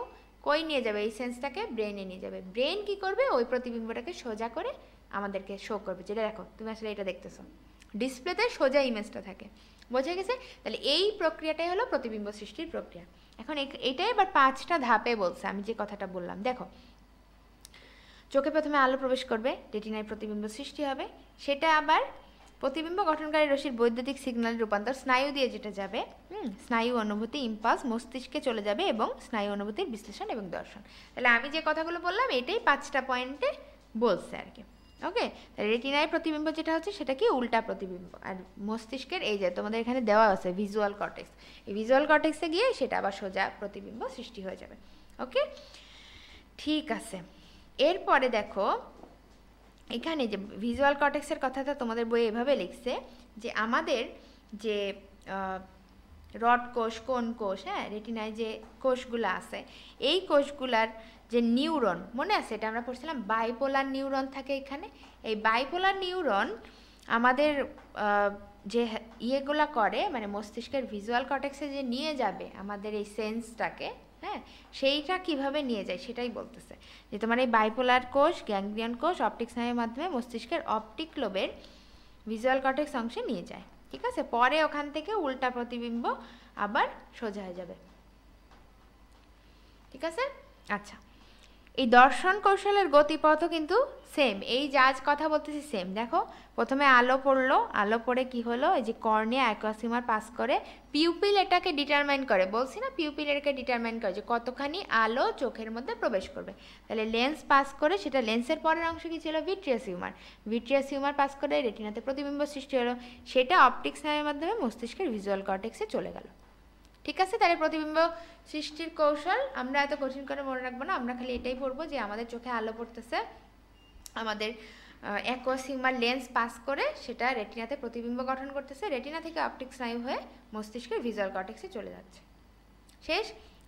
কই নিয়ে যাবে, এই সেন্সটাকে ব্রেনে নিয়ে যাবে, ব্রেন কি করবে, ওই প্রতিবিম্বটাকে সোজা করে আমাদেরকে শো করবে, যেটা দেখো তুমি আসলে এটা দেখতেছো, ডিসপ্লেতে সোজা ইমেজটা থাকে, বোঝা গেছে। তাহলে এই প্রক্রিয়াটাই হলো প্রতিবিম্ব সৃষ্টির প্রক্রিয়া। এখন এটাই এবার 5টা ধাপে বলছে, আমি যে কথাটা বললাম, দেখো চোখে প্রথমে আলো প্রবেশ করবে, রেটিনায় প্রতিবিম্ব সৃষ্টি হবে, সেটা আবার প্রতিবিম্ব গঠনকারী রশ্মির বৈদ্যুতিক সিগন্যাল রূপান্তর স্নায়ু দিয়ে যেটা যাবে, স্নায়ু অনুভূতি ইম্পালস মস্তিষ্কে চলে যাবে এবং স্নায়ু অনুভূতির বিশ্লেষণ এবং দর্শন। তাহলে আমি যে কথাগুলো বললাম এটাই 5টা পয়েন্টে বলছে আর কি। ওকে, তাহলে রেটিনায় প্রতিবিম্ব যেটা হচ্ছে সেটা কি উল্টা প্রতিবিম্ব, আর মস্তিষ্কের এই যে তোমাদের এখানে দেওয়া আছে ভিজুয়াল কর্টেক্স, এই ভিজুয়াল কর্টেক্সে গিয়ে সেটা আবার সোজা প্রতিবিম্ব সৃষ্টি হয়ে যাবে। ওকে, ঠিক আছে। এরপরে দেখো এখানে যে ভিজুয়াল কর্টেক্সের কথাটা তোমাদের বইয়ে এভাবে লিখছে যে আমাদের যে রড কোষ, কোন কোষ, হ্যাঁ, রেটিনায় যে কোষগুলো আছে এই কোষগুলার যে নিউরন মনে আছে, এটা আমরা পড়ছিলাম বাইপোলার নিউরন থাকে এখানে। এই বাইপোলার নিউরন আমাদের যে ইয়েগুলা করে মানে মস্তিষ্কের ভিজুয়াল কর্টেক্সে যে নিয়ে যাবে আমাদের এই সেন্সটাকে, হ্যাঁ, সেইটা কিভাবে নিয়ে যায় সেটাই বলতেছে যে তোমার এই বাইপোলার কোষ, গ্যাংগ্লিয়ন কোষ অপটিক স্নায়ুর মাধ্যমে মস্তিষ্কের অপটিক লোবের ভিজুয়াল কর্টেক্স অংশে নিয়ে যায়। ঠিক আছে, পরে ওখান থেকে উল্টা প্রতিবিম্ব আবার সোজা হয়ে যাবে। ঠিক আছে, আচ্ছা। এই দর্শন কৌশলের গতিপথও কিন্তু সেম, এই জাজ কথা বলতেছি সেম। দেখো প্রথমে আলো পড়লো, আলো পড়ে কি হলো, এই যে কর্নিয়া অ্যাকুয়াসিমার পাস করে পিউপিল এটাকে ডিটারমাইন করে, বলছি না পিউপিল এটাকে ডিটারমাইন করে যে কতখানি আলো চোখের মধ্যে প্রবেশ করবে। তাহলে লেন্স পাস করে, সেটা লেন্সের পরের অংশ কি ছিল vitreous humour, vitreous humour pass করে রেটিনাতে প্রতিবিম্ব সৃষ্টি হলো, সেটা অপটিক স্নায়ুর মাধ্যমে মস্তিষ্কের ভিজুয়াল কর্টেক্সে চলে গেল। ঠিক আছে, তাহলে প্রতিবিম্ব সৃষ্টির কৌশল আমরা এত কঠিন করে মনে রাখবো না, আমরা খালি এটাই পড়বো যে আমাদের চোখে আলো পড়তেছে, আমাদের অ্যাকুয়াস হিউমার লেন্স পাস করে সেটা রেটিনাতে প্রতিবিম্ব গঠন করতেছে, রেটিনা থেকে অপটিক স্নায়ু হয়ে মস্তিষ্কের ভিজুয়াল কর্টেক্সে চলে যাচ্ছে। শেষ।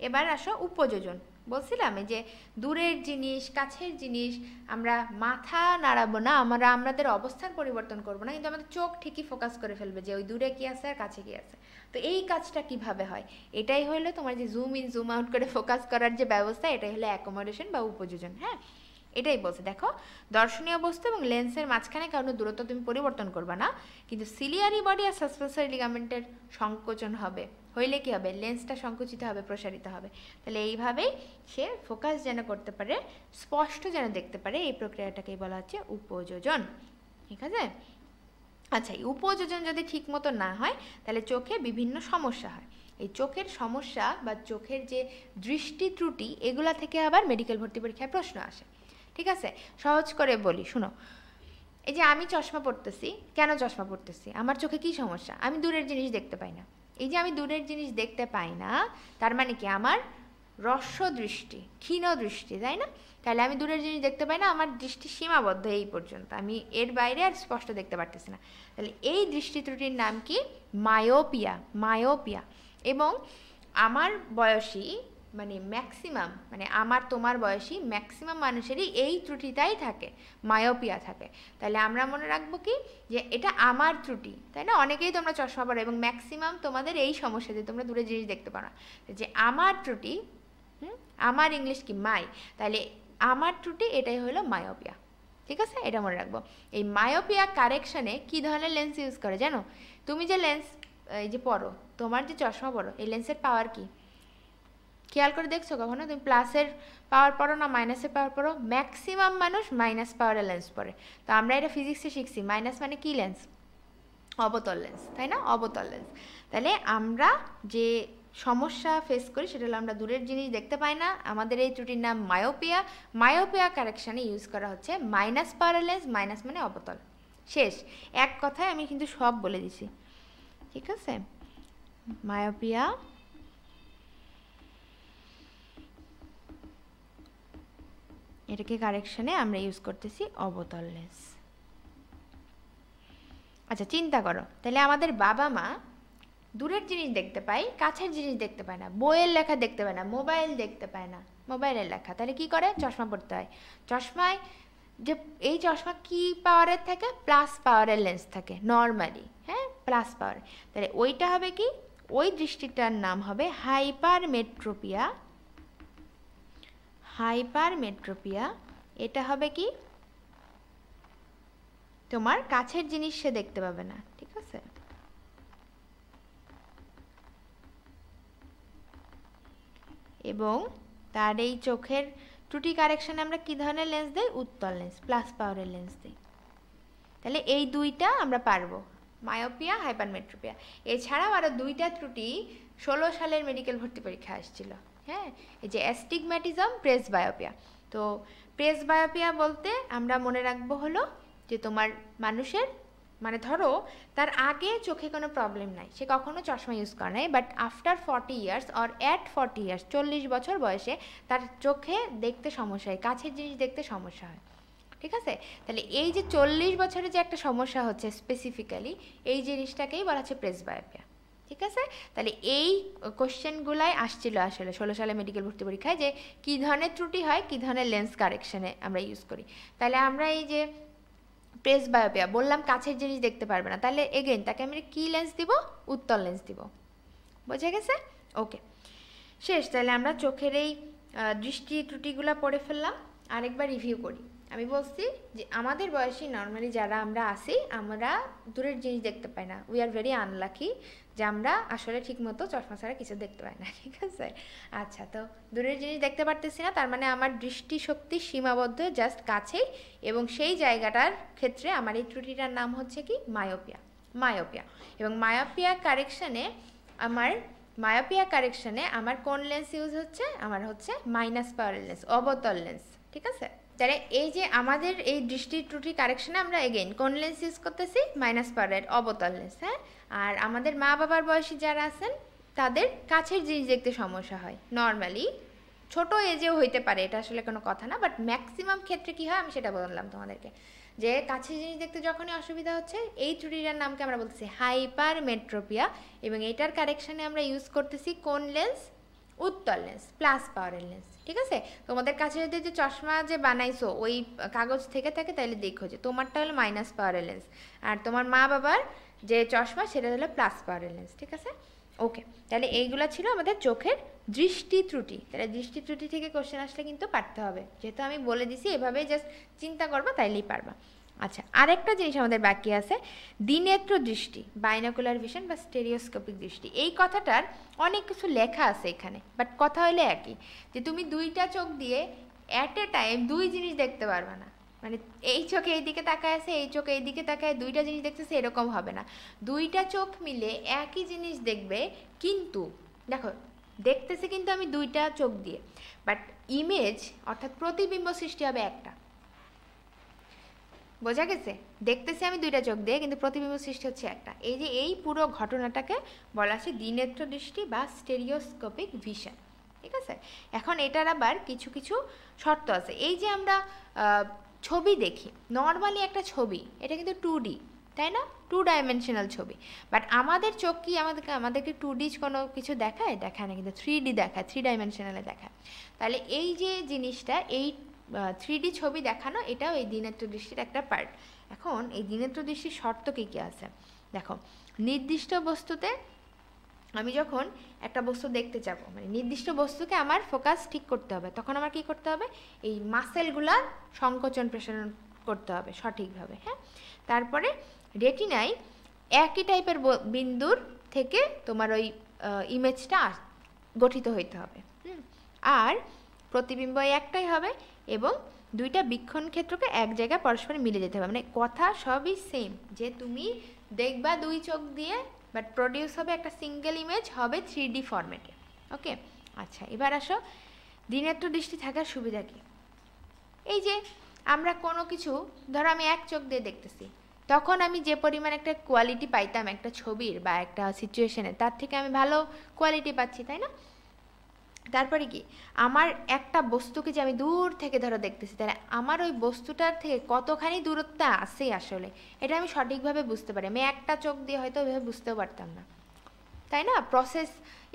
এবার আসো উপযোজন। বলছিলাম যে দূরের জিনিস কাছের জিনিস আমরা মাথা নাড়াবো না, আমরা আমাদের অবস্থান পরিবর্তন করবো না, কিন্তু আমাদের চোখ ঠিকই ফোকাস করে ফেলবে যে ওই দূরে কি আছে আর কাছে কি আছে। তো এই কাজটা কিভাবে হয়, এটাই হলো তোমার যে জুম ইন জুম আউট করে ফোকাস করার যে ব্যবস্থা, এটাই হলো অ্যাকোমোডেশন বা উপযোজন। হ্যাঁ, এটাই বলছে। দেখো দর্শনীয় বস্তু এবং লেন্সের মাঝখানে কারণে দূরত্ব তুমি পরিবর্তন করবা না, কিন্তু সিলিয়ারি বডি আর সাসপেন্সরি লিগামেন্টের সংকোচন হবে, হইলে কি হবে, লেন্সটা সংকুচিত হবে, প্রসারিত হবে। তাহলে এইভাবেই সে ফোকাস যেন করতে পারে, স্পষ্ট যেন দেখতে পারে, এই প্রক্রিয়াটাকেই বলা হচ্ছে উপযোজন। ঠিক আছে, আচ্ছা। এই উপযোজন যদি ঠিক মতো না হয় তাহলে চোখে বিভিন্ন সমস্যা হয়। এই চোখের সমস্যা বা চোখের যে দৃষ্টি ত্রুটি এগুলা থেকে আবার মেডিকেল ভর্তি পরীক্ষায় প্রশ্ন আসে। ঠিক আছে, সহজ করে বলি শুনো। এই যে আমি চশমা পরতেছি, কেন চশমা পরতেছি, আমার চোখে কি সমস্যা, আমি দূরের জিনিস দেখতে পাই না। এই যে আমি দূরের জিনিস দেখতে পাই না, তার মানে কি আমার হ্রস্ব দৃষ্টি, ক্ষীণ দৃষ্টি, তাই না? তাহলে আমি দূরের জিনিস দেখতে পাই না, আমার দৃষ্টি সীমাবদ্ধ এই পর্যন্ত, আমি এর বাইরে আর স্পষ্ট দেখতে পারতেছি না। তাহলে এই দৃষ্টি ত্রুটির নাম কি, মায়োপিয়া। মায়োপিয়া। এবং আমার বয়সী মানে ম্যাক্সিমাম, মানে আমার তোমার বয়সী ম্যাক্সিমাম মানুষেরই এই ত্রুটিটাই থাকে, মায়োপিয়া থাকে। তাহলে আমরা মনে রাখবো কি যে এটা আমার ত্রুটি, তাই না? অনেকেই তোমরা চশমা পরো এবং ম্যাক্সিমাম তোমাদের এই সমস্যা যে তোমরা দূরে জিনিস দেখতে পারো না, যে আমার ত্রুটি, আমার ইংলিশ কি মাই, তাহলে আমার ত্রুটি এটাই হলো মায়োপিয়া। ঠিক আছে, এটা মনে রাখবো। এই মায়োপিয়া কারেকশনে কি ধরনের লেন্স ইউজ করে জানো? তুমি যে লেন্স এই যে পরো, তোমার যে চশমা পরো, এই লেন্সের পাওয়ার কি খেয়াল করে দেখছো কখনো? তুমি প্লাসের পাওয়ার পড়ো না মাইনাসের পাওয়ার পড়ো? ম্যাক্সিমাম মানুষ মাইনাস পাওয়ারের লেন্স পরে। তো আমরা এটা ফিজিক্সে শিখছি, মাইনাস মানে কি লেন্স, অবতল লেন্স, তাই না? অবতল লেন্স। তাহলে আমরা যে সমস্যা ফেস করি সেটা হলো আমরা দূরের জিনিস দেখতে পাই না, আমাদের এই ত্রুটির নাম মায়োপিয়া। মায়োপিয়া কারেকশানে ইউজ করা হচ্ছে মাইনাস পাওয়ারের লেন্স, মাইনাস মানে অবতল। শেষ, এক কথায় আমি কিন্তু সব বলে দিছি। ঠিক আছে, মায়োপিয়া এটাকে কারেকশনে আমরা ইউজ করতেছি অবতল লেন্স। আচ্ছা চিন্তা করো, তাহলে আমাদের বাবা মা দূরের জিনিস দেখতে পায়, কাছের জিনিস দেখতে পায় না, বইয়ের লেখা দেখতে পায় না, মোবাইল দেখতে পায় না, মোবাইলের লেখা, তাহলে কি করে? চশমা পড়তে হয়। চশমায় যে এই চশমা কি পাওয়ারের থাকে? প্লাস পাওয়ারের লেন্স থাকে নর্মালি, হ্যাঁ, প্লাস পাওয়ার। তাহলে ওইটা হবে কি, ওই দৃষ্টিটার নাম হবে হাইপারমেট্রোপিয়া। হাইপারমেট্রোপিয়া এটা হবে কি, তোমার কাছের জিনিস সে দেখতে পাবে না। ঠিক আছে, এবং তার এই চোখের ত্রুটি কারেকশনে আমরা কি ধরনের লেন্স দেই? উত্তল লেন্স, প্লাস পাওয়ারের লেন্স দিই। তাহলে এই দুইটা আমরা পারবো, মায়োপিয়া, হাইপারমেট্রোপিয়া। এছাড়াও আরও দুইটা ত্রুটি 16 সালের মেডিকেল ভর্তি পরীক্ষা আসছিল, হ্যাঁ, এই যে অ্যাস্টিগম্যাটিজম, প্রেসবায়োপিয়া। তো প্রেসবায়োপিয়া বলতে আমরা মনে রাখবো হলো যে তোমার মানুষের মানে ধরো তার আগে চোখে কোনো প্রবলেম নাই, সে কখনো চশমা ইউজ করে নাই, but after 40 years or at 40 years, 40 বছর বয়সে তার চোখে দেখতে সমস্যা হয়, কাছের জিনিস দেখতে সমস্যা হয়, ঠিক আছে? তাহলে এই যে 40 বছরে যে একটা সমস্যা হচ্ছে স্পেসিফিক্যালি, এই জিনিসটাকেই বলা হচ্ছে প্রেসবায়োপিয়া, ঠিক আছে? তাহলে এই কোশ্চেনগুলাই আসছিল আসলে 16 সালে মেডিকেল ভর্তি পরীক্ষায়, যে কী ধরনের ত্রুটি হয়, কী ধরনের লেন্স কারেকশনে আমরা ইউজ করি। তাহলে আমরা এই যে প্রেসবায়োপিয়া বললাম কাছের জিনিস দেখতে পারবে না, তাহলে এগেইন তাকে আমি কী লেন্স দিব? উত্তল লেন্স দিব, বোঝা গেছে? ওকে, শেষ। তাহলে আমরা চোখের এই দৃষ্টি ত্রুটিগুলো পড়ে ফেললাম, আরেকবার রিভিউ করি। আমি বলছি যে আমাদের বয়সী নর্মালি যারা আমরা আছি, আমরা দূরের জিনিস দেখতে পাই না, উই আর ভেরি আনলাকি যে আমরা আসলে ঠিকমতো চশমা ছাড়া কিছু দেখতে পাই না, ঠিক আছে? আচ্ছা, তো দূরের জিনিস দেখতে পারতেছি না, তার মানে আমার দৃষ্টিশক্তি সীমাবদ্ধ জাস্ট কাছেই, এবং সেই জায়গাটার ক্ষেত্রে আমার এই ত্রুটিটার নাম হচ্ছে কি? মায়োপিয়া। এবং মায়োপিয়া কারেকশনে আমার কোন লেন্স ইউজ হচ্ছে? আমার হচ্ছে মাইনাস পাওয়ারের লেন্স, অবতল লেন্স, ঠিক আছে? তাহলে এই যে আমাদের এই দৃষ্টি ত্রুটি কারেকশনে আমরা এগেইন কোন লেন্স ইউজ করতেছি? মাইনাস পাওয়ারের অবতল লেন্স, হ্যাঁ। আর আমাদের মা বাবার বয়সী যারা আছেন তাদের কাছের জিনিস দেখতে সমস্যা হয়, নর্মালি ছোট এজেও হইতে পারে, এটা আসলে কোনো কথা না, বাট ম্যাক্সিমাম ক্ষেত্রে কী হয় আমি সেটা বললাম তোমাদেরকে, যে কাছের জিনিস দেখতে যখনই অসুবিধা হচ্ছে, এই ত্রুটিটার নামকে আমরা বলতেছি হাইপারমেট্রোপিয়া, এবং এটার কারেকশনে আমরা ইউজ করতেছি কোন লেন্স? উত্তল লেন্স, প্লাস পাওয়ারের লেন্স, ঠিক আছে? তোমাদের কাছে যদি যে চশমা যে বানাইছো ওই কাগজ থেকে থাকে, তাহলে দেখো যে তোমারটা হলো মাইনাস পাওয়ারের লেন্স, আর তোমার মা বাবার যে চশমা সেটা হলো প্লাস পাওয়ারের লেন্স, ঠিক আছে? ওকে, তাহলে এইগুলো ছিল আমাদের চোখের দৃষ্টি ত্রুটি। তাহলে দৃষ্টি ত্রুটি থেকে কোশ্চেন আসলে কিন্তু পারতে হবে, যেহেতু আমি বলে দিছি, এভাবেই জাস্ট চিন্তা করবা, তাইলেই পারবা। আচ্ছা, আরেকটা জিনিস আমাদের বাকি আছে, দ্বিনেত্র দৃষ্টি, বাইনোকুলার ভিশন বা স্টেরিওস্কোপিক দৃষ্টি। এই কথাটার অনেক কিছু লেখা আছে এখানে, বাট কথা হলে একই, যে তুমি দুইটা চোখ দিয়ে অ্যাট এ টাইম দুই জিনিস দেখতে পারবে না, মানে এই চোখে এইদিকে তাকায় আছে, এই চোখে এইদিকে তাকায় দুইটা জিনিস দেখতেছে, এরকম হবে না। দুইটা চোখ মিলে একই জিনিস দেখবে, কিন্তু দেখো দেখতেছে কিন্তু আমি দুইটা চোখ দিয়ে, বাট ইমেজ অর্থাৎ প্রতিবিম্ব সৃষ্টি হবে একটা, বোঝা গেছে? দেখতেছি আমি দুইটা চোখ দিয়ে, কিন্তু প্রতিবিম্ব সৃষ্টি হচ্ছে একটা। এই যে এই পুরো ঘটনাটাকে বলা আছে দ্বিনেত্র দৃষ্টি বা স্টেরিওস্কোপিক ভিশন, ঠিক আছে? এখন এটার আবার কিছু কিছু শর্ত আছে। এই যে আমরা ছবি দেখি, নর্মালি একটা ছবি এটা কিন্তু 2D, তাই না? 2 ডাইমেনশনাল ছবি, বাট আমাদের চোখ কি আমাদেরকে 2D কোনো কিছু দেখায় না, কিন্তু 3D দেখায়, 3 ডাইমেনশনালে দেখায়। তাহলে এই যে জিনিসটা, এই 3D ছবি দেখানো, এটাও এই দ্বিনেত্র দৃষ্টির একটা পার্ট। এখন এই দ্বিনেত্র দৃষ্টির শর্ত কী কী আছে দেখো। নির্দিষ্ট বস্তুতে আমি যখন একটা বস্তু দেখতে যাব, মানে নির্দিষ্ট বস্তুকে আমার ফোকাস ঠিক করতে হবে, তখন আমার কী করতে হবে? এই মাসেলগুলার সংকোচন প্রসারণ করতে হবে সঠিকভাবে, হ্যাঁ। তারপরে রেটিনায় একই টাইপের বিন্দুর থেকে তোমার ওই ইমেজটা গঠিত হইতে হবে, আর প্রতিবিম্ব একটাই হবে, এবং দুইটা বীক্ষণ ক্ষেত্রকে এক জায়গায় পরস্পর মিলে যেতে হবে, মানে কথা সবই সেম, যে তুমি দেখবা দুই চোখ দিয়ে, বাট প্রডিউস হবে একটা সিঙ্গেল ইমেজ, হবে 3D ফরম্যাটে, ওকে। আচ্ছা, এবার আসো দ্বিনেত্র দৃষ্টি থাকার সুবিধা কী। এই যে আমরা কোনো কিছু, ধরো আমি এক চোখ দিয়ে দেখতেছি, তখন আমি যে পরিমাণ একটা কোয়ালিটি পাইতাম একটা ছবির বা একটা সিচুয়েশনের, তার থেকে আমি ভালো কোয়ালিটি পাচ্ছি, তাই না? তারপরে কি, আমার একটা বস্তুকে যে আমি দূর থেকে ধরো দেখতেছি, তাহলে আমার ওই বস্তুটার থেকে কতখানি দূরত্ব আছে আসলে, এটা আমি সঠিকভাবে বুঝতে পারি। আমি একটা চোখ দিয়ে হয়তো ওইভাবে বুঝতেও পারতাম না, তাই না? প্রসেস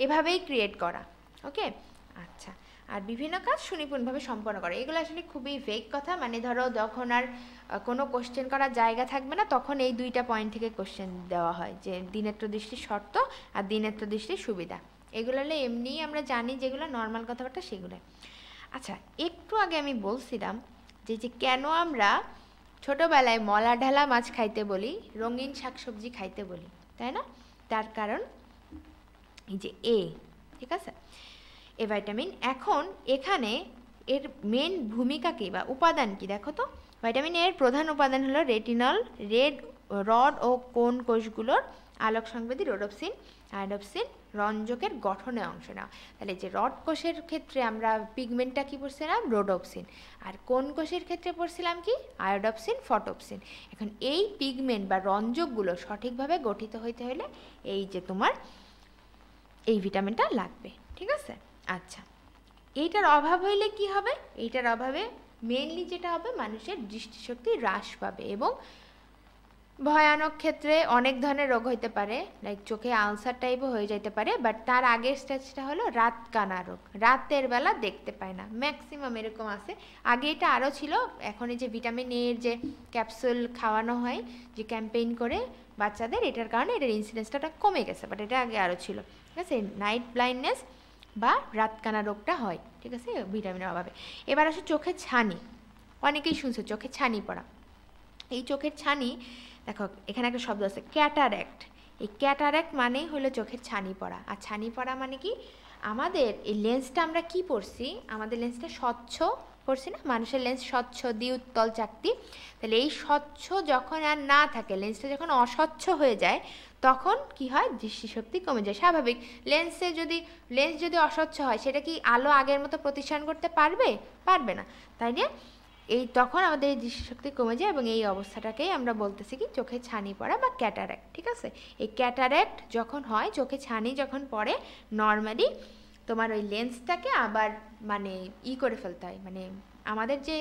এভাবেই ক্রিয়েট করা, ওকে। আচ্ছা, আর বিভিন্ন কাজ সুনিপুণভাবে সম্পন্ন করে, এগুলো আসলে খুবই ভেগ কথা, মানে ধরো যখন আর কোনো কোশ্চেন করার জায়গা থাকবে না, তখন এই দুইটা পয়েন্ট থেকে কোশ্চেন দেওয়া হয়, যে দ্বিনেত্র দৃষ্টির শর্ত আর দ্বিনেত্র দৃষ্টির সুবিধা। এগুলো হলে এমনিই আমরা জানি, যেগুলো নর্মাল কথাবার্তা সেগুলো। আচ্ছা, একটু আগে আমি বলছিলাম যে কেন আমরা ছোটোবেলায় মলা ঢালা মাছ খাইতে বলি, রঙিন শাকসবজি খাইতে বলি, তাই না? তার কারণ এই যে ঠিক আছে, এ ভিটামিন। এখন এখানে এর মেন ভূমিকা কী বা উপাদান কী দেখো তো। ভিটামিন এর প্রধান উপাদান হলো রেটিনল, রড ও কোন কোষগুলোর আলোক সংবেদী রোডোপসিন আয়োডোপসিন রঞ্জকের গঠনে অংশ নেওয়া। তাহলে যে রড কোষের ক্ষেত্রে আমরা পিগমেন্টটা কী পড়ছিলাম, রোডোপসিন, আর কোন কোষের ক্ষেত্রে পড়ছিলাম কি, আয়োডোপসিন ফটোপসিন। এখন এই পিগমেন্ট বা রঞ্জকগুলো সঠিকভাবে গঠিত হইতে হলে এই যে তোমার এই ভিটামিনটা লাগবে, ঠিক আছে। আচ্ছা, এইটার অভাব হইলে কি হবে, এইটার অভাবে মেইনলি যেটা হবে মানুষের দৃষ্টিশক্তি হ্রাস পাবে এবং ভয়ানক ক্ষেত্রে অনেক ধরনের রোগ হইতে পারে, লাইক চোখে আলসার টাইপও হয়ে যেতে পারে। বাট তার আগের স্টেজটা হলো রাত কানা রোগ, রাতের বেলা দেখতে পায় না, ম্যাক্সিমাম এরকম আছে। আগে এটা আরও ছিল, এখন এই যে ভিটামিন এর যে ক্যাপসুল খাওয়ানো হয় যে ক্যাম্পেইন করে বাচ্চাদের, এটার কারণে এটার ইনসিডেন্সটা কমে গেছে, বাট এটা আগে আরও ছিল, ঠিক আছে। নাইট ব্লাইন্ডনেস বা রাতকানা রোগটা হয়, ঠিক আছে, ভিটামিনের অভাবে। এবার আসো চোখের ছানি, অনেকেই শুনছো চোখের ছানি পড়া। এই চোখের ছানি দেখো এখানে একটা শব্দ আছে ক্যাটারেক্ট। এই ক্যাটারেক্ট মানেই হলো চোখের ছানি পড়া। আর ছানি পড়া মানে কি, আমাদের এই লেন্সটা আমরা কি পড়ছি, আমাদের লেন্সটা স্বচ্ছ পড়ছি না, মানুষের লেন্স স্বচ্ছ দ্বিউত্তল চাকতি। তাহলে এই স্বচ্ছ যখন আর না থাকে, লেন্সটা যখন অস্বচ্ছ হয়ে যায় তখন কি হয়, দৃষ্টিশক্তি কমে যায়। স্বাভাবিক, লেন্স যদি অস্বচ্ছ হয় সেটা কি আলো আগের মতো প্রতিষ্ঠান করতে পারবে না, তাই না। এই তখন আমাদের এই দৃষ্টিশক্তি কমে যায় এবং এই অবস্থাটাকেই আমরা বলতেছি কি চোখে ছানি পড়া বা ক্যাটারেক্ট, ঠিক আছে। এই ক্যাটারেক্ট যখন হয়, চোখে ছানি যখন পড়ে, নর্মালি তোমার ওই লেন্সটাকে আবার মানে করে ফেলতে হয়, মানে আমাদের যে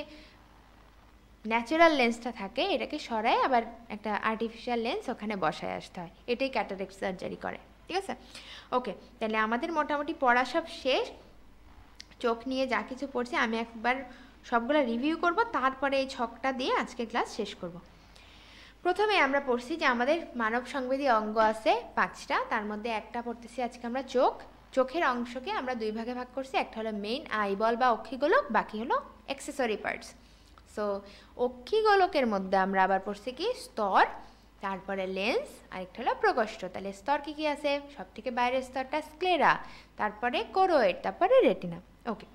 ন্যাচারাল লেন্সটা থাকে এটাকে সরাই আবার একটা আর্টিফিশিয়াল লেন্স ওখানে বসায় আসতে হয়, এটাই ক্যাটারেক্ট সার্জারি করে, ঠিক আছে। ওকে, তাহলে আমাদের মোটামুটি পড়া সব শেষ। চোখ নিয়ে যা কিছু পড়ছি আমি একবার সবগুলো রিভিউ করব, তারপরে এই ছকটা দিয়ে আজকে ক্লাস শেষ করব। প্রথমে আমরা পড়ছি যে আমাদের মানব সংবেদী অঙ্গ আছে 5টা, তার মধ্যে একটা পড়তেছি আজকে আমরা চোখের অংশকে আমরা 2 ভাগে ভাগ করছি, একটা হলো মেইন আইবল বা অক্ষিগোলক, বাকি হলো অ্যাক্সেসরি পার্টস। সো অক্ষিগোলকের মধ্যে আমরা আবার পড়ছি কি স্তর, তারপরে লেন্স, আরেকটা হলো প্রকোষ্ঠ। তাহলে স্তর কি কি আছে, সব থেকে বাইরের স্তরটা স্ক্লেরা, তারপরে কোরোয়েড, তারপরে রেটিনা। ওকে,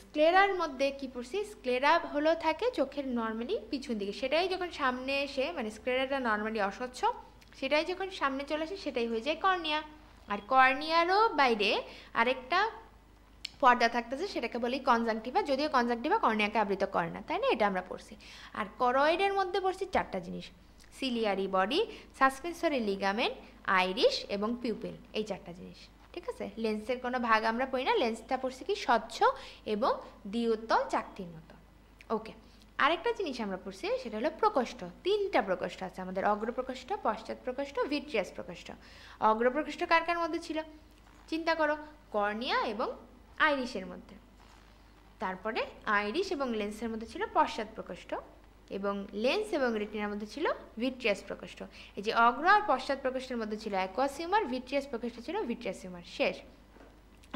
স্ক্লেরার মধ্যে কি পড়ছি, স্ক্লেরা হলো থাকে চোখের নর্মালি পিছন দিকে, সেটাই যখন সামনে এসে মানে স্ক্লেরাটা নর্মালি অস্বচ্ছ, সেটাই যখন সামনে চলে আসে সেটাই হয়ে যায় কর্নিয়া। আর কর্নিয়ারও বাইরে আরেকটা পর্দা থাকতেছে, সেটাকে বলি কনজাংটিভা, যদিও কনজাংটিভা কর্নিয়াকে আবৃত করে না, তাই না, এটা আমরা পড়ছি। আর করয়েডের মধ্যে পড়ছি 4টা জিনিস, ciliary body, suspensory ligament, Irish এবং পিউপিল, এই 4টা জিনিস, ঠিক আছে। লেন্সের কোনো ভাগ আমরা পড়ি না, লেন্সটা পড়ছি কি স্বচ্ছ এবং দ্বিউত্তল চাকতির মতো। ওকে, আরেকটা জিনিস আমরা পড়ছি সেটা হলো প্রকোষ্ঠ। 3টা প্রকোষ্ঠ আছে আমাদের, অগ্রপ্রকোষ্ঠ, পশ্চাৎ প্রকোষ্ঠ, ভিট্রিয়াস প্রকোষ্ঠ। অগ্রপ্রকোষ্ঠ কার কার মধ্যে ছিল, চিন্তা করো, কর্নিয়া এবং আইরিশের মধ্যে। তারপরে আইরিশ এবং লেন্সের মধ্যে ছিল পশ্চাৎ প্রকোষ্ঠ, এবং লেন্স এবং রেটিনার মধ্যে ছিল ভিট্রিয়াস প্রকোষ্ঠ। এই যে অগ্র আর পশ্চাৎ প্রকোষ্ঠের মধ্যে ছিল অ্যাকুয়াস হিউমার, ভিট্রিয়াস প্রকোষ্ঠ ছিল ভিট্রিয়াস হিউমার, শেষ।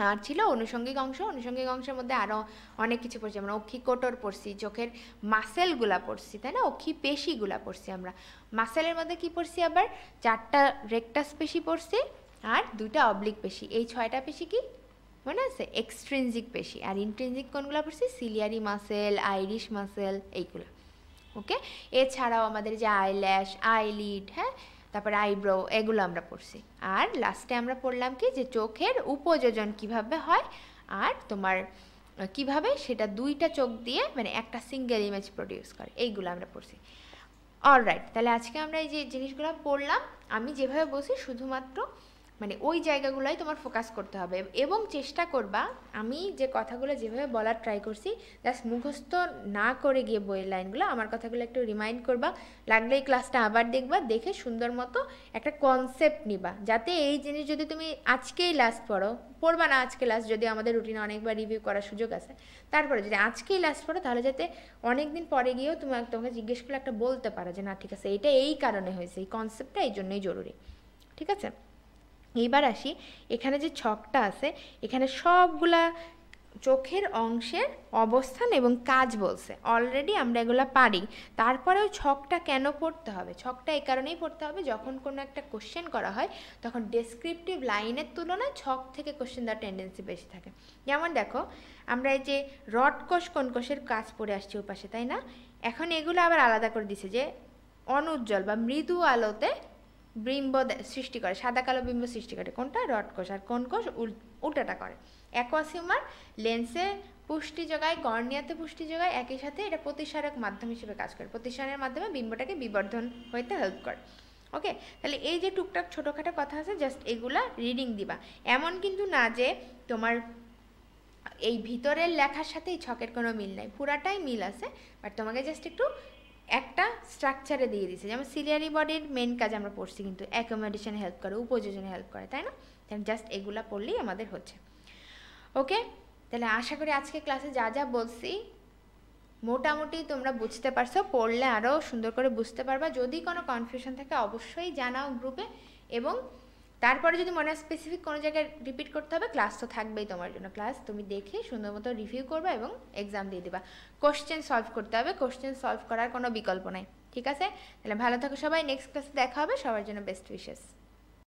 আর ছিল অনুষঙ্গিক অংশ, অনুষঙ্গিক অংশের মধ্যে আরও অনেক কিছু পড়ছি আমরা, অক্ষিকোটর পড়ছি, চোখের মাসেলগুলা পড়ছি, তাই না, অক্ষি পেশিগুলা পড়ছি আমরা। মাসেলের মধ্যে কি পড়ছি আবার, 4টা রেকটাস পেশি পড়ছি আর 2টা অবলিক পেশি। এই 6টা পেশি কি মনে আছে, এক্সট্রিনজিক পেশি। আর ইন্ট্রিনজিক কোনগুলো পড়ছি, সিলিয়ারি মাসেল, আইরিশ মাসেল, এইগুলো। ওকে, এছাড়াও আমাদের যে আইল্যাশ, আইলিড, হ্যাঁ, তারপরে আইব্রো, এগুলো আমরা পড়ছি। আর লাস্টে আমরা পড়লাম কি যে চোখের উপযোজন কিভাবে হয় আর তোমার কিভাবে সেটা 2টা চোখ দিয়ে মানে একটা সিঙ্গেল ইমেজ প্রডিউস করে, এইগুলো আমরা পড়ছি। অলরাইট, তাহলে আজকে আমরা এই যে জিনিসগুলো পড়লাম, আমি যেভাবে বলছি শুধুমাত্র মানে ওই জায়গাগুলোই তোমার ফোকাস করতে হবে এবং চেষ্টা করবা আমি যে কথাগুলো যেভাবে বলার ট্রাই করছি জাস্ট মুখস্থ না করে গিয়ে বইয়ের লাইনগুলো আমার কথাগুলো একটু রিমাইন্ড করবা, লাগলে এই ক্লাসটা আবার দেখবা, দেখে সুন্দর মতো একটা কনসেপ্ট নিবা, যাতে এই জিনিস যদি তুমি আজকেই লাস্ট পড়বা না আজকে লাস্ট, যদি আমাদের রুটিনে অনেকবার রিভিউ করার সুযোগ আছে, তারপরে যদি আজকেই লাস্ট পড়ো তাহলে যাতে অনেক দিন পরে গিয়েও তোমাকে জিজ্ঞেস করলে একটা বলতে পারো যে না ঠিক আছে এটা এই কারণে হয়েছে, এই কনসেপ্টটা এই জন্যই জরুরি, ঠিক আছে। এইবার আসি, এখানে যে ছকটা আছে এখানে সবগুলা চোখের অংশের অবস্থান এবং কাজ বলছে, অলরেডি আমরা এগুলো পারি। তারপরেও ছকটা কেন পড়তে হবে? ছকটা এই কারণেই পড়তে হবে, যখন কোনো একটা কোশ্চেন করা হয় তখন ডেসক্রিপটিভ লাইনের তুলনায় ছক থেকে কোশ্চেন দেওয়ার টেন্ডেন্সি বেশি থাকে। যেমন দেখো, আমরা এই যে রড কোষ কোন কোষের কাজ পড়ে আসছি ওপাশে, তাই না? এখন এগুলো আবার আলাদা করে দিছে যে অনুজ্জ্বল বা মৃদু আলোতে বিম্ব সৃষ্টি করে, সাদা কালো বিম্ব সৃষ্টি করে কোনটা? রড কোষ। আর কোন কোষ উল্টাটা করে? অ্যাকোয়াসিউমার লেন্সে পুষ্টি যোগায়, কর্নিয়াতে পুষ্টি যোগায়, একই সাথে এটা প্রতিসারক মাধ্যম হিসেবে কাজ করে, প্রতিসারের মাধ্যমে বিম্বটাকে বিবর্ধন হইতে হেল্প করে। ওকে, তাহলে এই যে টুকটাক ছোটোখাটো কথা আছে, জাস্ট এগুলা রিডিং দিবা। এমন কিন্তু না যে তোমার এই ভিতরের লেখার সাথে এই ছকের কোনো মিল নাই, পুরাটাই মিল আছে, বাট তোমাকে জাস্ট একটু একটা স্ট্রাকচারে দিয়ে দিছে। যেমন সিলিয়ারি বডির মেন কাজ আমরা পড়ছি, কিন্তু অ্যাকোমোডেশনে হেল্প করে, উপযোজনে হেল্প করে, তাই না? জাস্ট এগুলা পড়লেই আমাদের হচ্ছে। ওকে, তাহলে আশা করি আজকে ক্লাসে যা যা বলছি মোটামুটি তোমরা বুঝতে পারছো, পড়লে আরও সুন্দর করে বুঝতে পারবা। যদি কোনো কনফিউশন থাকে অবশ্যই জানাও গ্রুপে, এবং তারপরে যদি মনে হয় স্পেসিফিক কোনো জায়গায় রিপিট করতে হবে, ক্লাস তো থাকবেই তোমার জন্য। ক্লাস তুমি দেখে সুন্দর মতো রিভিউ করবা এবং এক্সাম দিয়ে দেবা। কোশ্চেন সলভ করতে হবে, কোশ্চেন সলভ করার কোনো বিকল্প নাই। ঠিক আছে, তাহলে ভালো থাকো সবাই, নেক্সট ক্লাসে দেখা হবে। সবার জন্য বেস্ট উইশেস।